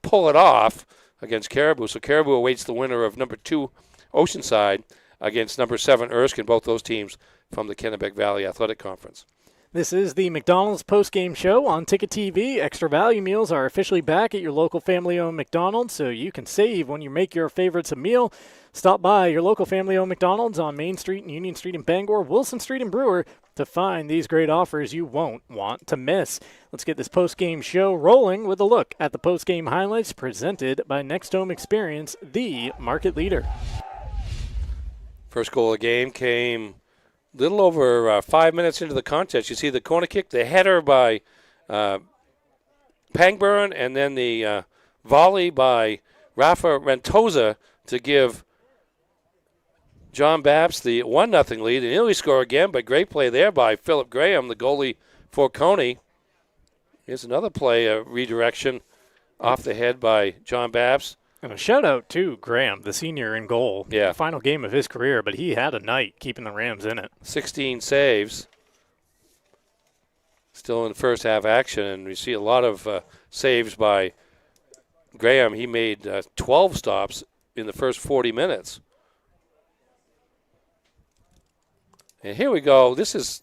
pull it off against Caribou. So Caribou awaits the winner of number 2 Oceanside against number 7 Erskine, both those teams from the Kennebec Valley Athletic Conference. This is the McDonald's post-game show on Ticket TV. Extra value meals are officially back at your local family-owned McDonald's, so you can save when you make your favorites a meal. Stop by your local family-owned McDonald's on Main Street and Union Street in Bangor, Wilson Street in Brewer, to find these great offers you won't want to miss. Let's get this post-game show rolling with a look at the post-game highlights presented by Next Home Experience, the market leader. First goal of the game came little over 5 minutes into the contest. You see the corner kick, the header by Pangburn, and then the volley by Rafa Rentosa to give John Bapst the 1-0 lead. They nearly score again, but great play there by Philip Graham, the goalie for Cony. Here's another play, a redirection off the head by John Bapst. And a shout-out to Graham, the senior in goal. Yeah. The final game of his career, but he had a night keeping the Rams in it. 16 saves. Still in first half action, and we see a lot of saves by Graham. He made 12 stops in the first 40 minutes. And here we go. This is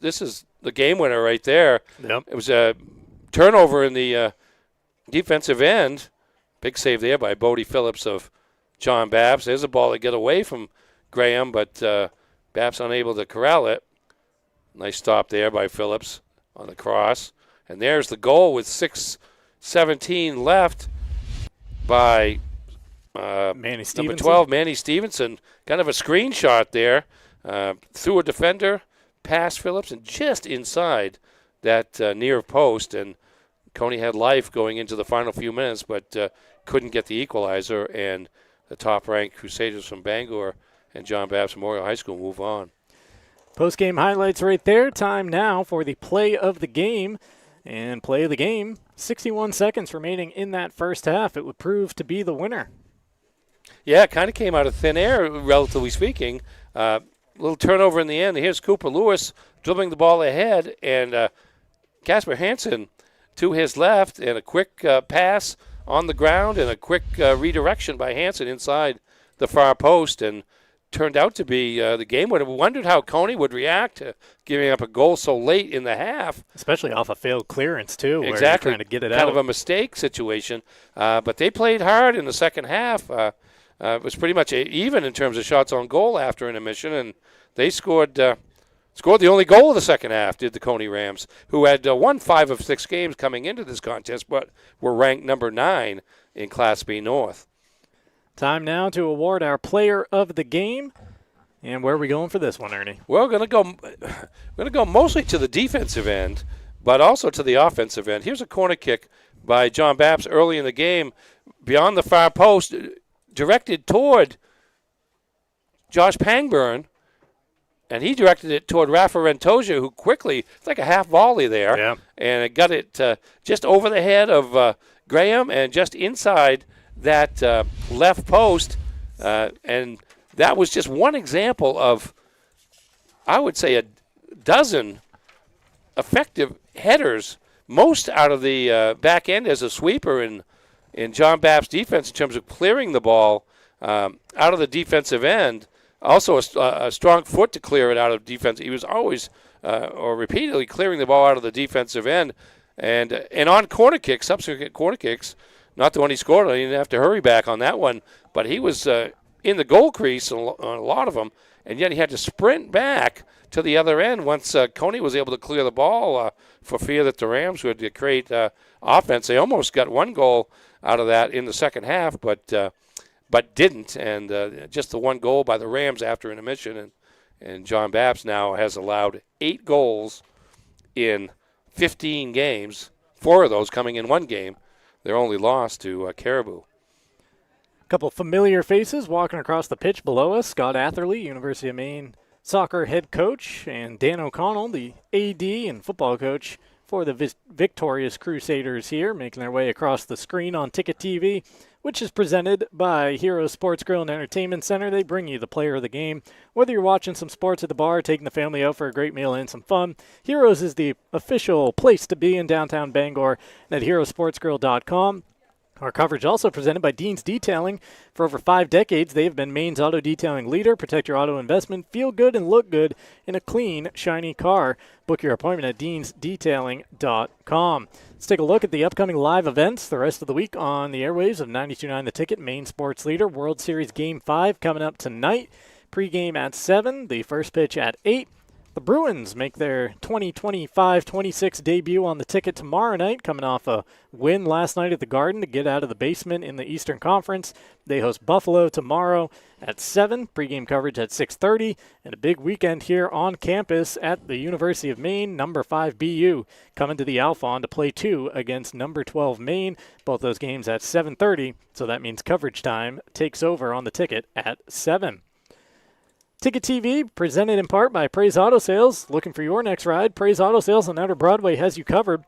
the game winner right there. Yep. It was a turnover in the defensive end. Big save there by Bodie Phillips of John Bapst. There's a ball that got away from Graham, but Bapst unable to corral it. Nice stop there by Phillips on the cross. And there's the goal with 6:17 left by Manny Stevenson. number 12, Manny Stevenson. Kind of a screenshot there. Through a defender, past Phillips, and just inside that near post. And Cony had life going into the final few minutes, but couldn't get the equalizer, and the top-ranked Crusaders from Bangor and John Bapst Memorial High School move on. Post-game highlights right there. Time now for the play of the game. And play of the game, 61 seconds remaining in that first half. It would prove to be the winner. Yeah, it kind of came out of thin air, relatively speaking. Little turnover in the end. Here's Cooper Lewis dribbling the ball ahead, and Casper Hansen to his left, and a quick pass on the ground and a quick redirection by Hansen inside the far post, and turned out to be the game. Would have wondered how Cony would react to giving up a goal so late in the half. Especially off a failed clearance, too, where exactly. you're trying to get it kind out. of a mistake situation. But they played hard in the second half. It was pretty much even in terms of shots on goal after intermission, and they scored the only goal of the second half, did the Cony Rams, who had won 5 of 6 games coming into this contest, but were ranked number 9 in Class B North. Time now to award our player of the game. And where are we going for this one, Ernie? We're going to go mostly to the defensive end, but also to the offensive end. Here's a corner kick by John Bapst early in the game, beyond the far post, directed toward Josh Pangburn, and he directed it toward Rafa Rentoja, who quickly, it's like a half volley there, and it got it just over the head of Graham and just inside that left post, and that was just one example of, I would say, a dozen effective headers, most out of the back end as a sweeper in John Bapst's defense in terms of clearing the ball out of the defensive end. Also a strong foot to clear it out of defense. He was always or repeatedly clearing the ball out of the defensive end. And on corner kicks, subsequent corner kicks, not the one he scored on, he didn't have to hurry back on that one, but he was in the goal crease on a lot of them, and yet he had to sprint back to the other end once Cony was able to clear the ball for fear that the Rams would create offense. They almost got one goal out of that in the second half, but didn't, and just the one goal by the Rams after intermission, and John Bapst now has allowed 8 goals in 15 games, 4 of those coming in one game. Their only loss to Caribou. A couple familiar faces walking across the pitch below us. Scott Atherley, University of Maine soccer head coach, and Dan O'Connell, the AD and football coach for the victorious Crusaders here, making their way across the screen on Ticket TV, which is presented by Hero Sports Grill and Entertainment Center. They bring you the player of the game. Whether you're watching some sports at the bar, taking the family out for a great meal and some fun, Heroes is the official place to be in downtown Bangor at herosportsgrill.com. Our coverage also presented by Dean's Detailing. For over 5 decades, they have been Maine's auto detailing leader. Protect your auto investment. Feel good and look good in a clean, shiny car. Book your appointment at deansdetailing.com. Let's take a look at the upcoming live events the rest of the week on the airwaves of 92.9 The Ticket. Maine Sports Leader. World Series Game 5 coming up tonight. Pre-game at 7. The first pitch at 8. The Bruins make their 2025-26 debut on the Ticket tomorrow night, coming off a win last night at the Garden to get out of the basement in the Eastern Conference. They host Buffalo tomorrow at 7, pregame coverage at 6:30, and a big weekend here on campus at the University of Maine. Number 5 BU coming to the Alphon to play 2 against number 12 Maine. Both those games at 7:30, so that means coverage time takes over on the Ticket at 7. Ticket TV, presented in part by Praise Auto Sales. Looking for your next ride? Praise Auto Sales on Outer Broadway has you covered.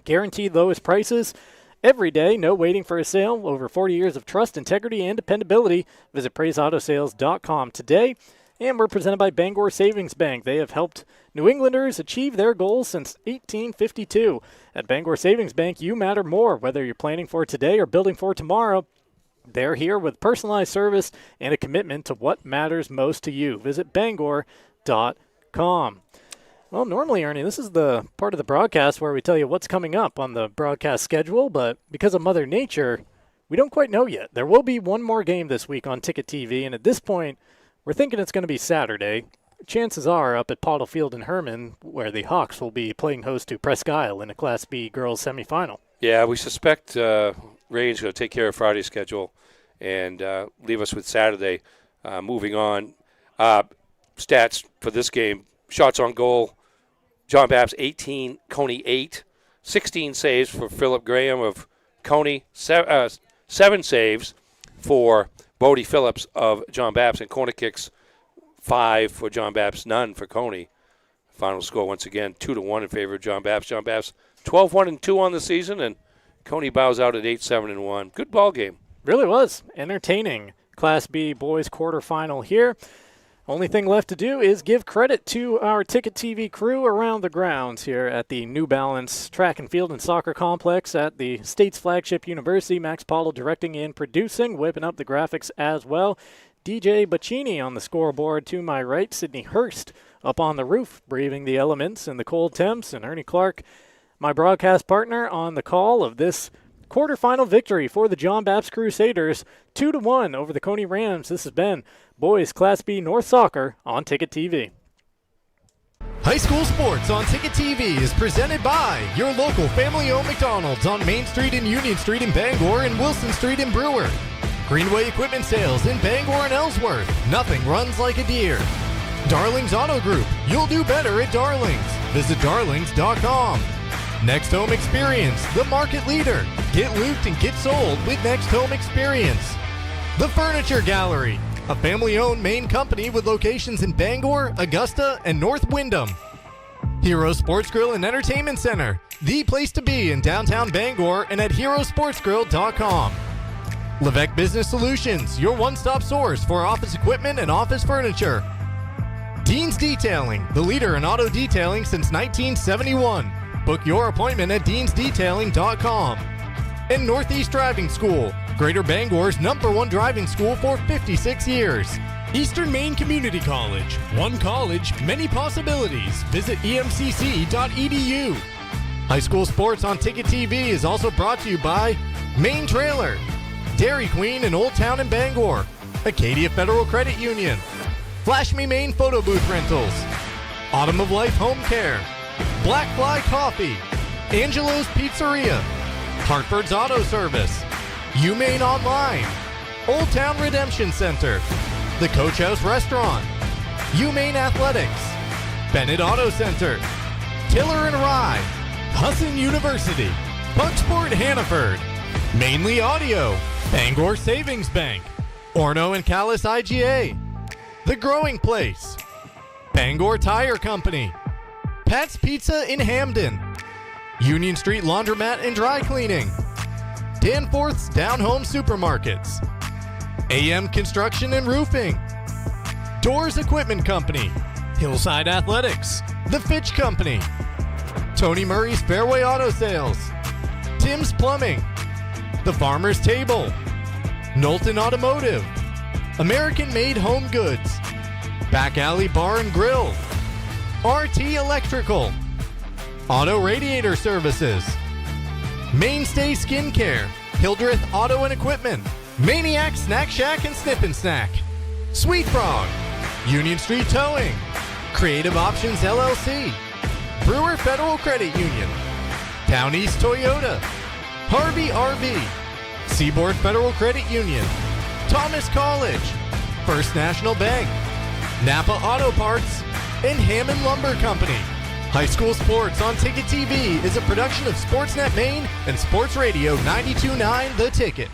Guaranteed lowest prices every day. No waiting for a sale. Over 40 years of trust, integrity, and dependability. Visit PraiseAutoSales.com today. And we're presented by Bangor Savings Bank. They have helped New Englanders achieve their goals since 1852. At Bangor Savings Bank, you matter more. Whether you're planning for today or building for tomorrow, they're here with personalized service and a commitment to what matters most to you. Visit Bangor.com. Well, normally, Ernie, this is the part of the broadcast where we tell you what's coming up on the broadcast schedule, but because of Mother Nature, we don't quite know yet. There will be one more game this week on Ticket TV, and at this point, we're thinking it's going to be Saturday. Chances are up at Pottle Field in Herman, where the Hawks will be playing host to Presque Isle in a Class B girls semifinal. Yeah, we suspect Ray's going to take care of Friday's schedule and leave us with Saturday. Moving on, stats for this game: shots on goal, John Bapst 18, Cony 8, 16 saves for Philip Graham of Cony, 7 saves for Bodie Phillips of John Bapst, and corner kicks 5 for John Bapst, none for Cony. Final score once again 2-1 in favor of John Bapst. John Bapst 12-1-2 on the season, and Cony bows out at 8-7-1. Good ball game. Really was entertaining. Class B boys quarterfinal here. Only thing left to do is give credit to our Ticket TV crew around the grounds here at the New Balance Track and Field and Soccer Complex at the state's flagship university. Max Paulo directing and producing, whipping up the graphics as well. DJ Bacchini on the scoreboard to my right. Sydney Hurst up on the roof, braving the elements and the cold temps. And Ernie Clark, my broadcast partner, on the call of this quarterfinal victory for the John Bapst Crusaders, 2-1 over the Cony Rams. This has been Boys Class B North Soccer on Ticket TV. High school sports on Ticket TV is presented by your local family-owned McDonald's on Main Street and Union Street in Bangor and Wilson Street in Brewer. Greenway Equipment Sales in Bangor and Ellsworth. Nothing runs like a deer. Darling's Auto Group. You'll do better at Darling's. Visit darlings.com. Next Home Experience, the market leader. Get looped and get sold with Next Home Experience. The Furniture Gallery, a family-owned Maine company with locations in Bangor, Augusta, and North Windham. Hero Sports Grill and Entertainment Center, the place to be in downtown Bangor and at herosportsgrill.com. Levesque Business Solutions, your one-stop source for office equipment and office furniture. Dean's Detailing, the leader in auto detailing since 1971. Book your appointment at deansdetailing.com. And Northeast Driving School, Greater Bangor's #1 driving school for 56 years. Eastern Maine Community College. One college, many possibilities. Visit emcc.edu. High school sports on Ticket TV is also brought to you by Maine Trailer, Dairy Queen in Old Town in Bangor, Acadia Federal Credit Union, Flash Me Maine Photo Booth Rentals, Autumn of Life Home Care, Black Fly Coffee, Angelo's Pizzeria, Hartford's Auto Service, UMaine Online, Old Town Redemption Center, the Coach House Restaurant, UMaine Athletics, Bennett Auto Center, Tiller and Rye, Husson University, Bucksport Hannaford, Mainly Audio, Bangor Savings Bank, Orno and Callis IGA, The Growing Place, Bangor Tire Company, Pat's Pizza in Hamden, Union Street Laundromat and Dry Cleaning, Danforth's Down Home Supermarkets, AM Construction and Roofing, Doors Equipment Company, Hillside Athletics, The Fitch Company, Tony Murray's Fairway Auto Sales, Tim's Plumbing, The Farmer's Table, Knowlton Automotive, American Made Home Goods, Back Alley Bar and Grill, RT Electrical, Auto Radiator Services, Mainstay Skincare, Hildreth Auto and Equipment, Maniac Snack Shack and Snip and Snack, Sweet Frog, Union Street Towing, Creative Options LLC, Brewer Federal Credit Union, Town East Toyota, Harvey RV, Seaboard Federal Credit Union, Thomas College, First National Bank, Napa Auto Parts, and Hammond Lumber Company. High school sports on Ticket TV is a production of Sportsnet Maine and Sports Radio 92.9 The Ticket.